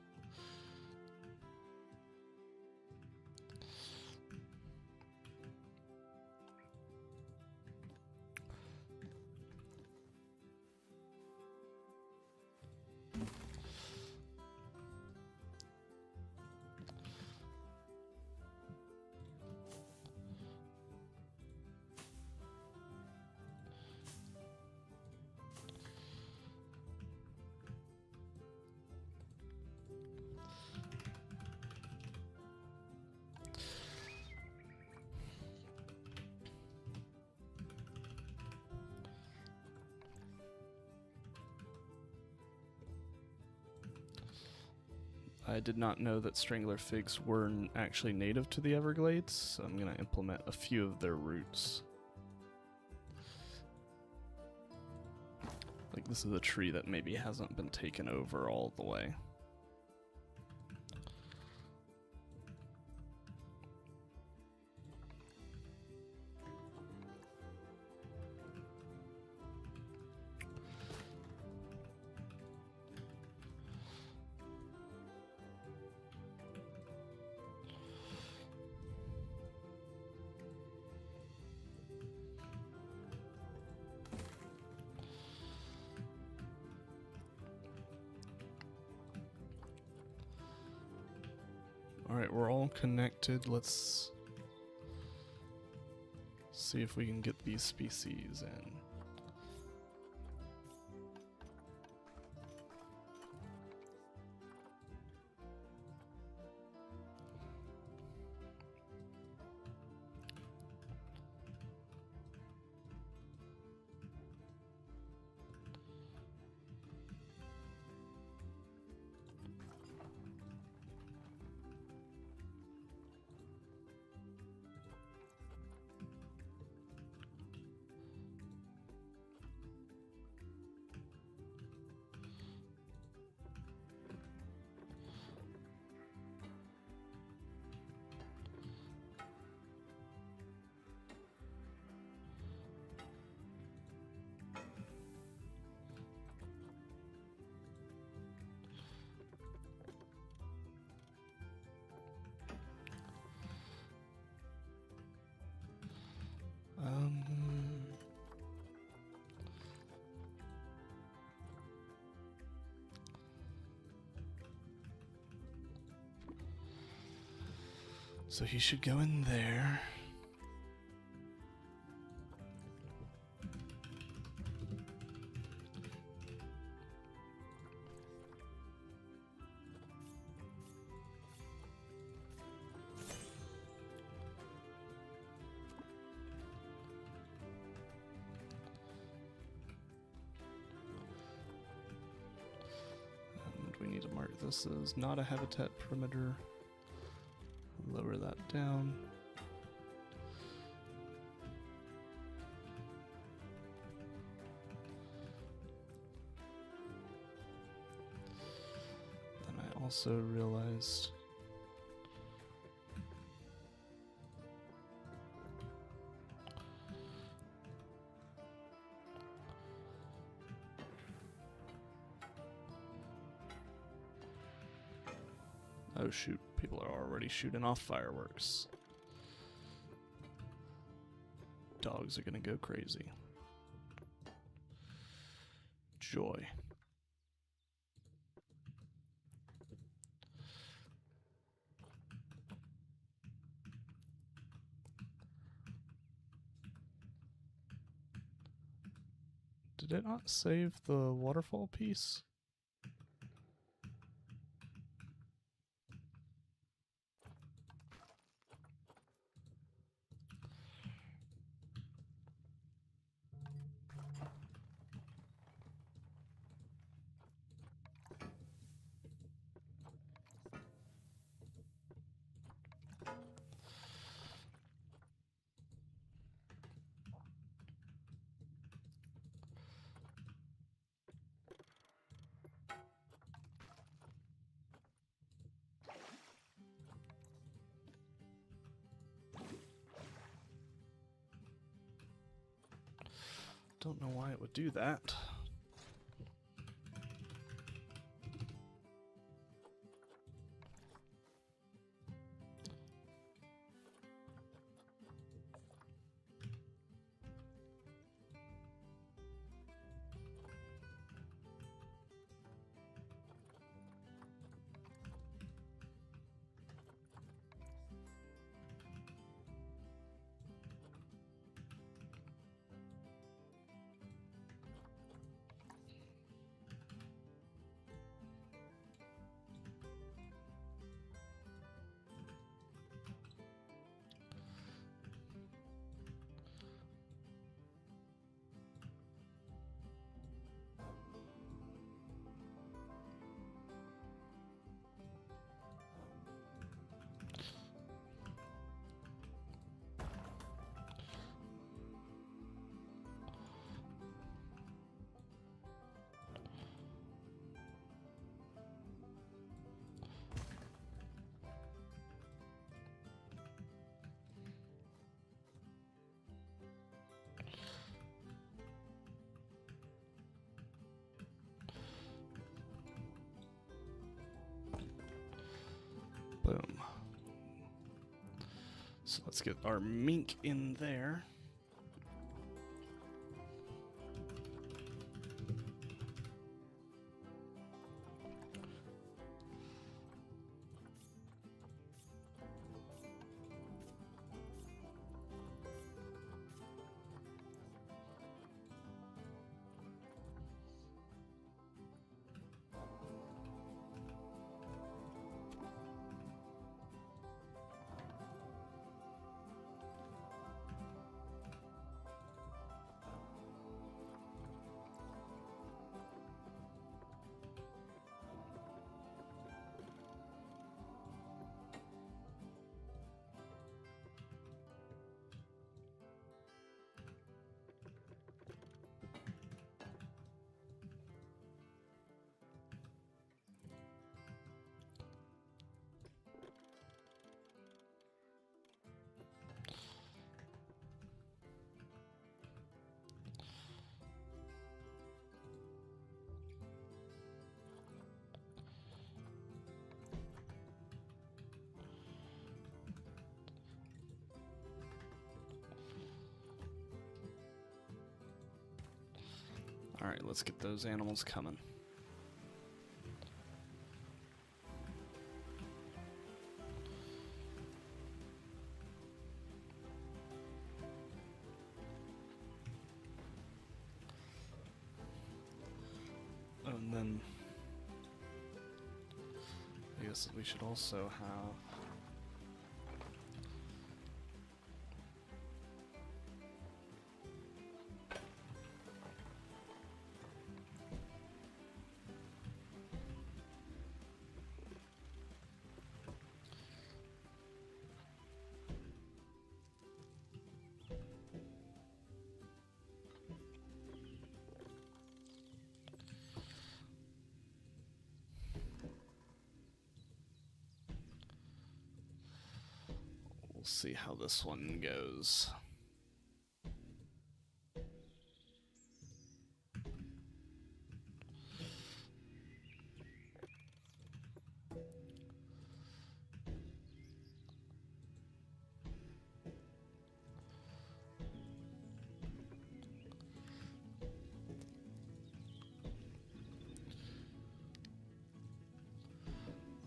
I did not know that strangler figs were actually native to the Everglades, so I'm going to implement a few of their roots. Like, this is a tree that maybe hasn't been taken over all the way. Alright, we're all connected. Let's see if we can get these species in. So he should go in there. And we need to mark this as not a habitat perimeter. Lower that down. Then I also realized oh shoot, people are already shooting off fireworks. Dogs are gonna go crazy. Joy. Did it not save the waterfall piece? Don't know why it would do that. Boom. So let's get our mink in there. Alright, let's get those animals coming. And then I guess we should also have we'll see how this one goes.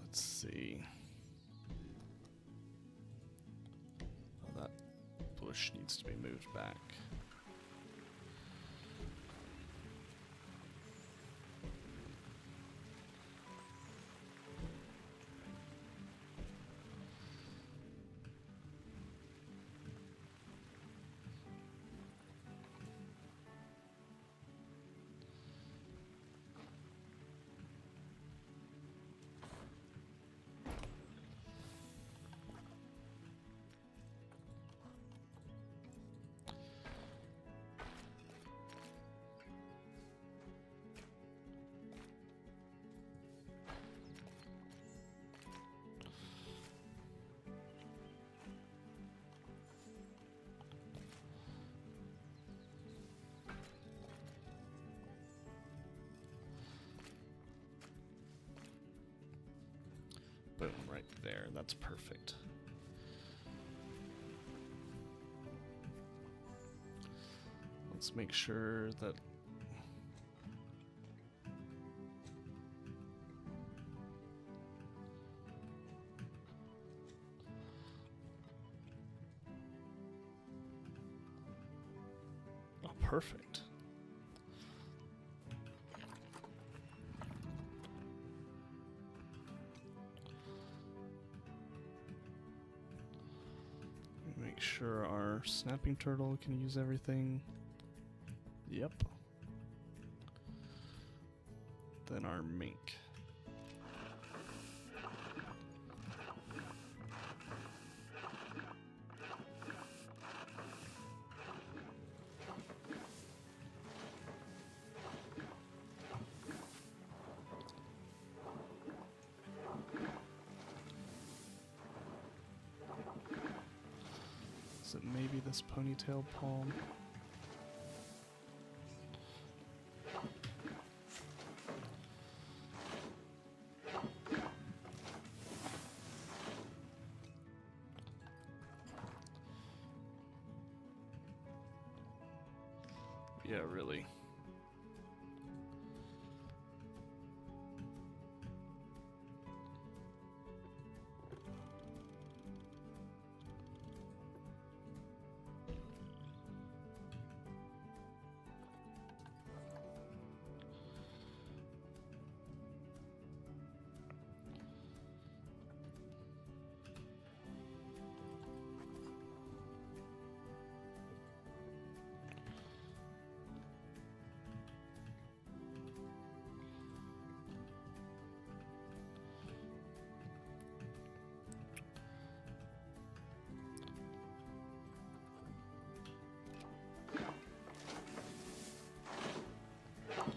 Let's see. Oh, that bush needs to be moved back. Boom, right there. That's perfect. Let's make sure that oh, perfect. Make sure our snapping turtle can use everything. Yep. Then our mink. Is it maybe this ponytail palm? Yeah, really.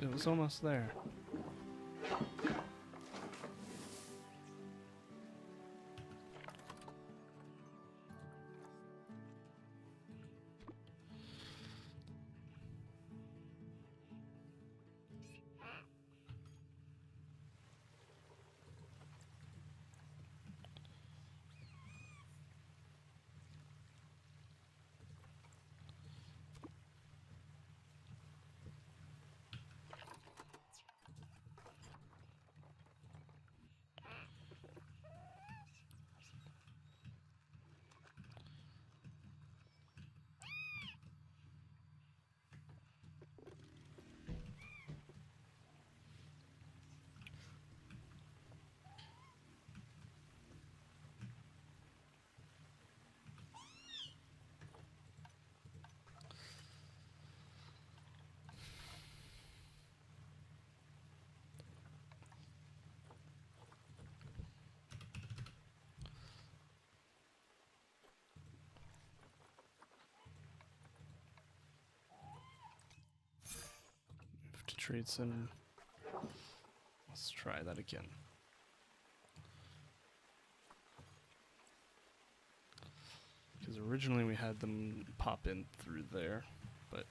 It was almost there. traits in. Let's try that again. Because originally we had them pop in through there, but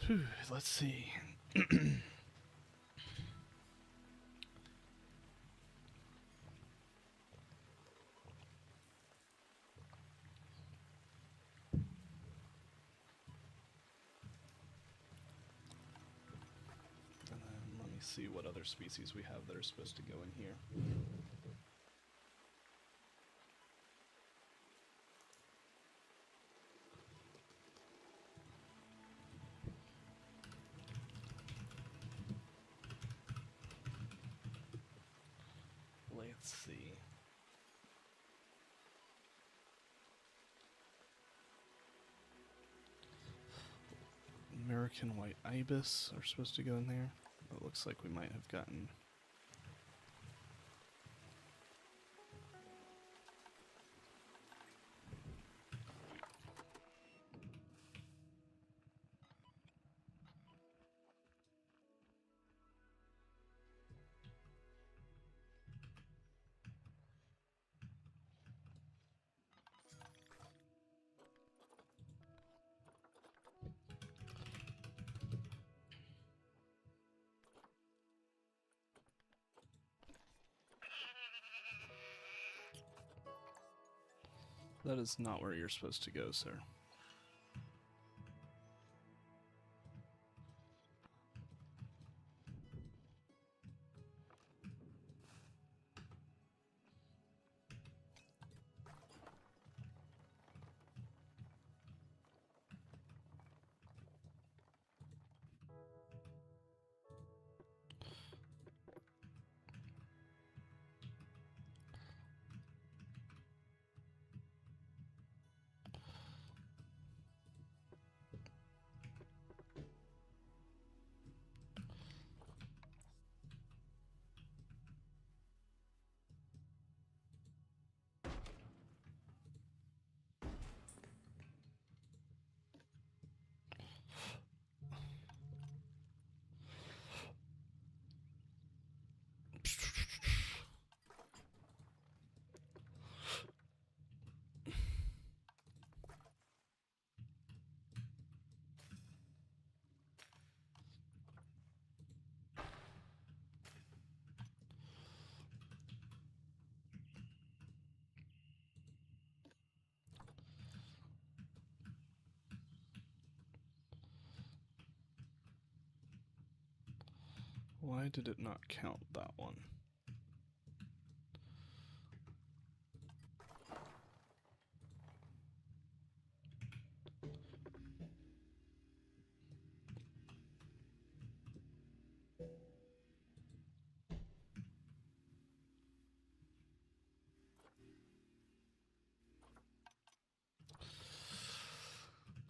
whew, let's see. Let me see what other species we have that are supposed to go in here. Let's see. American white ibis are supposed to go in there. It looks like we might have gotten. That is not where you're supposed to go, sir. Why did it not count that one?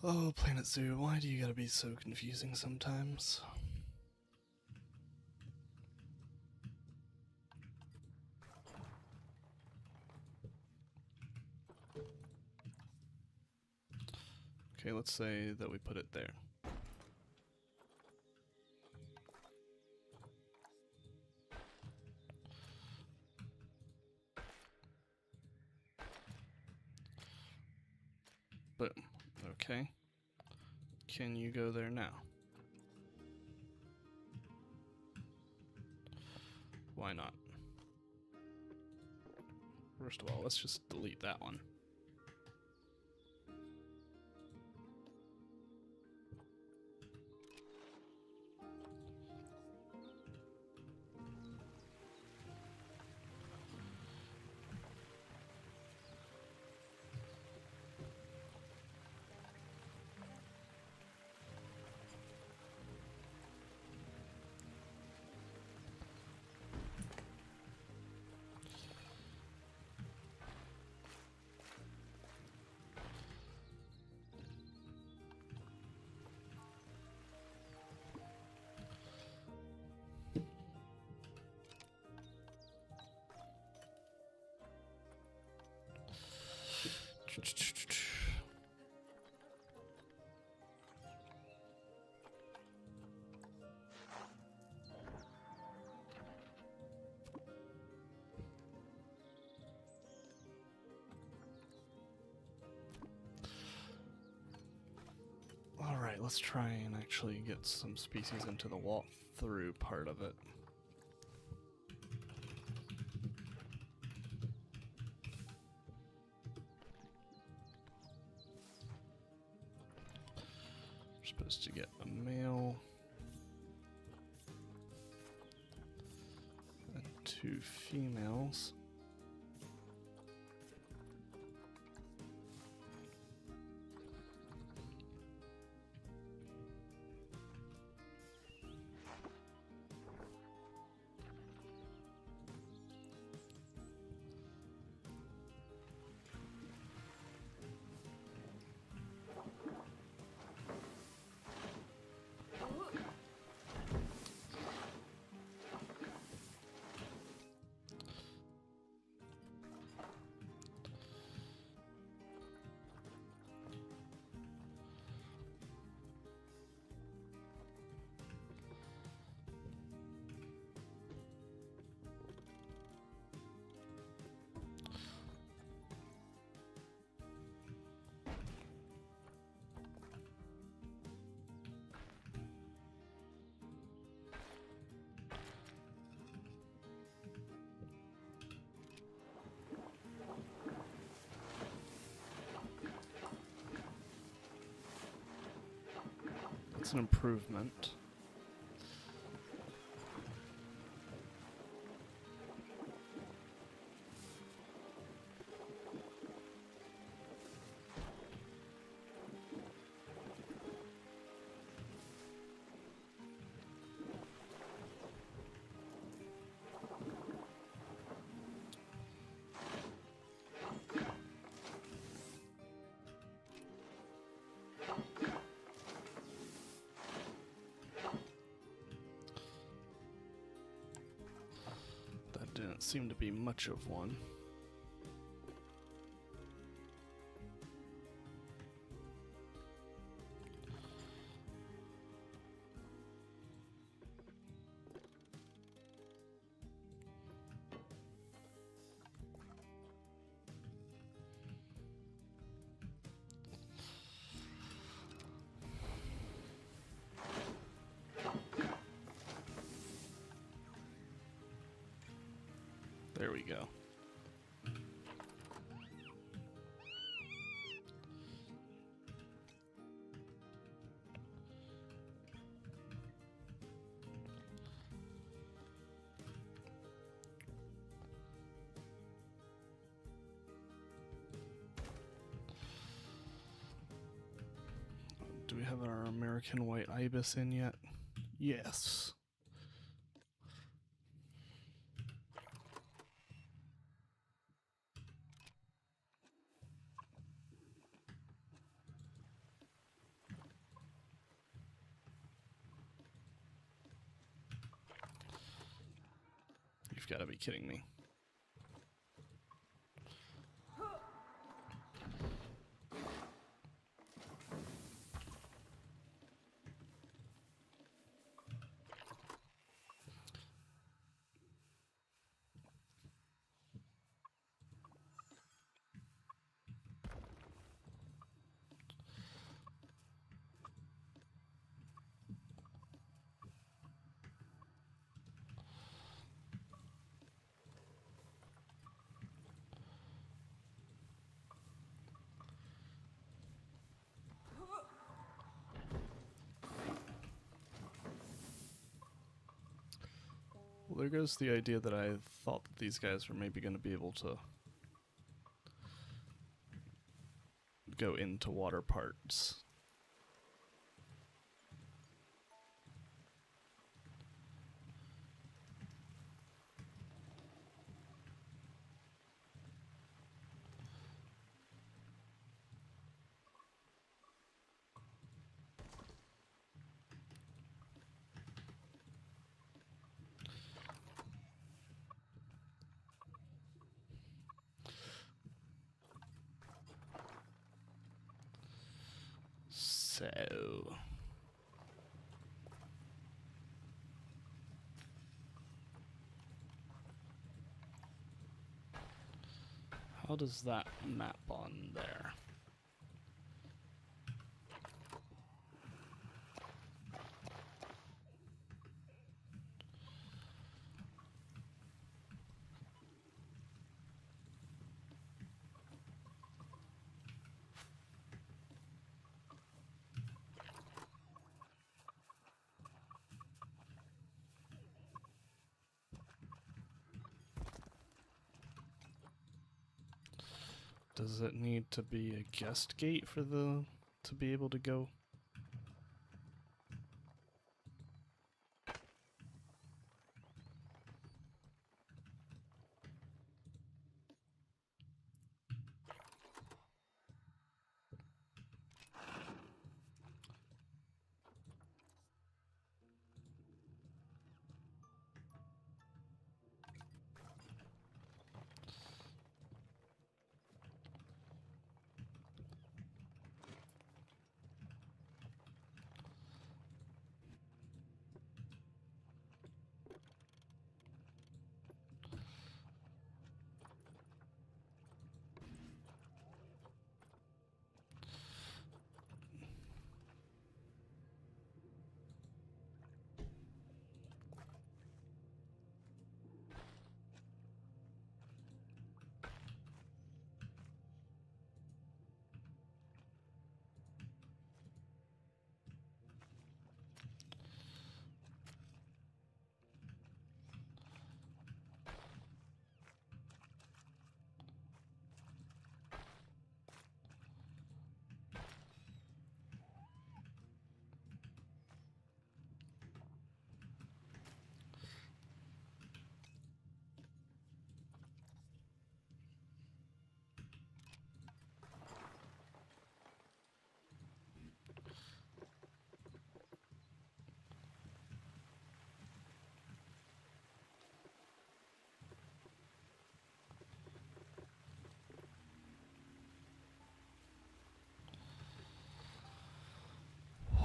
Oh, Planet Zoo, why do you gotta be so confusing sometimes? Okay, let's say that we put it there. Boom. Okay. Can you go there now? Why not? First of all, let's just delete that one. let's try and actually get some species into the walk-through part of it. We're supposed to get a male and 2 females. It's an improvement. Didn't seem to be much of one. There we go. Do we have our American white ibis in yet? Yes. You've got to be kidding me. Well, there goes the idea that I thought that these guys were maybe going to be able to go into water parts. So how does that map on there? Does it need to be a guest gate for the to be able to go?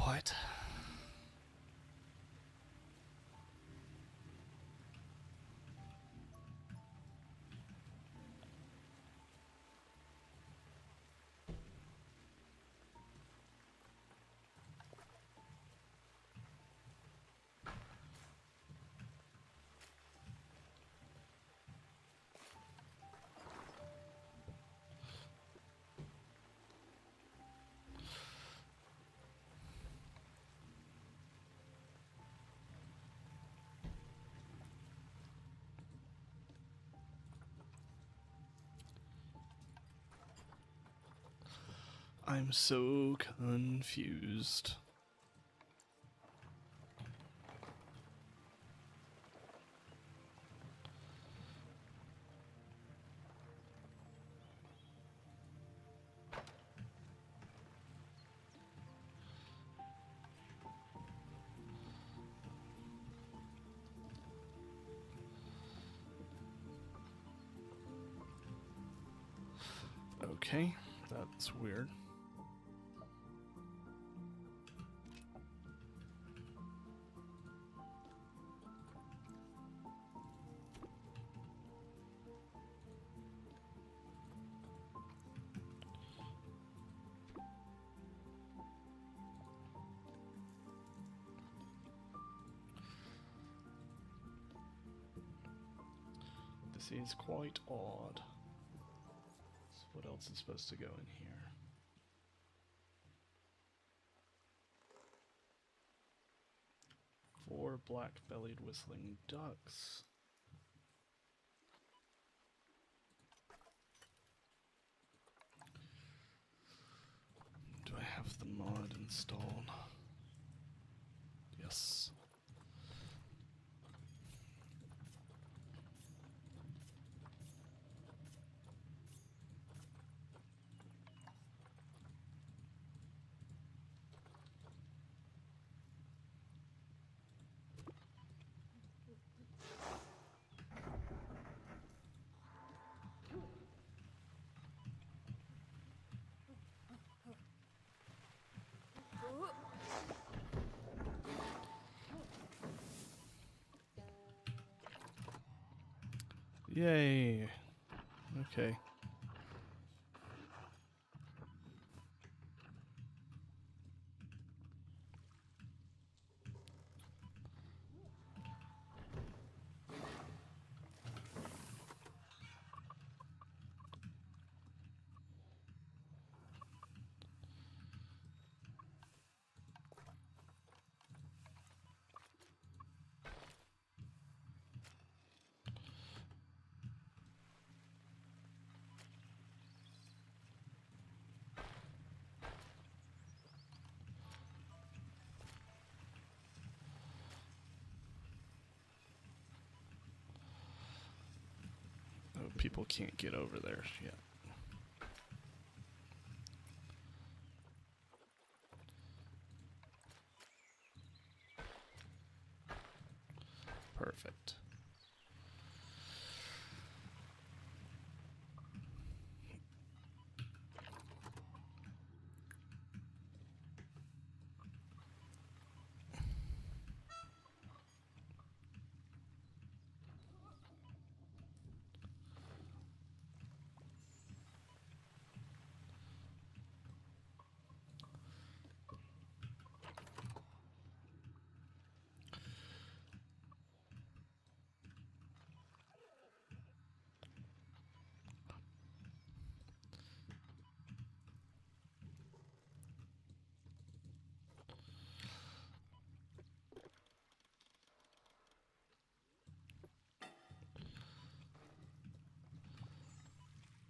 What? I'm so confused. Okay, that's weird. This is quite odd. So what else is supposed to go in here? Four black-bellied whistling ducks. Do I have the mod installed? Yes. Yay. Okay. people can't get over there yet. Perfect.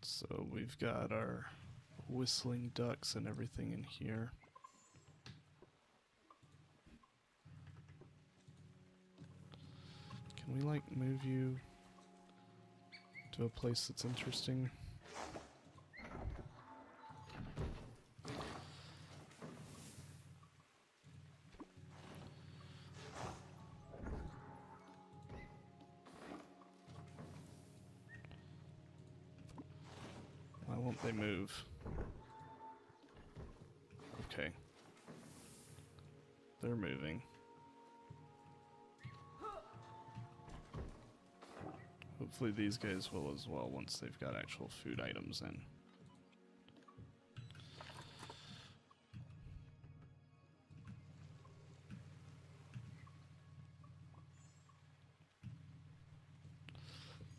So we've got our whistling ducks and everything in here. Can we like move you to a place that's interesting? Why won't they move? Okay. They're moving. Hopefully these guys will as well once they've got actual food items in.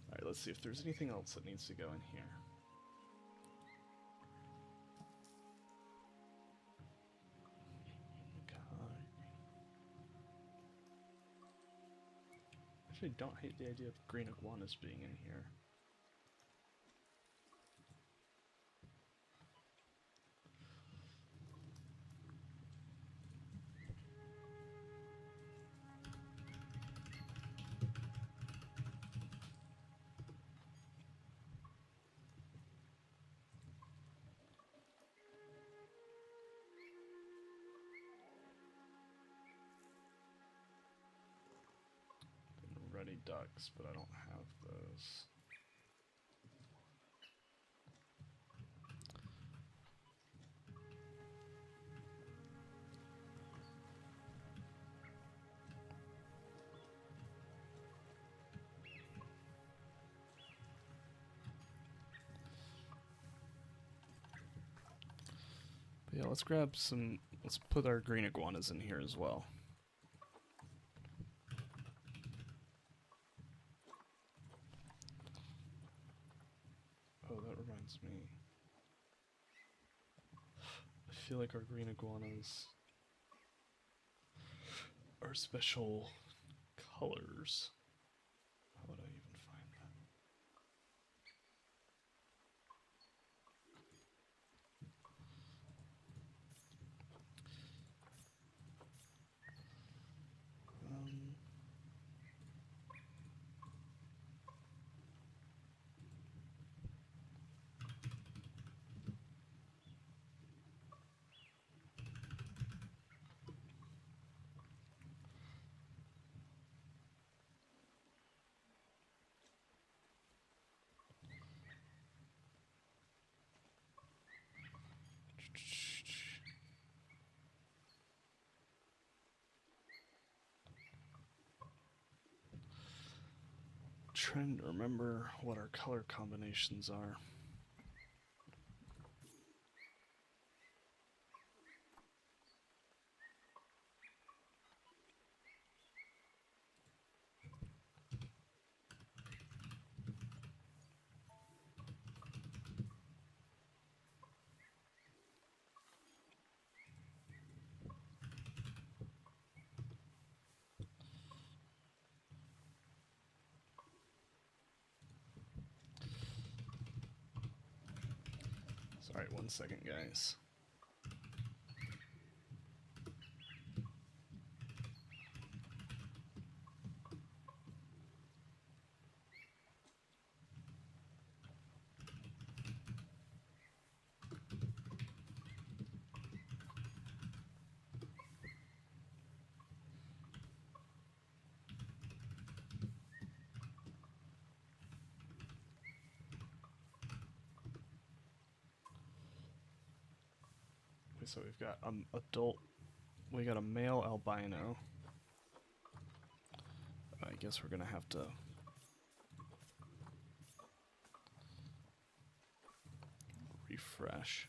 Alright, let's see if there's anything else that needs to go in here. I don't hate the idea of green iguanas being in here. Ready ducks, but I don't have those. But yeah, let's grab some, let's put our green iguanas in here as well. Oh, that reminds me. I feel like our green iguanas are special colors. How would I even find that? Trying to remember what our color combinations are. Alright, 1 second, guys. So we've got adult. We got a male albino. I guess we're gonna have to refresh.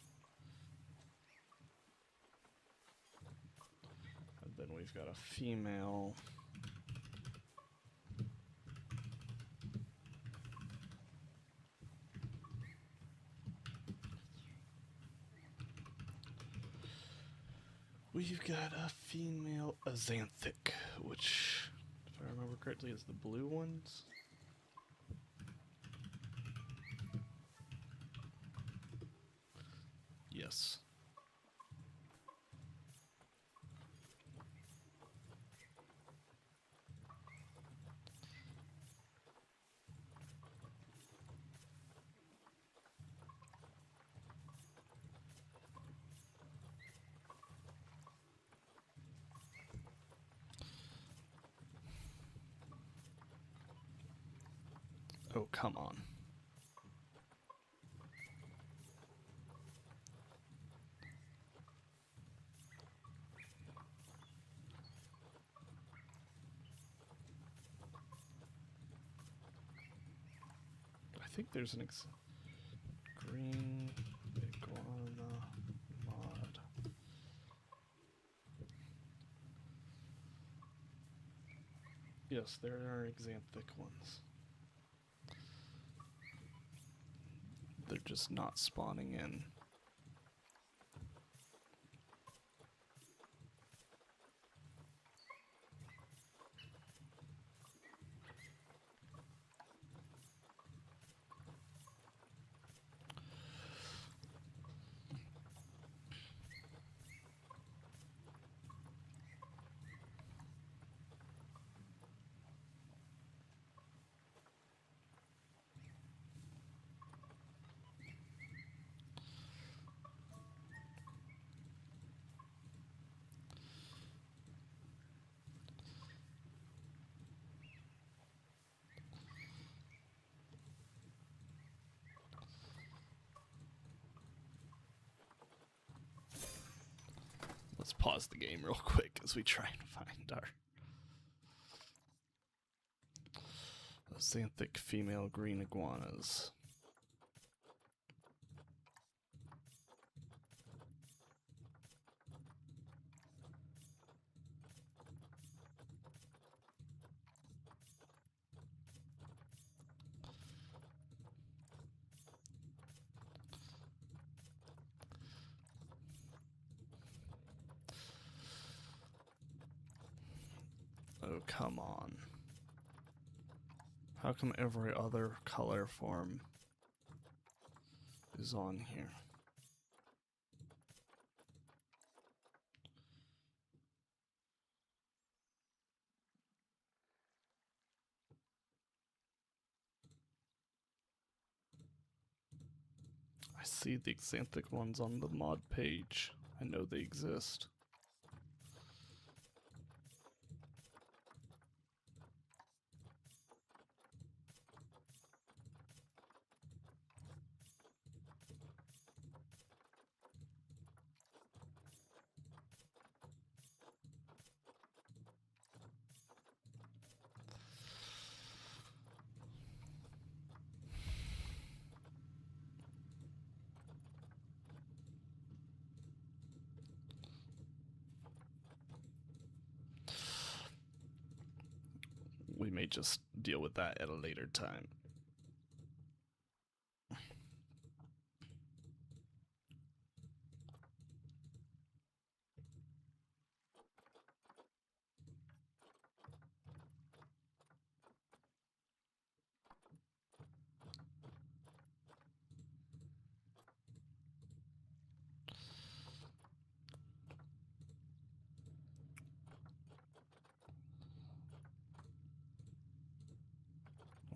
And then we've got a female. We've got a female azanthic, which, if I remember correctly, is the blue ones. Yes. Oh, come on. I think there's an green iguana mod. Yes, there are xanthic ones. They're just not spawning in. Let's pause the game real quick as we try and find our xanthic female green iguanas. Oh, come on. How come every other color form is on here? I see the xanthic ones on the mod page. I know they exist. We may just deal with that at a later time.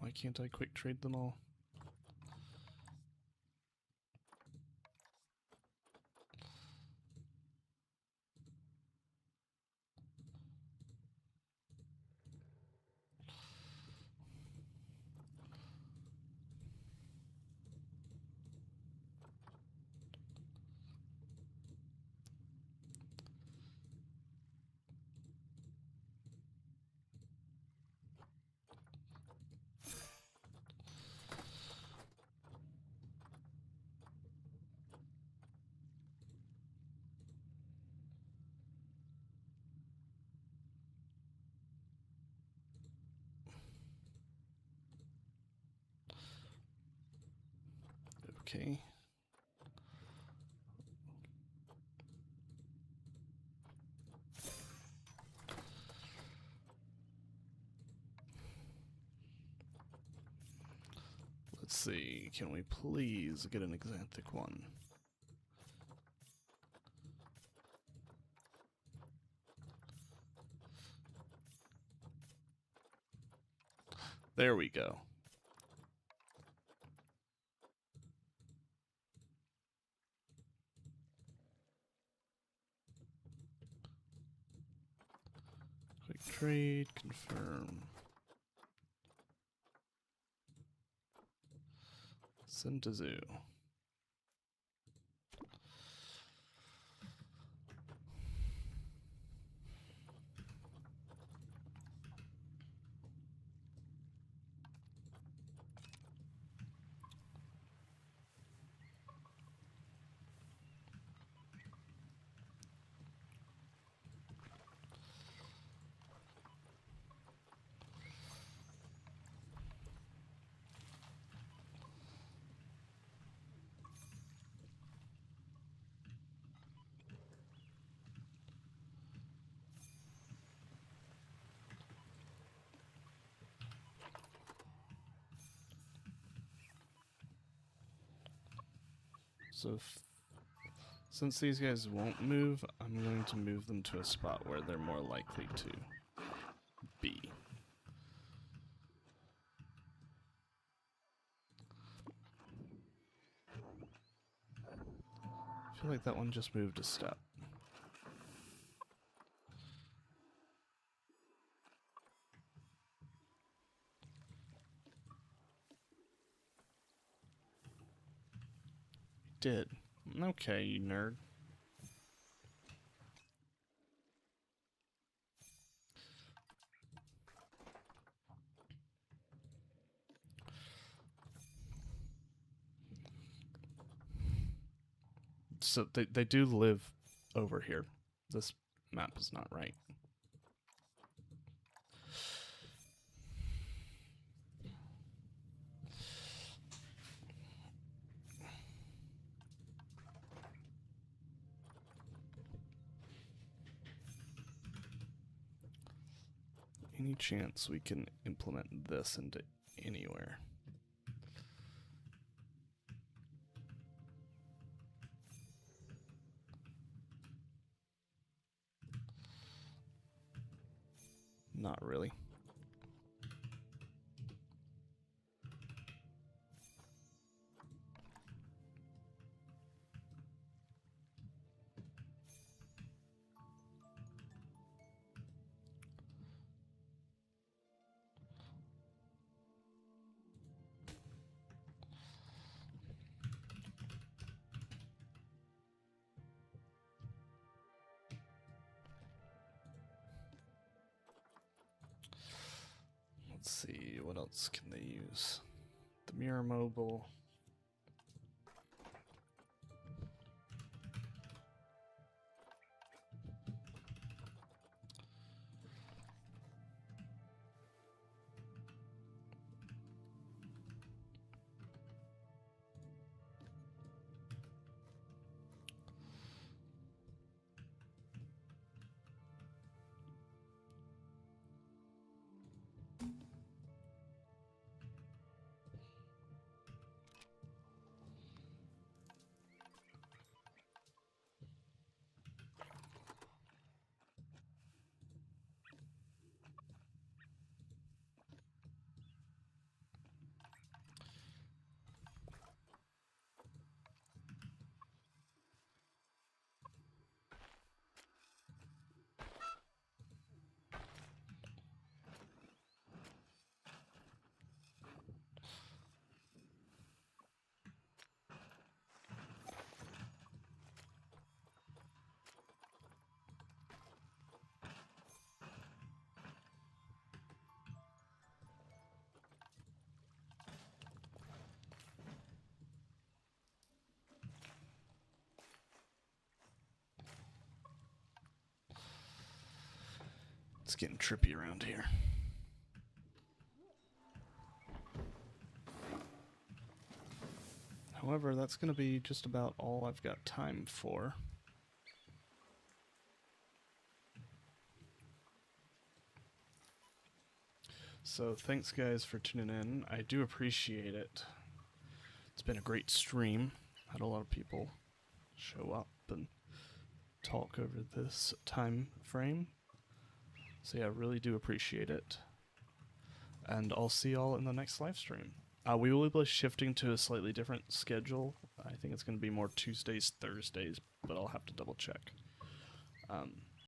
Why can't I quick trade them all? Okay. Let's see, can we please get an Xanthic one? There we go. Quick trade, confirm. Send to zoo. So since these guys won't move, I'm going to move them to a spot where they're more likely to be. I feel like that one just moved a step. Did. Okay, you nerd. So they do live over here. This map is not right. Any chance we can implement this into anywhere? Not really. Let's see, what else can they use? The mirror mobile. It's getting trippy around here. However, that's going to be just about all I've got time for. So thanks guys for tuning in. I do appreciate it. It's been a great stream. Had a lot of people show up and talk over this time frame. So yeah, I really do appreciate it. And I'll see y'all in the next live stream. We will be shifting to a slightly different schedule. I think it's going to be more Tuesdays, Thursdays, but I'll have to double check.